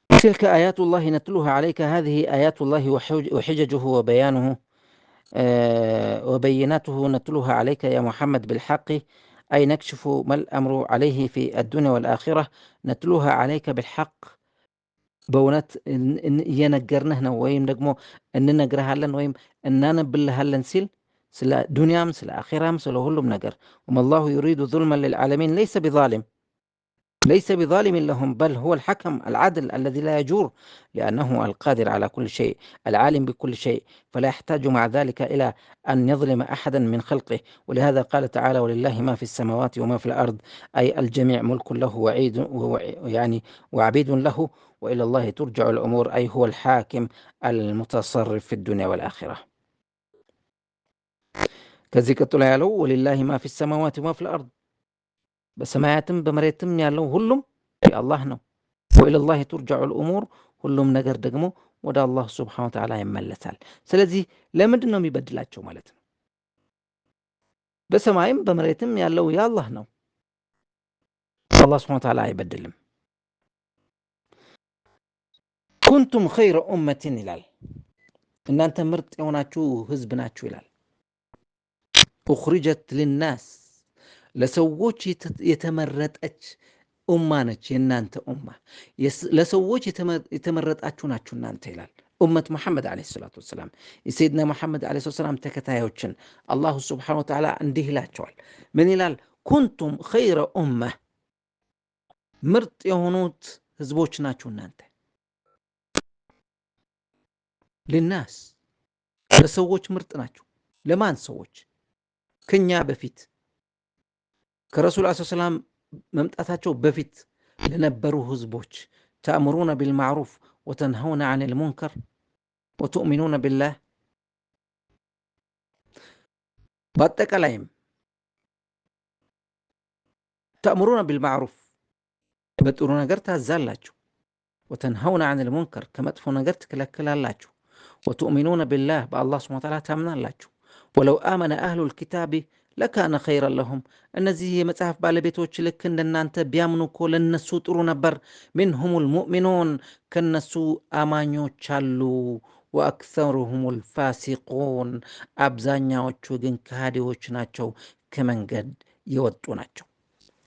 تلك آيات الله نتلوها عليك هذه آيات الله وحججه وبيانه وبيناته نتلوها عليك يا محمد بالحق أي نكشف ما الأمر عليه في الدنيا والآخرة نتلوها عليك بالحق በእውነት እየነገርንህ ነው ወይም ደግሞ እንነግርሃለን ወይም እናነብልሃለን ሲል ስለ ዱንያም ስለ አኺራም ስለ ሁሉም ነገር ወመላሁ ዩሪዱ ዙልመን ልልዓለሚን ليس بظالم لهم بل هو الحكم العدل الذي لا يجور لأنه القادر على كل شيء العالم بكل شيء فلا يحتاج مع ذلك إلى أن يظلم أحدا من خلقه ولهذا قال تعالى ولله ما في السماوات وما في الأرض أي الجميع ملك له وعبيد له وإلى الله ترجع الأمور أي هو الحاكم المتصرف في الدنيا والآخرة كذي قلت له ولله ما في السماوات وما في الأرض በሰማያትም በመሬትም ያለው ሁሉም የአላህ ነው። ወኢለላሂ ቱርጀዑል ኡሙር ሁሉም ነገር ደግሞ ወደ አላህ ሱብሓነሁ ወተዓላ ይመለሳል። ስለዚህ ለምንድን ነው የሚበድላቸው ማለት ነው? በሰማይም በመሬትም ያለው የአላህ ነው። አላህ ሱብሓነሁ ወተዓላ አይበድልም። ኩንቱም ኸይረ ኡመቲን ይላል፣ እናንተ ምርጥ የሆናችሁ ህዝብ ናችሁ ይላል። ኡኽሪጀት ሊናስ ለሰዎች የተመረጠች ኡማ ነች የእናንተ ኡማ። ለሰዎች የተመረጣችሁ ናችሁ እናንተ ይላል። ኡመት መሐመድ ዓለይሂ ሰላቱ ወሰላም የሰይድና መሐመድ ዓለይሂ ሰላም ተከታዮችን አላሁ ስብሓነሁ ወተዓላ እንዲህ ይላቸዋል። ምን ይላል? ኩንቱም ኸይረ ኡማ፣ ምርጥ የሆኑት ህዝቦች ናችሁ እናንተ። ሊናስ ለሰዎች ምርጥ ናችሁ። ለማን ሰዎች? ከኛ በፊት ከረሱል ዐለይሂ ሰላም መምጣታቸው በፊት ለነበሩ ህዝቦች ተእምሩነ ቢልማዕሩፍ ወተንሀውነ ዐኒል ሙንከር ወቱእሚኑነ ቢላህ። በአጠቃላይም ተእምሩነ ቢልማዕሩፍ በጥሩ ነገር ታዛላችሁ፣ ወተንሀውነ ዐኒል ሙንከር ከመጥፎ ነገር ትከለክላላችሁ፣ ወቱእሚኑነ ቢላህ በአላህ ሱብሓነሁ ወተዓላ ታምናላችሁ። ወለው አመነ አህሉል ኪታቢ ለካነ ኸይረን ለሁም እነዚህ የመጽሐፍ ባለቤቶች ልክ እንደናንተ ቢያምኑ እኮ ለነሱ ጥሩ ነበር። ሚንሁሙል ሙእሚኑን ከነሱ አማኞች አሉ። ወአክሰሩሁሙል ፋሲቁን አብዛኛዎቹ ግን ከሃዲዎች ናቸው፣ ከመንገድ የወጡ ናቸው።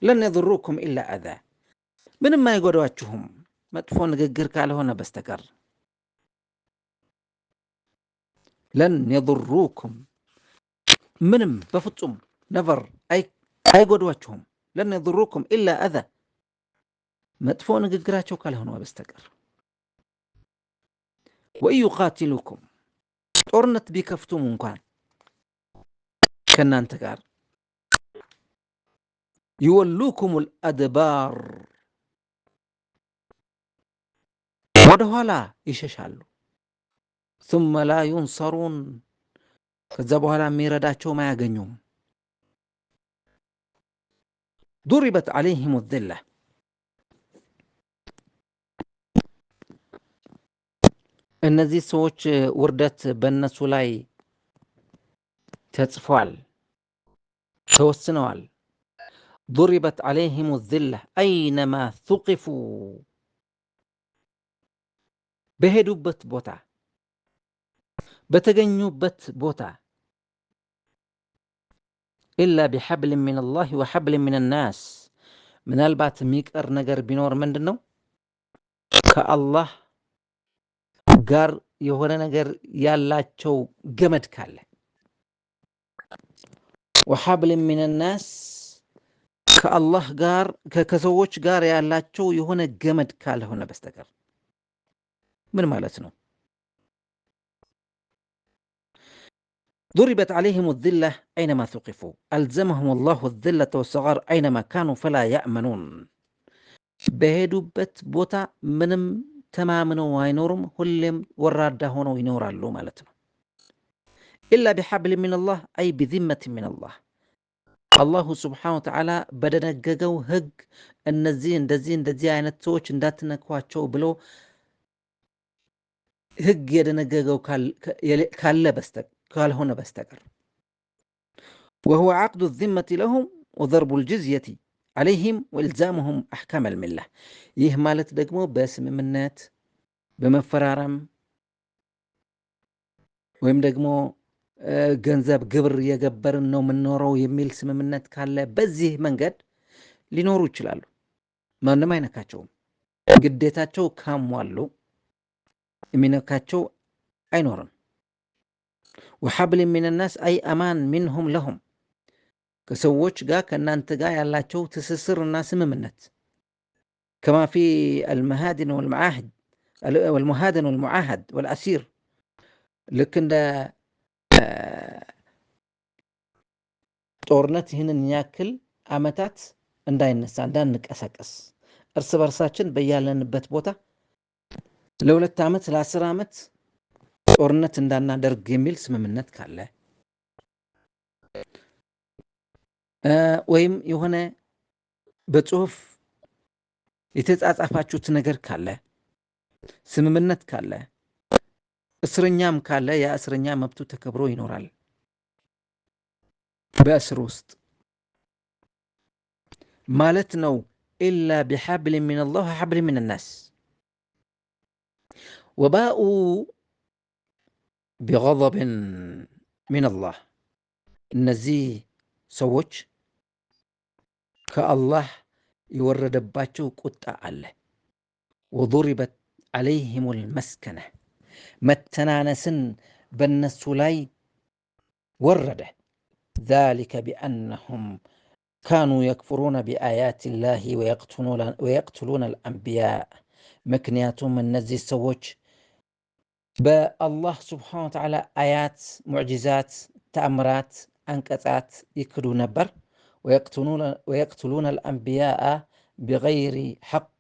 ለን የضሩኩም ኢላ አዛ ምንም አይጎዷችሁም መጥፎ ንግግር ካልሆነ በስተቀር። ለን የضሩኩም ምንም በፍጹም ነቨር አይጎዷችሁም። ለን የضሩኩም ኢላ አዛ መጥፎ ንግግራቸው ካልሆነ በስተቀር። ወኢዩቃቲሉኩም ጦርነት ቢከፍቱም እንኳን ከእናንተ ጋር ይወሉኩሙል አድባር ወደ ኋላ ይሸሻሉ። ثم لا ينصرون ከዛ በኋላ የሚረዳቸውም አያገኙም። ضربت عليهم الذلة እነዚህ ሰዎች ውርደት በእነሱ ላይ ተጽፏል፣ ተወስነዋል። ضربت عليهم الذلة أينما ثقفوا በሄዱበት ቦታ በተገኙበት ቦታ إلا بحبل من الله وحبل من الناس ምናልባት የሚቀር ነገር ቢኖር ምንድን ነው? ከአላህ ጋር የሆነ ነገር ያላቸው ገመድ ካለ وحبل من الناس ከአላህ ጋር ከሰዎች ጋር ያላቸው የሆነ ገመድ ካልሆነ በስተቀር ምን ማለት ነው? ضربت عليهم الذلة أينما ثقفوا ألزمهم الله الذلة والصغار أينما كانوا فلا يأمنون በሄዱበት ቦታ ምንም ተማምነው አይኖሩም፣ ሁሌም ወራዳ ሆነው ይኖራሉ ማለት ነው። إلا بحبل من الله أي بذمة من الله አላሁ ስብሓነሁ ወተዓላ በደነገገው ህግ እነዚህ እንደዚህ አይነት ሰዎች እንዳትነኳቸው ብሎ ህግ የደነገገው ካልሆነ በስተቀር وهو عقد الذمة لهم وضرب الجزية عليهم وإلزامهم أحكام الملة ይህ ማለት ደግሞ በስምምነት በመፈራረም ወይም ደግሞ ገንዘብ ግብር የገበርን ነው የምንኖረው የሚል ስምምነት ካለ በዚህ መንገድ ሊኖሩ ይችላሉ። ማንም አይነካቸውም። ግዴታቸው ካሟሉ የሚነካቸው አይኖርም። وحبل من الناس أي أمان منهم لهم ከሰዎች ጋር ከእናንተ ጋር ያላቸው ትስስርና ስምምነት كما في المهادن والمعاهد والأسير ልክ እንደ ጦርነት ይህንን ያክል ዓመታት እንዳይነሳ እንዳንቀሳቀስ እርስ በርሳችን በያለንበት ቦታ ለ2 ዓመት ለ10 ዓመት ጦርነት እንዳናደርግ የሚል ስምምነት ካለ ወይም የሆነ በጽሁፍ የተጻጻፋችሁት ነገር ካለ ስምምነት ካለ እስረኛም ካለ ያ እስረኛ መብቱ ተከብሮ ይኖራል በእስር ውስጥ ማለት ነው። إلا بحبل من الله وحبل من الناس وباءوا بغضب من الله እነዚህ ሰዎች ከአላህ የወረደባቸው ቁጣ አለ። وضربت عليهم المسكنة መተናነስን በእነሱ ላይ ወረደ። ذلك بأنهم كانوا يكفرون بآيات الله ويقتلون الأنبياء ምክንያቱም እነዚህ ሰዎች በአላህ ስብሓነሁ ወተዓላ አያት፣ ሙዕጂዛት፣ ተአምራት፣ አንቀጻት ይክዱ ነበር። ويقتلون الأنبياء بغير حق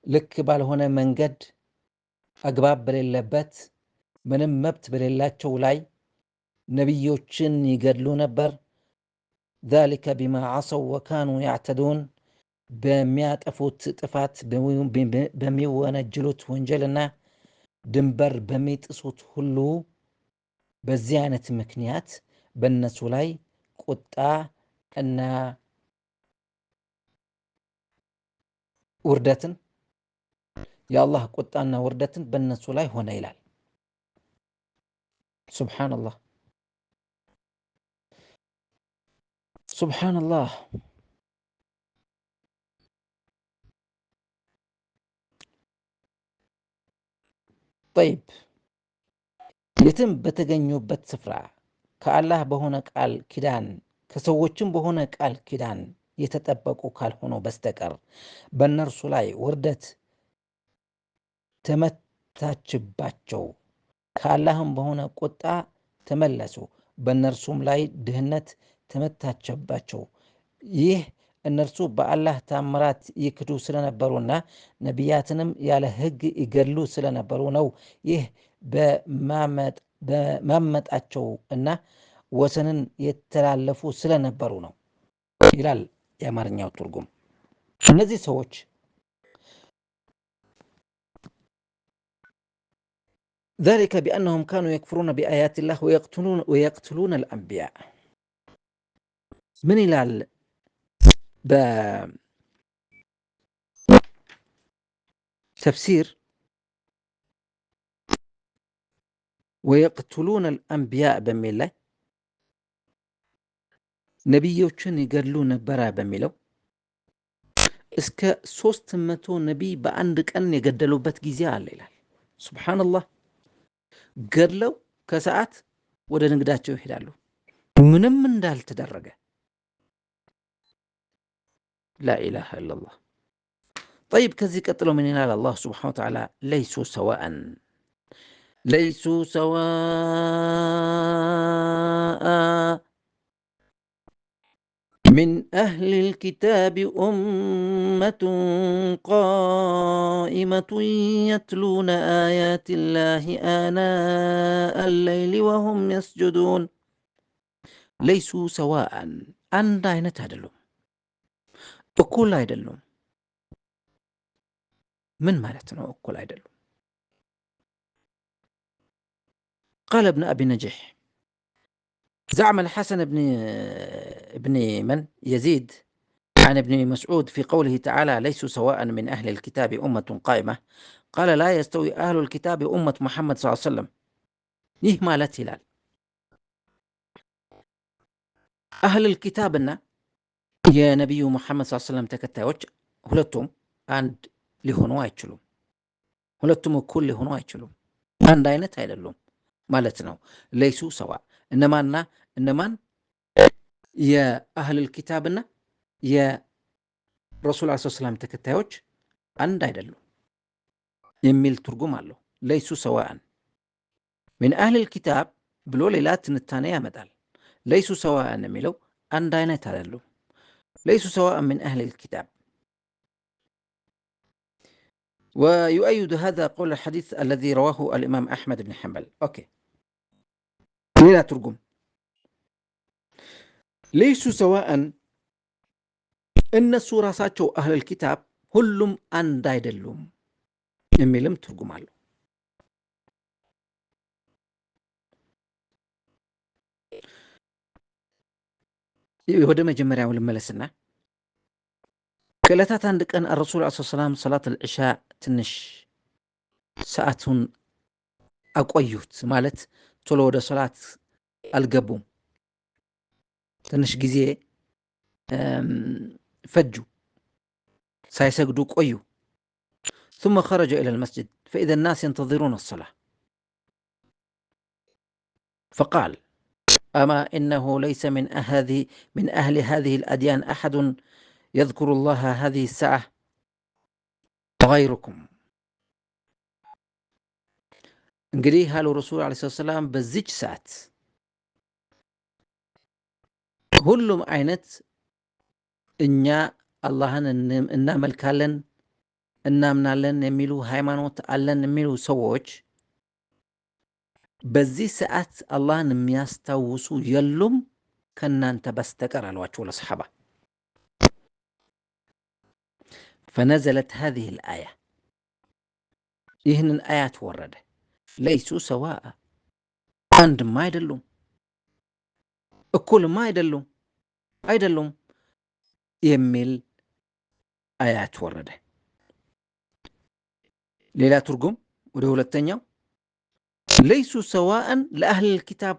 ልክ ባልሆነ መንገድ አግባብ በሌለበት ምንም መብት በሌላቸው ላይ ነቢዮችን ይገድሉ ነበር። ذلك بما عصوا وكانوا يعتدون በሚያጠፉት ጥፋት በሚወነጅሉት ወንጀልና ድንበር በሚጥሱት ሁሉ በዚህ አይነት ምክንያት በእነሱ ላይ ቁጣ እና ውርደትን የአላህ ቁጣና ውርደትን በእነሱ ላይ ሆነ ይላል። ሱብሓነላህ ሱብሓነላህ። ጠይብ የትም በተገኙበት ስፍራ ከአላህ በሆነ ቃል ኪዳን ከሰዎችም በሆነ ቃል ኪዳን የተጠበቁ ካልሆኑ በስተቀር በእነርሱ ላይ ውርደት ተመታችባቸው፣ ከአላህም በሆነ ቁጣ ተመለሱ፣ በእነርሱም ላይ ድህነት ተመታችባቸው። ይህ እነርሱ በአላህ ታምራት ይክዱ ስለነበሩና ነቢያትንም ያለ ሕግ ይገድሉ ስለነበሩ ነው። ይህ በማመጣቸው እና ወሰንን የተላለፉ ስለነበሩ ነው ይላል የአማርኛው ትርጉም። እነዚህ ሰዎች ذلك بأنهم كانوا يكفرون بآيات الله ويقتلون الأنبياء. من ይላል በተፍሲር ويقتلون الأنبياء በሚል ላይ ነቢዮችን ይገድሉ ነበረ በሚለው እስከ 300 ነቢይ በአንድ ቀን የገደሉበት ጊዜ አለ ይላል። ሱብሃንአላህ። ገድለው ከሰዓት ወደ ንግዳቸው ይሄዳሉ ምንም እንዳልተደረገ። ላኢላሃ ኢላላህ። طيب ከዚህ ቀጥሎ ምን ይላል አላህ ሱብሓነሁ ወተዓላ? ليسوا سواء من أهل الكتاب أمة قائمة يتلون آيات الله آناء الليل وهم يسجدون. ليسوا سواء አንድ አይነት አይደሉም፣ እኩል አይደሉም። ምን ማለት ነው እኩል አይደሉም? قال ابن أبي نجيح زعم الحسن بن من يزيد عن ابن مسعود في قوله تعالى ليسوا سواء من أهل الكتاب أمة قائمة، قال لا يستوي أهل الكتاب أمة محمد صلى الله عليه وسلم. ይህ ማለት ይላል أهل الكتابና የነቢዩ ሙሐመድ ሰለላሁ ዐለይሂ ወሰለም ተከታዮች ሁለቱም አንድ ሊሆኑ አይችሉም። ሁለቱም እኩል ሊሆኑ አይችሉም። አንድ አይነት አይደሉም ማለት ነው። ለይሱ ሰዋ እነማን የአህል ኪታብና የረሱል ሰለላሁ ዐለይሂ ወሰለም ተከታዮች አንድ አይደሉም የሚል ትርጉም አለው። ለይሱ ሰዋን ምን አህል ኪታብ ብሎ ሌላ ትንታኔ ያመጣል። ለይሱ ሰዋን የሚለው አንድ አይነት አይደሉም። ليسوا سواء من أهل الكتاب. ويؤيد هذا قول الحديث الذي رواه الإمام أحمد بن حنبل. أوكي. لا ترجم. ليسوا سواء إن السورة ساتشو أهل الكتاب هلهم أن دايدلهم يميلم ترجم له. ወደ መጀመሪያው ልመለስና ከዕለታት አንድ ቀን الرسول عليه الصلاة والسلام صلاة العشاء ትንሽ ሰዓቱን አቆዩት። ማለት ቶሎ ወደ ሶላት አልገቡም። ትንሽ ጊዜ ፈጁ፣ ሳይሰግዱ ቆዩ። ثم خرج إلى المسجد فإذا الناس ينتظرون الصلاة فقال أما إنه ليس من أهل هذه الأديان أحد يذكر الله هذه الساعة غيركم. እንግዲህ አሉ ረሱል ዓለይሂ ሰላም በዚች ሰዓት ሁሉም አይነት እኛ አላህን እናመልካለን እናምናለን የሚሉ ሃይማኖት አለን የሚሉ ሰዎች በዚህ ሰዓት አላህን የሚያስታውሱ የሉም ከናንተ በስተቀር አሏቸው ለሰሐባ። فنزلت هذه الآية ይህንን አያት ወረደ። ለይሱ ሰዋአ አንድም አይደሉም፣ እኩልም አይደሉም የሚል አያት ወረደ። ሌላ ትርጉም ወደ ሁለተኛው ለይሱ ሰዋአን ለአህል الكتاب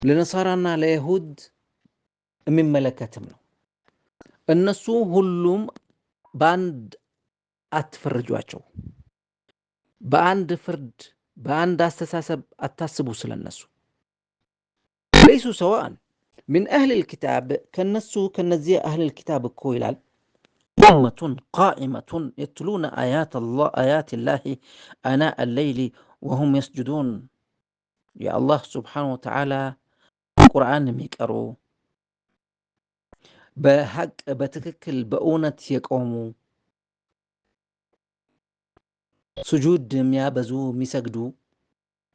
ለነሳራና ለይሁድ የሚመለከትም ነው። እነሱ ሁሉም በአንድ አትፈርጇቸው፣ በአንድ ፍርድ በአንድ አስተሳሰብ አታስቡ ስለነሱ። ለይሱ ሰዋአን من أهل الكتاب ከነሱ ከነዚህ أهل الكتاب እኮ ይላል أمة قائمة يتلون آيات الله آناء الليل وهم يسجدون. يا الله سبحانه وتعالى ቁርአን የሚቀሩ በሐቅ በትክክል በእውነት የቆሙ ስጁድ የሚያበዙ የሚሰግዱ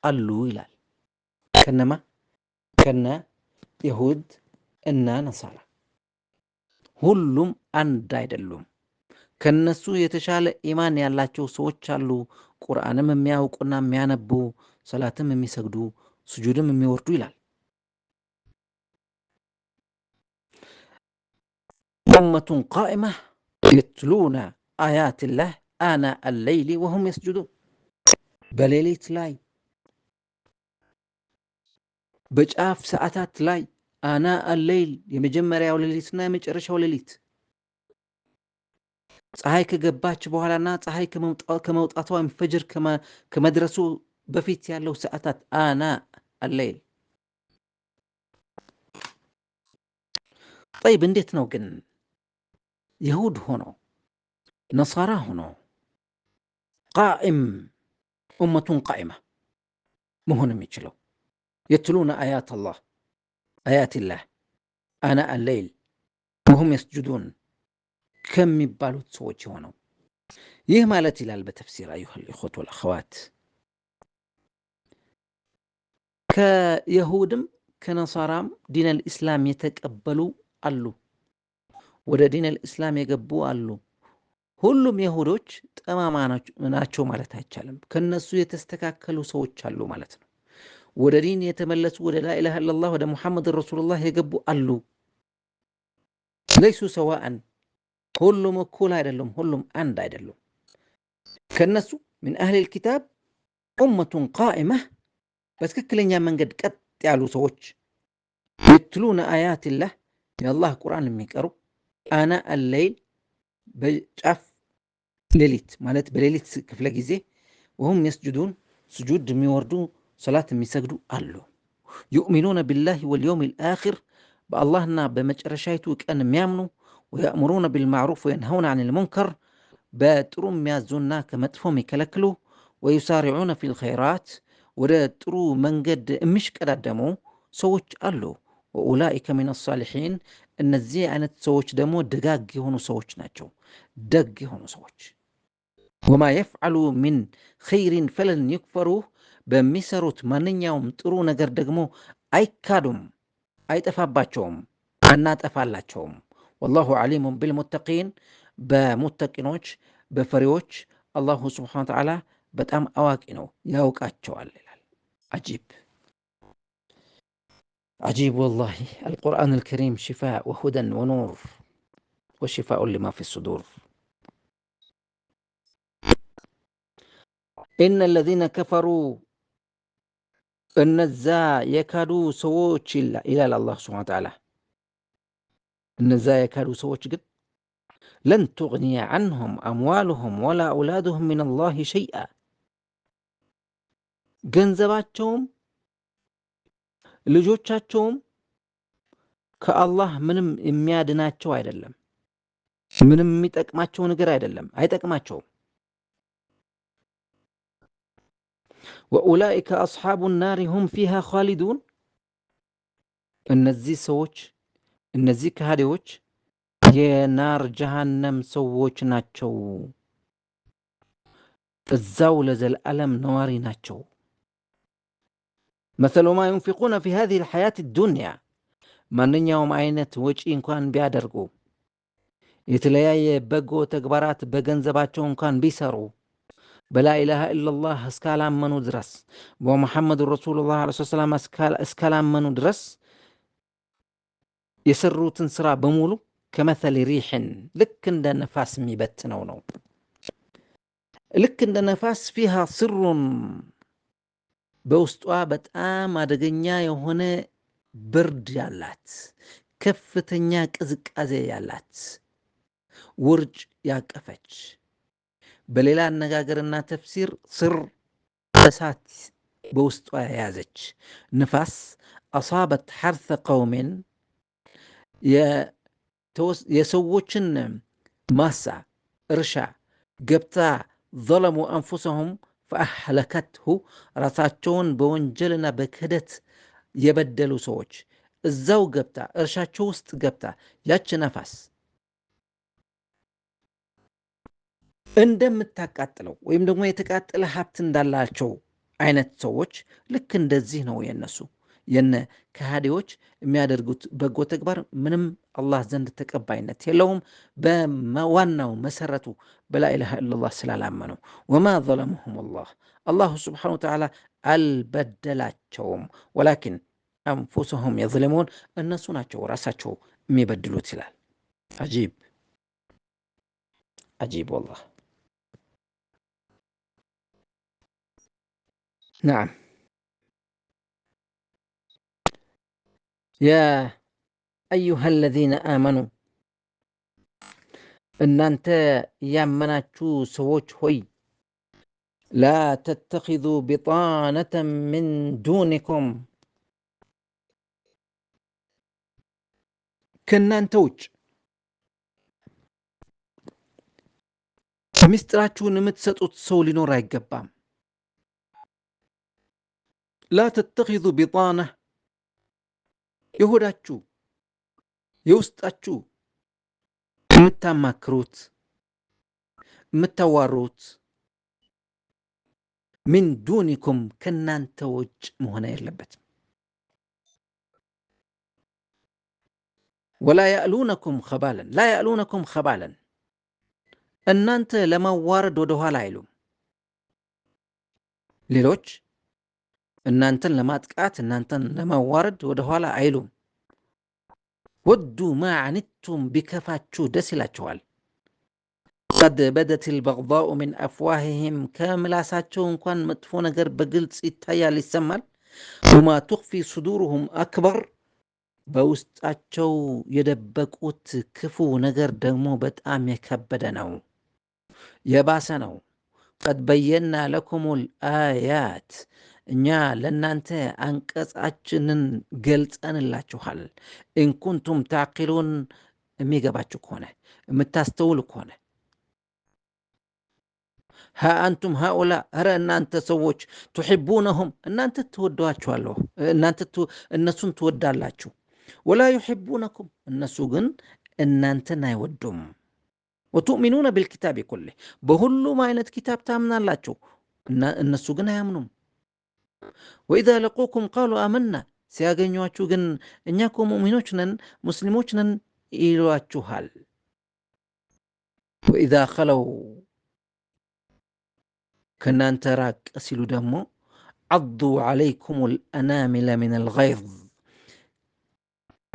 አሉ ይላል። ከነማ ከነ ይሁድ እና ነሳራ ሁሉም አንድ አይደሉም። ከነሱ የተሻለ ኢማን ያላቸው ሰዎች አሉ። ቁርአንም የሚያውቁና የሚያነቡ ሰላትም የሚሰግዱ ስጁድም የሚወርዱ ይላል። ኡመቱን ቃኢማ የትሉነ አያትላህ አና አለይሊ ወሁም የስጁዱን በሌሊት ላይ በጫፍ ሰዓታት ላይ አና አለይል የመጀመሪያው ሌሊትና የመጨረሻው ሌሊት ፀሐይ ከገባች በኋላና ፀሐይ ከመውጣቷ ፈጅር ከመድረሱ በፊት ያለው ሰዓታት አና አለይል። ጠይብ እንዴት ነው ግን ይሁድ ሆኖ ነሳራ ሆኖ ቃኢም ኡመቱን ቃኢማ መሆን የሚችለው? የትሉነ አያትላህ አና አለይል ወሁም የስጁዱን ከሚባሉት ሰዎች የሆነው ይህ ማለት ይላል በተፍሲር አዩሃል ኢኽወቱ ወልአኸዋት ከይሁድም ከነሳራም ዲነል ኢስላም የተቀበሉ አሉ፣ ወደ ዲነል ኢስላም የገቡ አሉ። ሁሉም ይሁዶች ጠማማ ናቸው ማለት አይቻልም። ከነሱ የተስተካከሉ ሰዎች አሉ ማለት ነው። ወደ ዲን የተመለሱ ወደ ላኢላሃ ኢለላህ ወደ ሙሐመድ ረሱሉላህ የገቡ አሉ። ለይሱ ሰዋአን ሁሉም እኩል አይደሉም፣ ሁሉም አንድ አይደሉም። ከነሱ ምን አህሊል ኪታብ ኡመቱን ቃኢማ በትክክለኛ መንገድ ቀጥ ያሉ ሰዎች የትሉነ አያትላህ የአላህ ቁርአን የሚቀሩ አና አለይል በጫፍ ሌሊት ማለት በሌሊት ክፍለ ጊዜ ወሁም የስጁዱን ስጁድ የሚወርዱ ሰላት የሚሰግዱ አሉ። ዩእሚኑነ ቢላሂ ወልየውሚል አኺር በአላህና በመጨረሻይቱ ቀን የሚያምኑ ወየእሙሩነ ቢልማዕሩፍ ወየንሀውነ ዐኒል ሙንከር በጥሩ የሚያዙና ከመጥፎ የሚከለክሉ ወዩሳሪዑነ ፊል ኸይራት ወደ ጥሩ መንገድ የሚሽቀዳደሙ ሰዎች አሉ። ወኡላኢከ ሚነ ሳሊሒን እነዚህ አይነት ሰዎች ደግሞ ደጋግ የሆኑ ሰዎች ናቸው፣ ደግ የሆኑ ሰዎች። ወማ የፍዐሉ ሚን ኸይሪን ፈለን ዩክፈሩህ በሚሰሩት ማንኛውም ጥሩ ነገር ደግሞ አይካዱም፣ አይጠፋባቸውም፣ አናጠፋላቸውም። ወላሁ ዓሊሙን ቢልሙተቂን በሙተቂኖች በፈሪዎች አላሁ ስብሓነ ወተዓላ በጣም አዋቂ ነው፣ ያውቃቸዋል ይላል። አጂብ عجيب والله. القرآن الكريم شفاء وهدى ونور وشفاء لما في الصدور. إن الذين كفروا النزا يكادوا سووش إلى الله سبحانه وتعالى النزا يكادوا سووش قد لن تغني عنهم أموالهم ولا أولادهم من الله شيئا ገንዘባቸውም ልጆቻቸውም ከአላህ ምንም የሚያድናቸው አይደለም፣ ምንም የሚጠቅማቸው ነገር አይደለም፣ አይጠቅማቸውም። ወኡላኢከ አስሓቡ ናሪ ሁም ፊሃ ኻሊዱን እነዚህ ሰዎች እነዚህ ከሃዲዎች የናር ጀሃነም ሰዎች ናቸው፣ እዛው ለዘላለም ነዋሪ ናቸው። مثل ما ينفقون في هذه الحياة الدنيا ማንኛውም አይነት ወጪ እንኳን ቢያደርጉ የተለያየ በጎ ተግባራት በገንዘባቸው እንኳን ቢሰሩ በላኢላሃ ኢለላህ እስካላመኑ ድረስ በሙሐመድ ረሱሉላህ ሰለላሁ ዐለይሂ ወሰለም እስካላመኑ ድረስ የሰሩትን ስራ በሙሉ ከመሰል ሪሕን ልክ እንደ ነፋስ የሚበትነው ነው። ልክ እንደ ነፋስ ፊሃ ስሩን በውስጧ በጣም አደገኛ የሆነ ብርድ ያላት፣ ከፍተኛ ቅዝቃዜ ያላት፣ ውርጭ ያቀፈች፣ በሌላ አነጋገርና ተፍሲር ስር እሳት በውስጧ የያዘች ንፋስ አሳበት ሐርሰ ቀውሜን የሰዎችን ማሳ እርሻ ገብታ ዘለሙ አንፉሰሁም ፈአህለከትሁ ራሳቸውን በወንጀልና በክህደት የበደሉ ሰዎች እዛው ገብታ እርሻቸው ውስጥ ገብታ ያች ነፋስ እንደምታቃጥለው ወይም ደግሞ የተቃጠለ ሀብት እንዳላቸው አይነት ሰዎች ልክ እንደዚህ ነው የነ ከሃዲዎች የሚያደርጉት በጎ ተግባር ምንም አላህ ዘንድ ተቀባይነት የለውም። በዋናው መሰረቱ በላኢላሃ ኢለላህ ስላላመነው። ወማ ዘለሙሁም አላሁ ስብሓነሁ ወተዓላ አልበደላቸውም። ወላኪን አንፉሰሁም የዝሊሙን እነሱ ናቸው ራሳቸው የሚበድሉት ይላል። አጂብ አጂብ ወላሂ። نعم يا أيها الذين آمنوا እናንተ ያመናችሁ ሰዎች ሆይ لا تتخذوا بطانة من دونكم ከእናንተ ውጭ ምስጢራችሁን የምትሰጡት ሰው ሊኖር አይገባም። لا تتخذوا بطانة የሆዳችሁ የውስጣችሁ የምታማክሩት የምታዋሩት من دونكم ከእናንተ ውጭ መሆን የለበትም። ولا يألونكم خبالا لا يألونكم خبالا እናንተ ለማዋረድ ወደ ኋላ አይሉም። ሌሎች እናንተን ለማጥቃት እናንተን ለማዋረድ ወደ ኋላ አይሉም። ወዱ ማ ዐኒቱም ቢከፋችሁ ደስ ይላችኋል። ቀድ በደት ልበግዳኡ ምን አፍዋህህም ከምላሳቸው እንኳን መጥፎ ነገር በግልጽ ይታያል ይሰማል። ወማ ቱኽፊ ሱዱሩሁም አክበር በውስጣቸው የደበቁት ክፉ ነገር ደግሞ በጣም የከበደ ነው፣ የባሰ ነው። ቀድ በየና ለኩሙል አያት እኛ ለእናንተ አንቀጻችንን ገልጸንላችኋል። ኢንኩንቱም ታቂሉን የሚገባችሁ ከሆነ የምታስተውሉ ከሆነ ها أنتم هؤلاء أرى أن أنت سووش تحبونهم أن أنت تودواچዋለሁ أن أنت እነሱን ትወዳላችሁ ولا يحبونكم እነሱ ግን እናንተን አይወዱም وتؤمنون بالكتاب كله በሁሉም አይነት ኪታብ ታምናላችሁ እነሱ ግን አያምኑም وإذا لقوكم قالوا آمنا ሲያገኟችሁ ግን እኛ እኮ ሙእሚኖች ነን ሙስሊሞች ነን ይሏችኋል وإذا خلوا ከእናንተ ራቅ ሲሉ ደግሞ عضوا عليكم الأنامل من الغيظ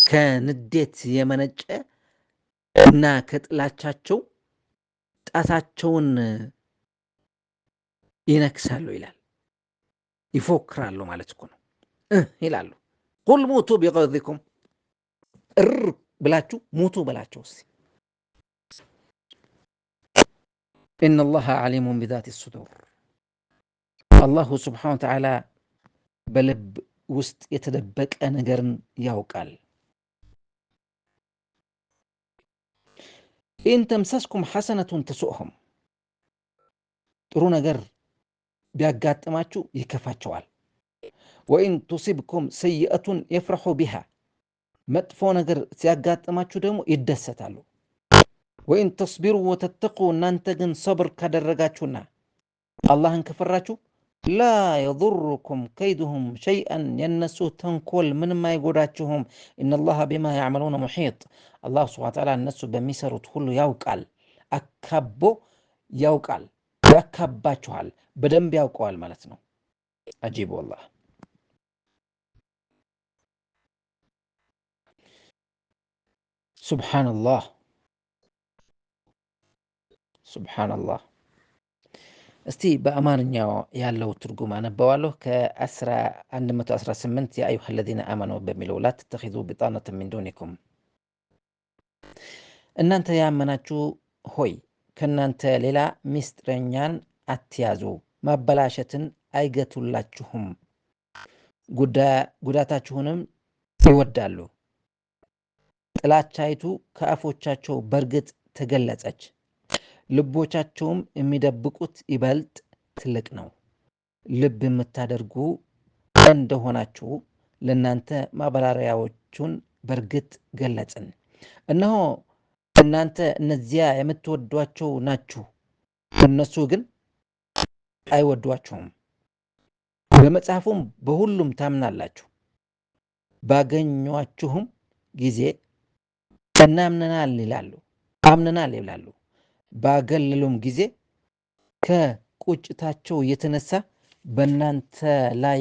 ከንዴት የመነጨ እና ከጥላቻቸው ጣታቸውን ይነክሳሉ ይላል። ይፎክራሉ ማለት እኮ ነው ይላሉ። ቁል ሙቱ ቢገይዚኩም ብላችሁ ሙቱ በላቸው እስኪ። ኢነላሃ ዓሊሙን ቢዛቲ ሱዱር አላሁ ስብሓነሁ ወተዓላ በልብ ውስጥ የተደበቀ ነገርን ያውቃል። ኢን ተምሰስኩም ሐሰነቱን ተሱእሁም ጥሩ ነገር ቢያጋጥማችሁ ይከፋቸዋል። ወኢን ቱሲብኩም ሰይአቱን የፍረሑ ቢሃ መጥፎ ነገር ሲያጋጥማችሁ ደግሞ ይደሰታሉ። ወኢን ተስቢሩ ወተተቁ እናንተ ግን ሰብር ካደረጋችሁና አላህን ከፈራችሁ ላ የضሩኩም ከይዱሁም ሸይአን የነሱ ተንኮል ምንም አይጎዳችሁም። ኢነላሃ ቢማ ያዕመሉነ ሙሒጥ አላህ ሱብሓነሁ ወተዓላ እነሱ በሚሰሩት ሁሉ ያውቃል፣ አካቦ ያውቃል፣ ያካባችኋል፣ በደንብ ያውቀዋል ማለት ነው። አጂብ ወላሂ። ሱብሓነላህ ሱብሓነላህ። እስቲ በአማርኛው ያለው ትርጉም አነበዋለሁ። ከ118 የአዩሃ ለዚነ አመኑ በሚለው ላ ተተኺዙ ቢጣነተ ሚን ዱኒኩም እናንተ ያመናችሁ ሆይ ከእናንተ ሌላ ምስጢረኛን አትያዙ፣ ማበላሸትን አይገቱላችሁም፣ ጉዳታችሁንም ይወዳሉ። ጥላቻይቱ ከአፎቻቸው በርግጥ ተገለጸች፣ ልቦቻቸውም የሚደብቁት ይበልጥ ትልቅ ነው። ልብ የምታደርጉ እንደሆናችሁ ለእናንተ መሆናችሁን በርግጥ ገለጽን። እነሆ እናንተ እነዚያ የምትወዷቸው ናችሁ፣ እነሱ ግን አይወዷችሁም። በመጽሐፉም በሁሉም ታምናላችሁ። ባገኟችሁም ጊዜ አምነናል ይላሉ። ባገለሉም ጊዜ ከቁጭታቸው የተነሳ በእናንተ ላይ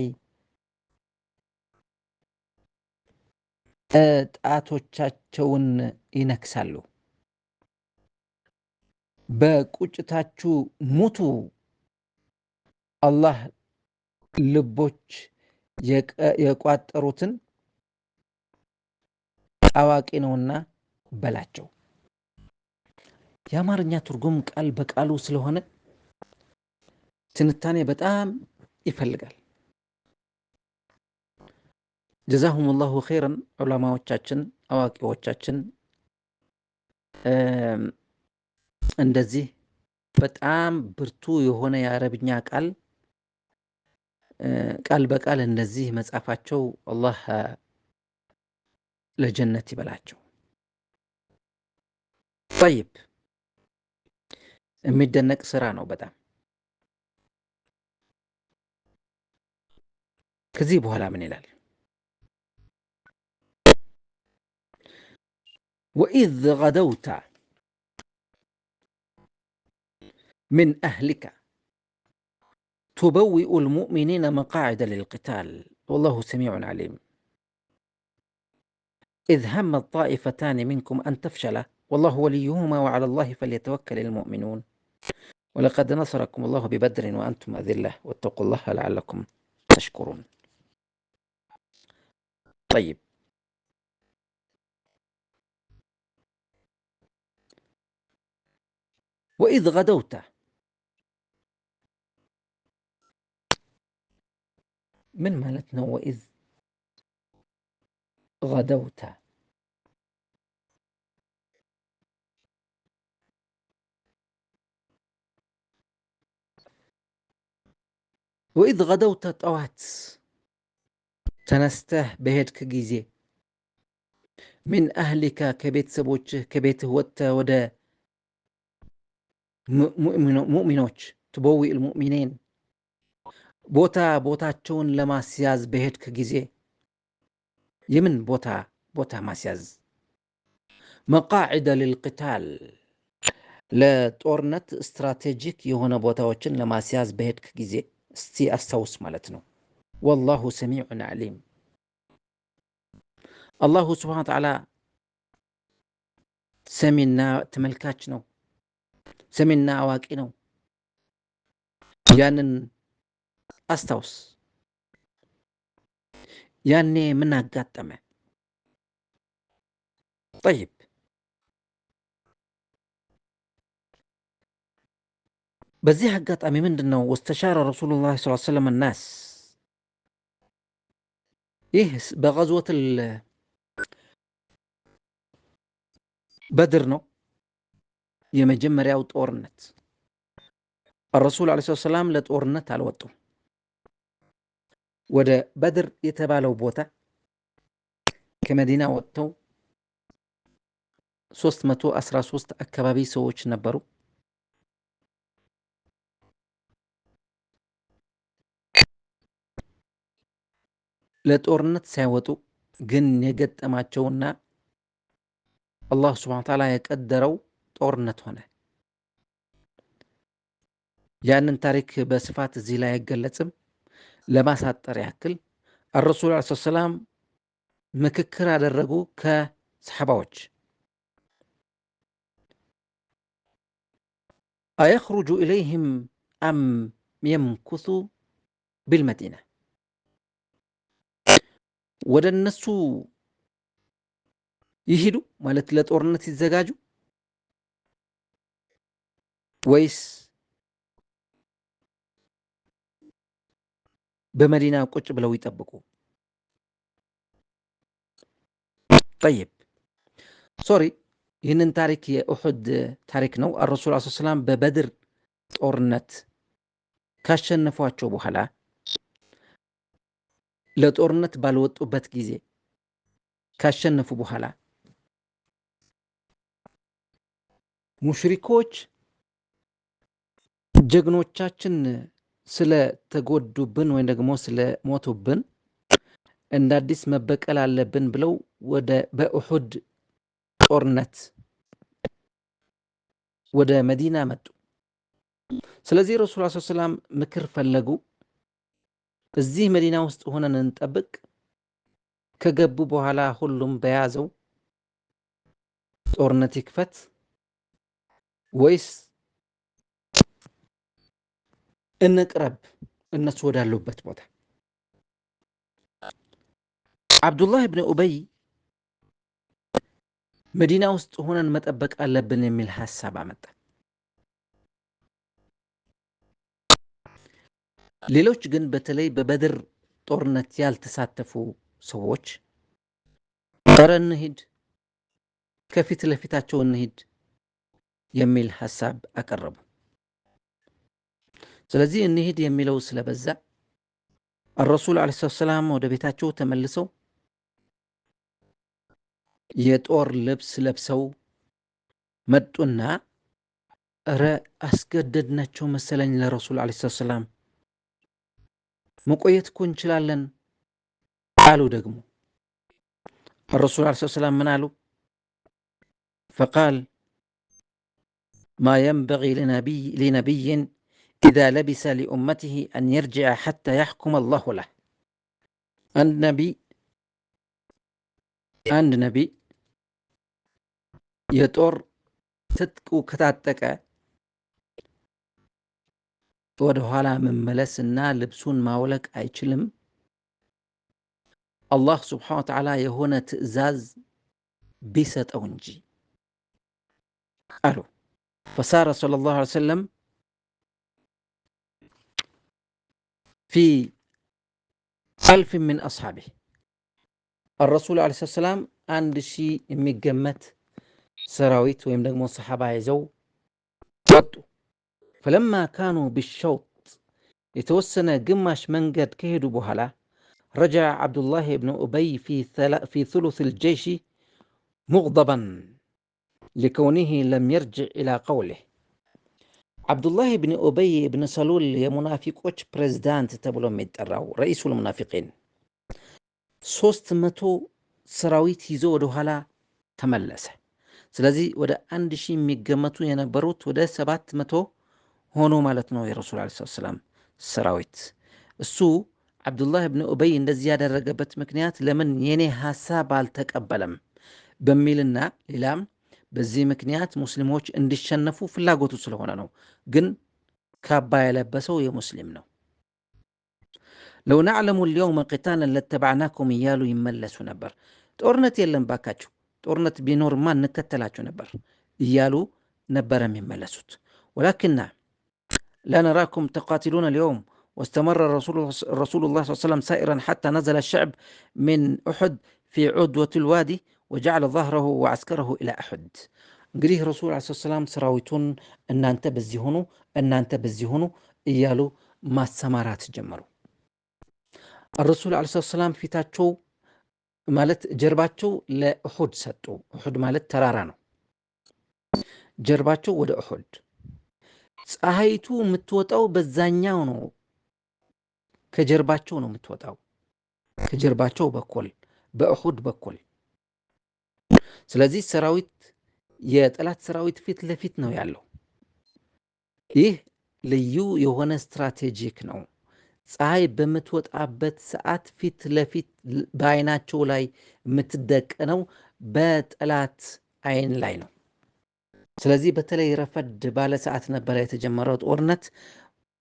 ጣቶቻቸውን ይነክሳሉ። በቁጭታችሁ ሙቱ። አላህ ልቦች የቋጠሩትን አዋቂ ነውና በላቸው። የአማርኛ ትርጉም ቃል በቃሉ ስለሆነ ትንታኔ በጣም ይፈልጋል። ጀዛሁሙላሁ ኸይረን ዑለማዎቻችን፣ አዋቂዎቻችን እንደዚህ በጣም ብርቱ የሆነ የአረብኛ ቃል በቃል እንደዚህ መጻፋቸው አላህ ለጀነት ይበላቸው። ጠይብ የሚደነቅ ስራ ነው በጣም። ከዚህ በኋላ ምን ይላል? ወኢዝ ገደውተ من أهلك تبوئ المؤمنين مقاعد للقتال والله سميع عليم إذ هم الطائفتان منكم أن تفشلا والله وليهما وعلى الله فليتوكل المؤمنون ولقد نصركم الله ببدر وأنتم أذلة واتقوا الله لعلكم تشكرون. طيب وإذ غدوت من مالتنا وإذ غدوت؟ وإذ غدوت طوات تنسته بهدك جيزي من أهلك كبيت سبوچه كبيت وته وده مؤمنوች تبوئ المؤمنين ቦታቸውን ለማስያዝ በሄድክ ጊዜ የምን ቦታ ማስያዝ? መቃዒደ للقتال ለጦርነት ስትራቴጂክ የሆነ ቦታዎችን ለማስያዝ በሄድክ ጊዜ እስቲ አስታውስ ማለት ነው። والله سميع عليم አላሁ ሱብሓነሁ ወተዓላ ሰሚና ተመልካች ነው፣ ሰሚና አዋቂ ነው። ያንን አስታውስ። ያኔ ምን አጋጠመ? طيب በዚህ አጋጣሚ ምንድነው? ወስተሻረ ረሱሉላህ ሰለላሁ ዐለይሂ ወሰለም الناس ይህ በገዝወት በድር ነው የመጀመሪያው ጦርነት። الرسول عليه الصلاة والسلام ለጦርነት አልወጡም። ወደ በድር የተባለው ቦታ ከመዲና ወጥተው 313 አካባቢ ሰዎች ነበሩ። ለጦርነት ሳይወጡ ግን የገጠማቸውና አላህ ሱብሓነሁ ወተዓላ የቀደረው ጦርነት ሆነ። ያንን ታሪክ በስፋት እዚህ ላይ አይገለጽም። ለማሳጠር ያክል الرسول عليه الصلاة والسلام ምክክር አደረጉ ከሰሐባዎች። أيخرج إليهم أم يمكث بالمدينة ወደ እነሱ ይሄዱ ማለት ለጦርነት ይዘጋጁ ወይስ በመዲና ቁጭ ብለው ይጠብቁ? طيب ሶሪ ይህንን ታሪክ የኡሑድ ታሪክ ነው። الرسول عليه الصلاة والسلام በበድር ጦርነት ካሸነፏቸው በኋላ ለጦርነት ባልወጡበት ጊዜ ካሸነፉ በኋላ ሙሽሪኮች ጀግኖቻችን ስለተጎዱብን ወይ ደግሞ ስለሞቱብን እንደ አዲስ መበቀል አለብን ብለው በኡሑድ ጦርነት ወደ መዲና መጡ። ስለዚህ ረሱል ሰለላሁ ዐለይሂ ወሰለም ምክር ፈለጉ። እዚህ መዲና ውስጥ ሆነን እንጠብቅ፣ ከገቡ በኋላ ሁሉም በያዘው ጦርነት ይክፈት ወይስ እንቅረብ እነሱ ወዳሉበት ቦታ? አብዱላህ ብን ኡበይ መዲና ውስጥ ሆነን መጠበቅ አለብን የሚል ሐሳብ አመጣ። ሌሎች ግን በተለይ በበድር ጦርነት ያልተሳተፉ ሰዎች ኧረ እንሂድ፣ ከፊት ለፊታቸው እንሂድ የሚል ሐሳብ አቀረቡ። ስለዚህ እንሂድ የሚለው ስለበዛ الرسول عليه الصلاة والسلام ወደ ቤታቸው ተመልሰው የጦር ልብስ ለብሰው መጡና ኧረ አስገደድናቸው መሰለኝ ለረሱል عليه الصلاة والسلام መቆየት እኮ እንችላለን አሉ። ደግሞ الرسول عليه الصلاة والسلام ምን አሉ? فقال ما ينبغي لنبي إذا لبس لأمته أن يرجع حتى يحكم الله له. አንድ ነቢይ የጦር ትጥቁ ከታጠቀ ወደ ኋላ መመለስና ልብሱን ማውለቅ አይችልም፣ አላህ ስብሓነሁ ወተዓላ የሆነ ትዕዛዝ ቢሰጠው እንጂ አሉ። فسار صلى الله عليه وسلم في 1000 من أصحابه. الرسول عليه الصلاة والسلام አንድ ሺህ የሚገመት ሰራዊት ወይም ደግሞ ሰሓባ ይዘው ወጡ። فلما كانوا بالشوط የተወሰነ ግማሽ መንገድ ከሄዱ በኋላ رجع عبد الله بن أبي في ثلث الجيش مغضبا لكونه لم يرجع إلى قوله. عبد الله بن أبي بن سلول የሙናፊቆች ፕሬዝዳንት ተብሎ የሚጠራው ረኢሱል ሙናፊቂን 300 ሰራዊት ይዞ ወደ ኋላ ተመለሰ። ስለዚህ ወደ 1000 የሚገመቱ የነበሩት ወደ 700 ሆኖ ማለት ነው የረሱል ሰለላሁ ዐለይሂ ወሰለም ሰራዊት። እሱ አብዱላህ ብን ኡበይ እንደዚህ ያደረገበት ምክንያት ለምን የኔ ሐሳብ አልተቀበለም በሚልና ሌላም በዚህ ምክንያት ሙስሊሞች እንዲሸነፉ ፍላጎቱ ስለሆነ ነው። ግን ካባ የለበሰው የሙስሊም ነው። ለው ነዕለሙ اليوم قتالا لاتبعناكم እያሉ ይመለሱ ነበር። ጦርነት የለም ባካችሁ፣ ጦርነት ቢኖርማ እንከተላችሁ ነበር እያሉ ነበር የሚመለሱት። ወላኪና لا نراكم تقاتلون اليوم. واستمر رسول الله صلى الله عليه وسلم سائرا حتى نزل الشعب من أحد في عدوة الوادي وجعل ظهره وعسكره إلى أحد. እንግዲህ ረሱል ዐለይሂ ሰላም ሰራዊቱን እናንተ በዚህ ሆኑ እናንተ በዚህ ሆኑ እያሉ ማሰማራት ጀመሩ። الرسول ዐለይሂ ሰላም ፊታቸው ማለት ጀርባቸው ለኡሑድ ሰጡ። ኡሑድ ማለት ተራራ ነው። ጀርባቸው ወደ ኡሑድ፣ ፀሐይቱ የምትወጣው በዛኛው ነው፣ ከጀርባቸው ነው የምትወጣው፣ ከጀርባቸው በኩል በኡሑድ በኩል። ስለዚህ ሰራዊት የጠላት ሰራዊት ፊት ለፊት ነው ያለው። ይህ ልዩ የሆነ ስትራቴጂክ ነው። ፀሐይ በምትወጣበት ሰዓት ፊት ለፊት በአይናቸው ላይ የምትደቀነው በጠላት አይን ላይ ነው። ስለዚህ በተለይ ረፈድ ባለ ሰዓት ነበረ የተጀመረው ጦርነት።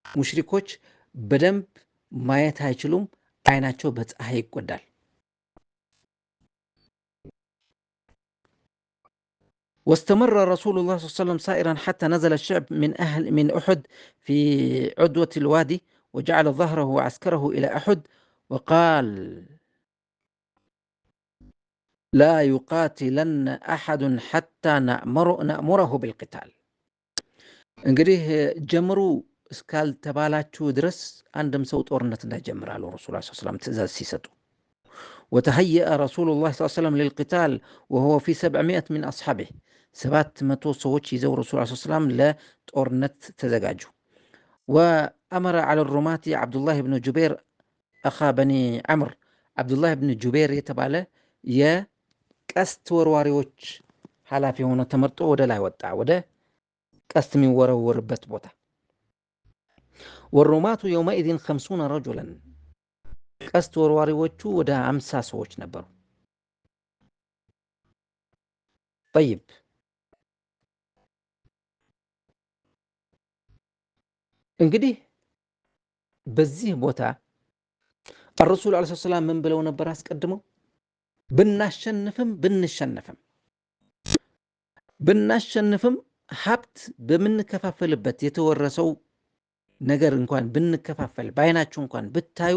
ሙሽሪኮች በደንብ ማየት አይችሉም፣ አይናቸው በፀሐይ ይጎዳል። واستمر رسول الله صلى الله عليه وسلم سائرا حتى نزل الشعب من أحد في عدوة الوادي وجعل ظهره وعسكره إلى أحد وقال لا يقاتلن أحد حتى نأمره بالقتال. እንግዲህ ጀምሩ እስካልተባላችሁ ድረስ አንድም ሰው ጦርነት እንዳይጀምር አሉ ረሱል ሰለላሁ ዐለይሂ ወሰለም ትእዛዝ ሲሰጡ። وتهيأ رسول الله صلى الله عليه وسلم للقتال وهو في 700 من أصحابه 700 ሰዎች ይዘው ረሱል ሰለላሁ ዐለይሂ ወሰለም ለጦርነት ተዘጋጁ። وأمر على الرماة عبد الله بن جبير أخا بني عمرو عبد الله بن جبير የተባለ የቀስት ወርዋሪዎች ኃላፊ ሆኖ ተመርጦ ወደ ላይ ወጣ፣ ወደ ቀስት የሚወረወርበት ቦታ። والرماة يومئذ 50 رجلا ቀስት ወርዋሪዎቹ ወደ 50 ሰዎች ነበሩ። طيب እንግዲህ በዚህ ቦታ الرسول عليه الصلاة والسلام ምን ብለው ነበር አስቀድመው? ብናሸንፍም ሀብት በምንከፋፈልበት የተወረሰው ነገር እንኳን ብንከፋፈል በአይናችሁ እንኳን ብታዩ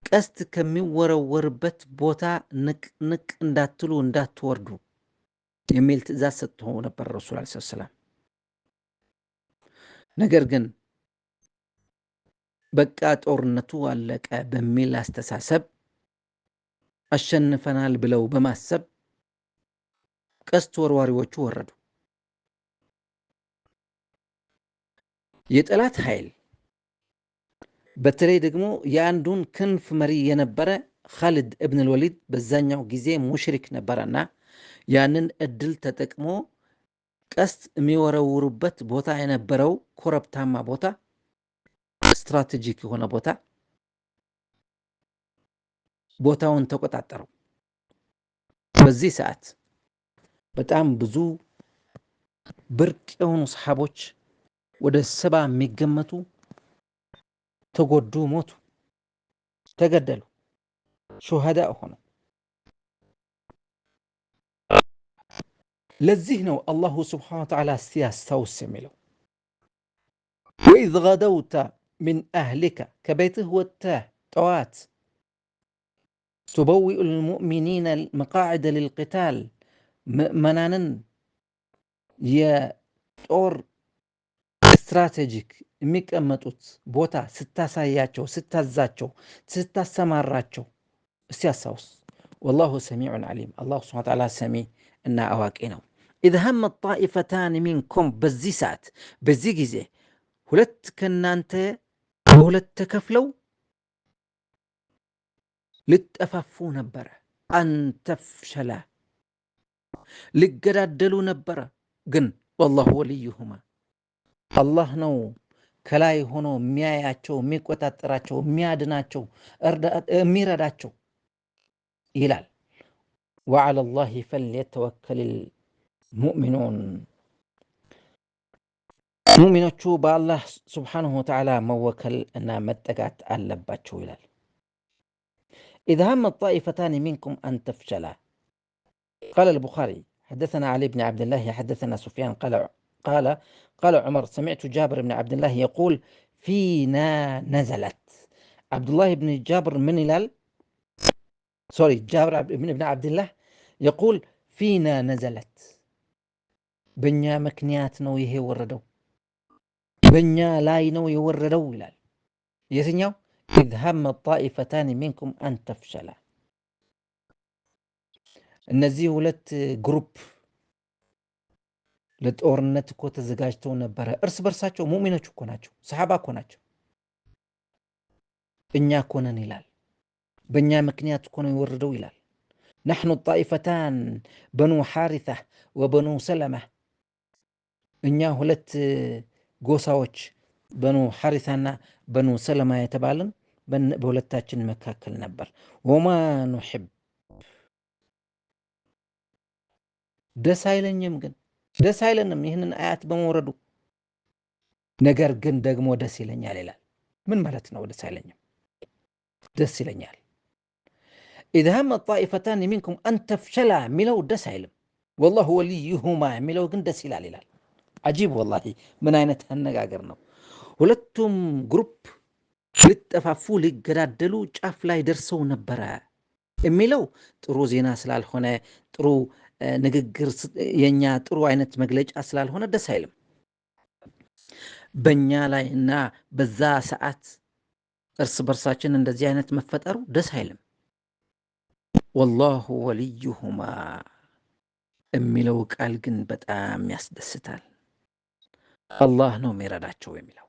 ቀስት ከሚወረወርበት ቦታ ንቅ እንዳትሉ እንዳትወርዱ የሚል ትእዛዝ ሰጥተው ነበር ረሱል ሰለላሁ ዐለይሂ ወሰለም። ነገር ግን በቃ ጦርነቱ አለቀ በሚል አስተሳሰብ አሸንፈናል ብለው በማሰብ ቀስት ወርዋሪዎቹ ወረዱ። የጠላት ኃይል በተለይ ደግሞ የአንዱን ክንፍ መሪ የነበረ ኻሊድ ኢብን አልወሊድ በዛኛው ጊዜ ሙሽሪክ ነበረና ያንን እድል ተጠቅሞ ቀስት የሚወረውሩበት ቦታ የነበረው ኮረብታማ ቦታ፣ ስትራቴጂክ የሆነ ቦታውን ተቆጣጠረው። በዚህ ሰዓት በጣም ብዙ ብርቅ የሆኑ ሰሃቦች ወደ 70 የሚገመቱ ተጎዱ፣ ሞቱ፣ ተገደሉ፣ ሹሃዳ ሆኑ። ለዚህ ነው አላሁ ስብሓነሁ ወተዓላ ሲያስታውስ የሚለው ወኢዝ ገደውተ ሚን አህሊከ ከቤትህ ወጥተህ ጠዋት ቱበዊኡ ልሙእሚኒነ መቃዕደ ልልቅታል ምእመናንን የጦር ስትራቴጂክ የሚቀመጡት ቦታ ስታሳያቸው፣ ስታዛቸው፣ ስታሰማራቸው እስቲ አስታውስ። ወላሁ ሰሚዑን ዓሊም አላሁ ስብሓነሁ ወተዓላ ሰሚ እና አዋቂ ነው። ኢዝ ሀመ ጣኢፈታን ሚንኩም በዚህ ሰዓት በዚህ ጊዜ ሁለት ከናንተ በሁለት ተከፍለው ልጠፋፉ ነበረ። አንተፍሸላ ሊገዳደሉ ነበረ። ግን ወላሁ ወልዩሁማ አላህ ነው ከላይ ሆኖ የሚያያቸው፣ የሚቆጣጠራቸው፣ የሚያድናቸው፣ የሚረዳቸው ይላል። ወዐላ ላሂ ፈልየተወከል ሙእሚኑን ሙእሚኖቹ በአላህ ስብሓነሁ ወተዓላ መወከል እና መጠጋት አለባቸው ይላል። ኢዝ ሀመ ጣኢፈታን ሚንኩም አን ተፍሸላ ቃለ አልቡኻሪ حدثنا علي بن عبد الله حدثنا سفيان قال عمر سمعت جابر بن عبد الله يقول فينا نزلت. عبد الله بن جابر من هلال جابر بن عبد الله يقول فينا نزلت بنيا مكنيات نو يهي وردو بنيا لاي نو يوردو هلال يسنيو إذ هم الطائفتان منكم أن تفشلا እነዚህ ሁለት ግሩፕ ለጦርነት እኮ ተዘጋጅተው ነበረ። እርስ በርሳቸው ሙእሚኖች እኮ ናቸው፣ ሰሃባ እኮ ናቸው። እኛ እኮ ነን ይላል። በእኛ ምክንያት እኮ ነው የወረደው ይላል። ነሕኑ ጣኢፈታን በኑ ሓሪታ ወበኑ ሰለማ እኛ ሁለት ጎሳዎች በኑ ሓሪታና በኑ ሰለማ የተባልን በሁለታችን መካከል ነበር። ወማ ኑሕብ ደስ አይለኝም፣ ግን ደስ አይለንም ይህንን አያት በመውረዱ። ነገር ግን ደግሞ ደስ ይለኛል ይላል። ምን ማለት ነው ደስ አይለኝም? ደስ ይለኛል። ኢዝ ሀመ ጣኢፈታን ሚንኩም አን ተፍሸላ የሚለው ደስ አይልም። ወላሁ ወልዩሁማ የሚለው ግን ደስ ይላል ይላል። አጂብ ወላሂ፣ ምን አይነት አነጋገር ነው! ሁለቱም ግሩፕ ሊጠፋፉ ሊገዳደሉ ጫፍ ላይ ደርሰው ነበረ የሚለው ጥሩ ዜና ስላልሆነ፣ ጥሩ ንግግር፣ የኛ ጥሩ አይነት መግለጫ ስላልሆነ ደስ አይልም። በእኛ ላይ እና በዛ ሰዓት እርስ በርሳችን እንደዚህ አይነት መፈጠሩ ደስ አይልም። ወላሁ ወልዩሁማ የሚለው ቃል ግን በጣም ያስደስታል። አላህ ነው የሚረዳቸው የሚለው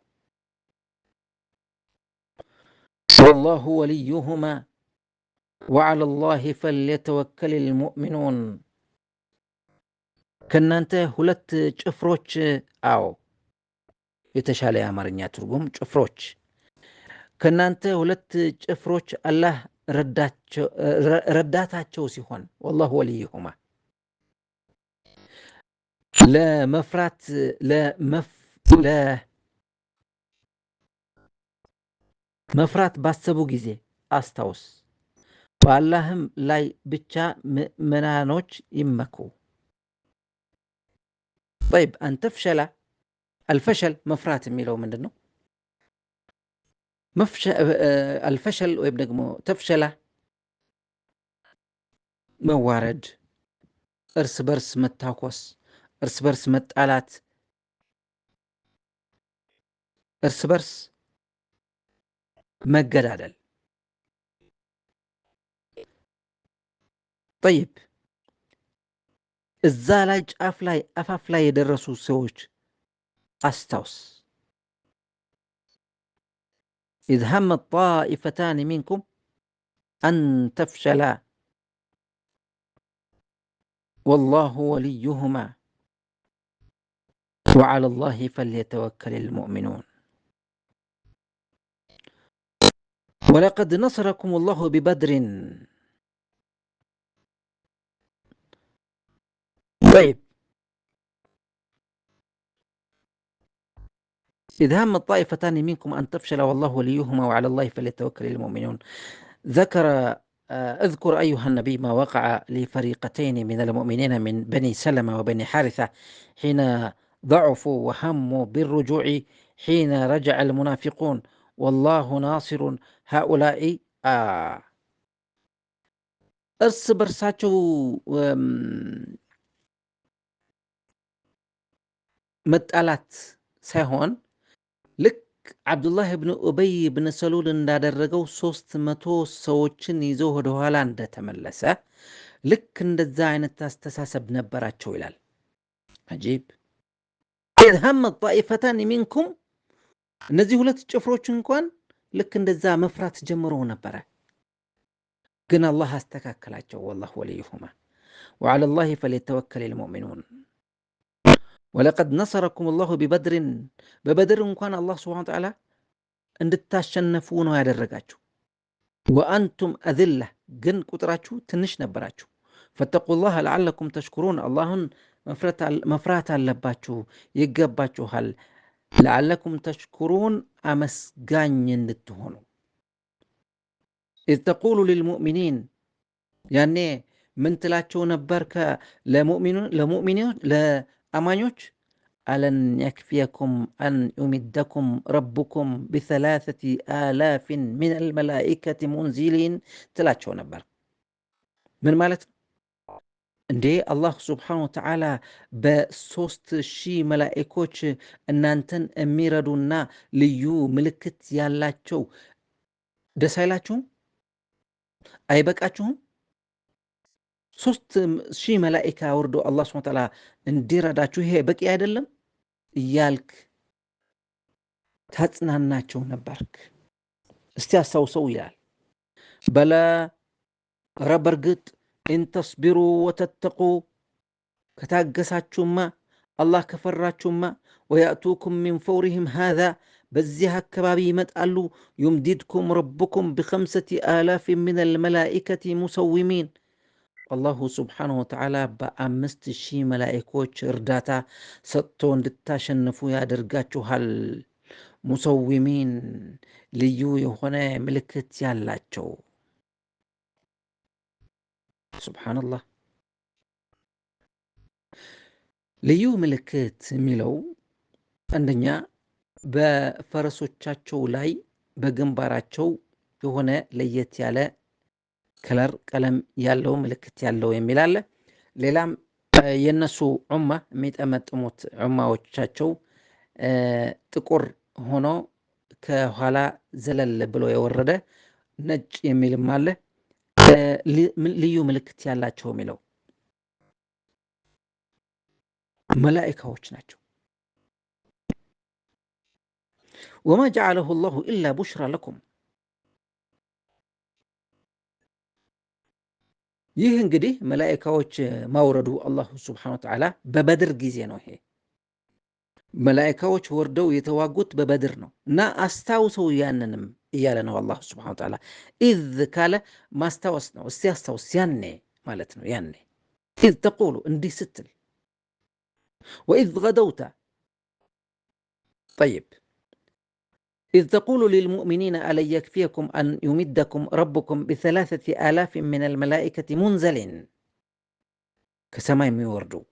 ወላሁ ወልዩሁማ ወዐለ ላሂ ፈልየተወከል ልሙእሚኑን። ከእናንተ ሁለት ጭፍሮች፣ አዎ የተሻለ የአማርኛ ትርጉም ጭፍሮች፣ ከእናንተ ሁለት ጭፍሮች አላህ ረዳታቸው ሲሆን ወላሁ ወልዩሁማ ለመፍራት ባሰቡ ጊዜ አስታውስ፣ በአላህም ላይ ብቻ ምእመናኖች ይመኩ። طيب أن تفشل الفشل መፍራት የሚለው ምንድን ነው? الفشل ወይም ደግሞ ተፍሸላ መዋረድ፣ እርስ በርስ መታኮስ፣ እርስ በርስ መጣላት፣ እርስ በርስ መገዳደል። طيب እዛ ላይ ጫፍ ላይ አፋፍ ላይ የደረሱ ሰዎች አስታውስ። إذ هم الطائفتان منكم أن تفشلا والله وليهما وعلى الله فليتوكل المؤمنون ولقد نصركم الله ببدر. طيب إذ هم الطائفتان منكم أن تفشل والله وليهما وعلى الله فليتوكل المؤمنون. اذكر أيها النبي ما وقع لفريقتين من المؤمنين من بني سلمة وبني حارثة حين ضعفوا وهموا بالرجوع حين رجع المنافقون والله ناصر هؤلاء. እርስ በርሳቸው መጣላት ሳይሆን ልክ አብዱላህ ብን ኡበይ ብን ሰሉል እንዳደረገው 300 ሰዎችን ይዞ ወደ ኋላ እንደተመለሰ ልክ እንደዛ አይነት አስተሳሰብ ነበራቸው ይላል። አጂብ። إذ هم الطائفتان منكم እነዚህ ሁለት ጭፍሮች እንኳን ልክ እንደዛ መፍራት ጀምረው ነበረ፣ ግን አላህ አስተካከላቸው። ወላሁ ወልዩሁማ وعلى الله فليتوكل المؤمنون ولقد نصركم الله ببدر. በበድር እንኳን አላህ ሱብሓነሁ ወተዓላ እንድታሸነፉ ነው ያደረጋችሁ። ወአንቱም አذلة ግን ቁጥራችሁ ትንሽ ነበራችሁ። فاتقوا الله لعلكم تشكرون አላህን መፍራት አለባችሁ፣ ይገባችኋል። لعلكم تشكرون አመስጋኝ እንድትሆኑ። إذ تقول للمؤمنين ያኔ ምን ትላቸው ነበር ለአማኞች? ألن يكفيكم أن يمدكم ربكم ب3,000 من الملائكة منزلين ትላቸው ነበር። ምን ማለት ነው እንዴ? አላህ ሱብሓነሁ ወተዓላ በ3,000 መላእኮች እናንተን የሚረዱና ልዩ ምልክት ያላቸው ደስ አይላችሁም? አይበቃችሁም? 3,000 መላእካ ወርዶ አላህ ሱብሓነሁ ወተዓላ እንዲረዳችሁ ይሄ በቂ አይደለም እያልክ ታጽናናቸው ነበርክ። እስቲ አስታውሰው ይላል። በላ ረበርግጥ ኢንተስቢሩ ወተተቁ ከታገሳችሁማ አላህ ከፈራችሁማ ወያእቱኩም ሚን ፈውሪህም ሃዛ በዚህ አካባቢ ይመጣሉ። ዩምዲድኩም ረብኩም ብ5,000 ምን አልመላኢከቲ ሙሰዊሚን አላሁ ስብሓነሁ ወተዓላ በ5,000 መላኢኮች እርዳታ ሰጥቶ እንድታሸንፉ ያደርጋችኋል። ሙሰዊሚን ልዩ የሆነ ምልክት ያላቸው። ሱብሓነላህ። ልዩ ምልክት የሚለው አንደኛ በፈረሶቻቸው ላይ በግንባራቸው የሆነ ለየት ያለ ከለር ቀለም ያለው ምልክት ያለው የሚል አለ። ሌላም የነሱ ዑማ የሚጠመጥሙት ዑማዎቻቸው ጥቁር ሆኖ ከኋላ ዘለል ብሎ የወረደ ነጭ የሚልም አለ ልዩ ምልክት ያላቸው የሚለው መላእክቶች ናቸው። ወማ ጀዐለሁ አላሁ ኢላ ቡሽራ ለኩም። ይህ እንግዲህ መላእክቶች ማውረዱ አላሁ ሱብሓነሁ ወተዓላ በበድር ጊዜ ነው። ይሄ መላእክቶች ወርደው የተዋጉት በበድር ነው እና አስታውሰው ያንንም እያለ ነው አላሁ ሱብሓነሁ ወተዓላ። ኢዝ ካለ ማስታወስ ነው። እስቲ አስታውስ፣ ያኔ ማለት ነው። ያኔ ኢዝ ተቁሉ እንዲህ ስትል፣ ወኢዝ ገደውተ ጠይብ إذ تقول للمؤمنين ألن يكفيكم أن يمدكم ربكم ب3,000 من الملائكة منزلين كسماء يوردوا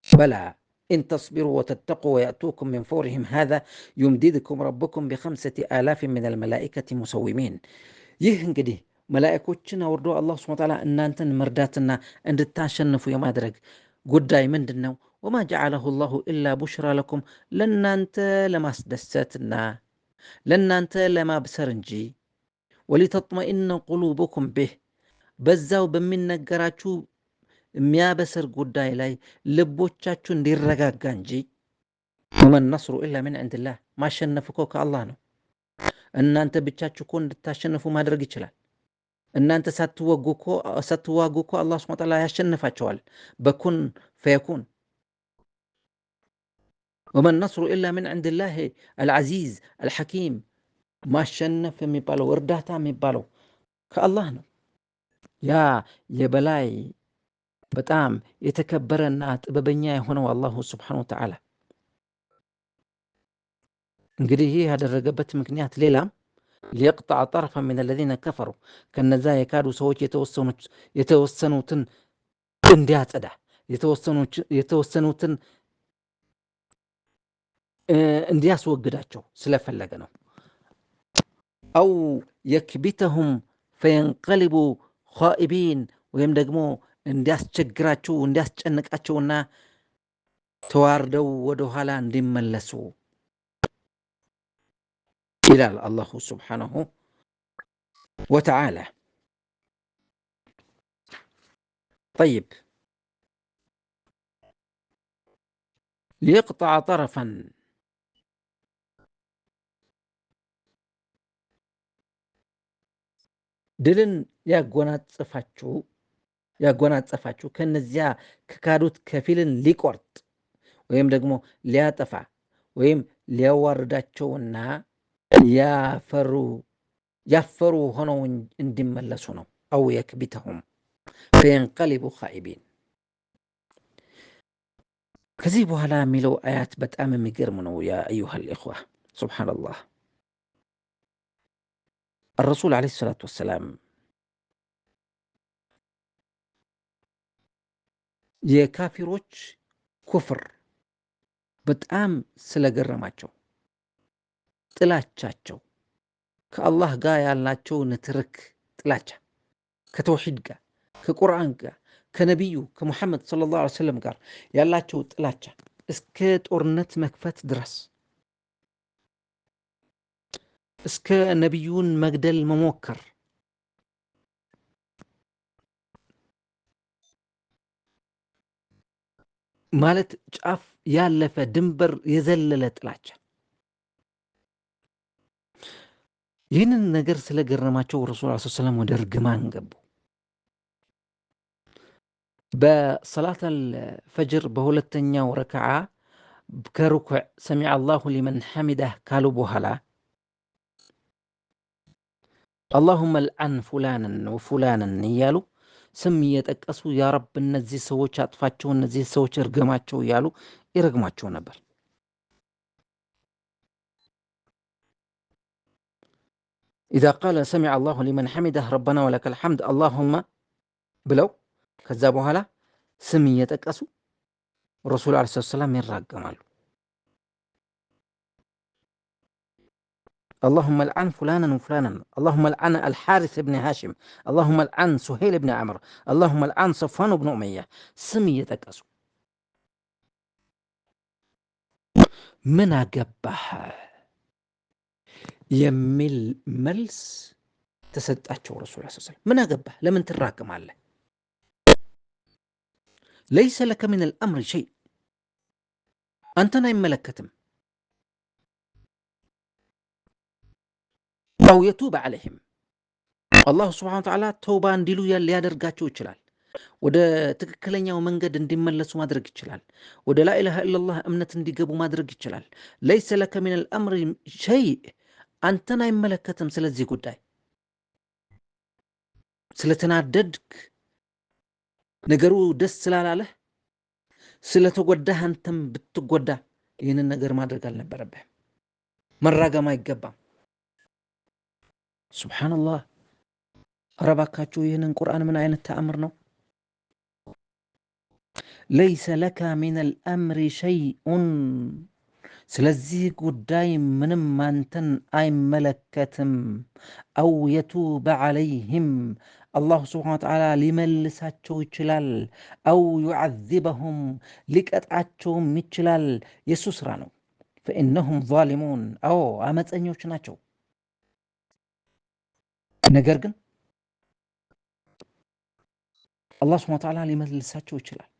بلى إن تصبروا وتتقوا ويأتوكم من فورهم هذا يمددكم ربكم ب5,000 من الملائكة مسومين. ይህ እንግዲህ መላእክቶችን አውርዶ አላህ ሱብሓነሁ ወተዓላ እናንተን መርዳትና እንድታሸንፉ የማድረግ ጉዳይ ምንድን ነው? ወማ ጀዐለሁ አላሁ ኢላ ቡሽራ ለኩም ለእናንተ ለማስደሰትና ለእናንተ ለማብሰር እንጂ ወሊተጥመኢነ ቁሉቡኩም ቢህ በዛው በሚነገራችሁ የሚያበስር ጉዳይ ላይ ልቦቻችሁ እንዲረጋጋ እንጂ። ወመን ነስሩ ኢላ ሚን ዒንዲላህ ማሸነፍ እኮ ከአላህ ነው። እናንተ ብቻችሁ እኮ እንድታሸንፉ ማድረግ ይችላል። እናንተ ሳትዋጉ እኮ አላህ ሱብሓነሁ ወተዓላ ያሸንፋቸዋል በኩን ፈየኩን። ወመን ነስሩ ኢላ ሚን ዒንዲላህ አልዓዚዝ አልሐኪም ማሸነፍ የሚባለው እርዳታ የሚባለው ከአላህ ነው። ያ የበላይ በጣም የተከበረና ጥበበኛ የሆነው አላሁ ሱብሓነሁ ወተዓላ እንግዲህ ይህ ያደረገበት ምክንያት ሌላም ሊየቅጠዐ ጠረፈን ሚነ ለዚነ ከፈሩ ከነዛ የካዱ ሰዎች የተወሰኑትን እንዲያጸዳ የተወሰኑትን እንዲያስወግዳቸው ስለፈለገ ነው። አው የክቢተሁም ፈየንቀሊቡ ኻኢቢን ወይም ደግሞ እንዲያስቸግራቸው እንዲያስጨንቃቸውና ተዋርደው ወደ ኋላ እንዲመለሱ ይላል አላሁ ሱብሓነሁ ወተዓላ። ጠይብ ሊየቅጠዐ ጠረፈን ድልን ያጎናጸፋችሁ ከነዚያ ከካዱት ከፊልን ሊቆርጥ ወይም ደግሞ ሊያጠፋ ወይም ሊያዋርዳቸውና ያፈሩ ሆነው እንዲመለሱ ነው። አው የክቢተሁም ፈየንቀሊቡ ኻኢቢን። ከዚህ በኋላ የሚለው አያት በጣም የሚገርም ነው። ያ አዩሃል ኢኽዋ ሱብሓነላህ። الرسول عليه الصلاة والسلام የካፊሮች ኩፍር በጣም ስለገረማቸው ጥላቻቸው ከአላህ ጋር ያላቸው ንትርክ ጥላቻ ከተውሂድ ጋር ከቁርአን ጋር ከነቢዩ ከሙሐመድ ሰለላሁ ዐለይሂ ወሰለም ጋር ያላቸው ጥላቻ እስከ ጦርነት መክፈት ድረስ እስከ ነቢዩን መግደል መሞከር ማለት ጫፍ ያለፈ ድንበር የዘለለ ጥላቻ። ይህንን ነገር ስለገረማቸው ረሱል ሰለላሁ ዐለይሂ ወሰለም ወደ እርግማን ገቡ። በሰላተል ፈጅር በሁለተኛው ረክዓ ከሩኩዕ ሰሚዐ አላሁ ሊመን ሐሚዳህ ካሉ በኋላ አላሁመ ልዐን ፉላንን ወፉላንን እያሉ ስም እየጠቀሱ ያ ረብ እነዚህ ሰዎች አጥፋቸው፣ እነዚህ ሰዎች እርገማቸው እያሉ ይረግሟቸው ነበር። ኢዛ ቃለ ሰሚዐ አላሁ ሊመን ሐሚደህ ረበና ወለከል ሐምድ አላሁመ ብለው ከዛ በኋላ ስም እየጠቀሱ ረሱል ዓለይሂ ሰላም ይራገማሉ። اللهم العن فلانا وفلانا، اللهم العن الحارث بن هاشم، اللهم العن سهيل بن عمرو، اللهم العن صفوان بن أمية ስም እየጠቀሱ ምን አገባህ የሚል መልስ ተሰጣቸው። ረሱል ሰለላሁ ዐለይሂ ወሰለም ምን አገባህ? ለምን ትራቅማለህ? ለይሰ ለከ ሚነል አምሪ ሸይ፣ አንተን አይመለከትም። አው የቱብ ዐለይሂም፣ አላሁ ስብሓነሁ ወተዓላ ተውባ እንዲሉ ሊያደርጋቸው ይችላል። ወደ ትክክለኛው መንገድ እንዲመለሱ ማድረግ ይችላል። ወደ ላኢላሃ ኢለላህ እምነት እንዲገቡ ማድረግ ይችላል። ለይሰ ለከ ሚነል አምሪ ሸይ፣ አንተን አይመለከትም። ስለዚህ ጉዳይ ስለተናደድክ፣ ነገሩ ደስ ስላላለህ፣ ስለተጎዳህ አንተም ብትጎዳ ይህንን ነገር ማድረግ አልነበረብህም። መራገም አይገባም። ሱብሓነላህ። ኧረ እባካችሁ ይህንን ቁርአን ምን አይነት ተአምር ነው? ለይሰ ለከ ሚነል አምሪ ሸይኡን፣ ስለዚህ ጉዳይ ምንም አንተን አይመለከትም። አው የቱበ ዐለይህም፣ አላሁ ስብሓነሁ ወተዓላ ሊመልሳቸው ይችላል። አው ዩዐዚበሁም፣ ሊቀጣቸውም ይችላል። የእሱ ስራ ነው። ፈኢነሁም ዛሊሙን፣ አዎ አመፀኞች ናቸው። ነገር ግን አላህ ስብሓነሁ ወተዓላ ሊመልሳቸው ይችላል።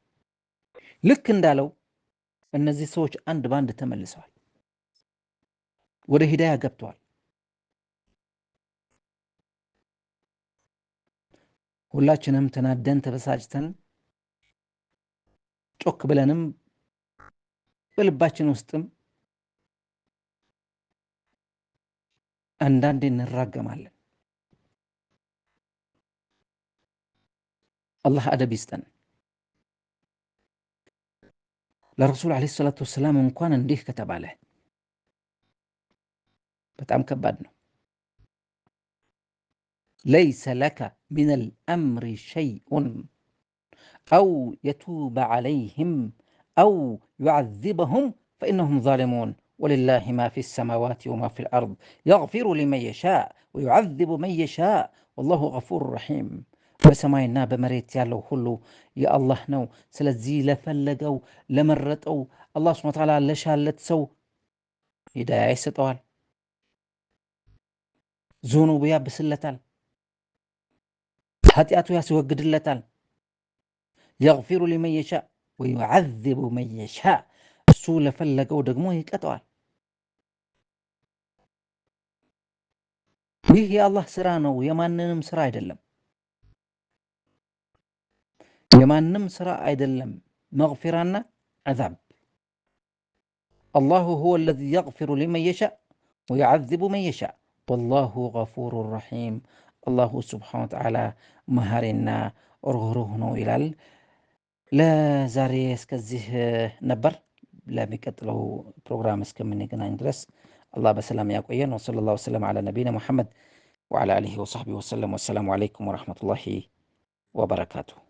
ልክ እንዳለው እነዚህ ሰዎች አንድ በአንድ ተመልሰዋል፣ ወደ ሂዳያ ገብተዋል። ሁላችንም ተናደን ተበሳጭተን ጮክ ብለንም በልባችን ውስጥም አንዳንዴ እንራገማለን። አላህ አደብ ይስጠን። ለረሱል ዓለይሂ ሰላቱ ወሰላም እንኳን እንዲህ ከተባለ በጣም ከባድ ነው። ለይሰ ለከ ሚነል አምሪ ሸይኡን አው የቱበ ዐለይህም አው ዩዐዚበሁም ፈኢነሁም ዛሊሙን ወሊላሂ ማ ፊ ሰማዋት ወማ ፊል አርድ የግፊሩ ሊመን የሻእ ወዩዐዚቡ መን የሻእ ወላሁ ገፉሩ ረሒም። በሰማይና በመሬት ያለው ሁሉ የአላህ ነው። ስለዚህ ለፈለገው ለመረጠው አላህ ሱብሓነሁ ወተዓላ ለሻለት ሰው ሂዳያ ይሰጠዋል፣ ዙኑቡ ያብስለታል፣ ኃጢአቱ ያስወግድለታል። የግፊሩ ሊመን የሻእ ወዩዐዚቡ መን የሻእ፣ እሱ ለፈለገው ደግሞ ይቀጠዋል። ይህ የአላህ ስራ ነው፣ የማንንም ስራ አይደለም። የማንም ስራ አይደለም። መግፊራና ዐዛብ አላሁ ሁወ አለዚ የግፊሩ ሊመን የሻእ ወዩዐዚቡ መን የሻእ ወላሁ ገፉሩ ረሒም። አላሁ ስብሓነሁ ወተዓላ መሐሪና ሩህሩህ ነው ይላል። ለዛሬ እስከዚህ ነበር። ለሚቀጥለው ፕሮግራም እስከምንገናኝ ድረስ አላህ በሰላም ያቆየን። ወሰለላሁ ወሰለም ዐላ ነቢይና ሙሐመድ ወዐላ አሊሂ ወሰሕቢሂ ወሰለም። ወሰላሙ ዐለይኩም ወረሕመቱላሂ ወበረካቱሁ።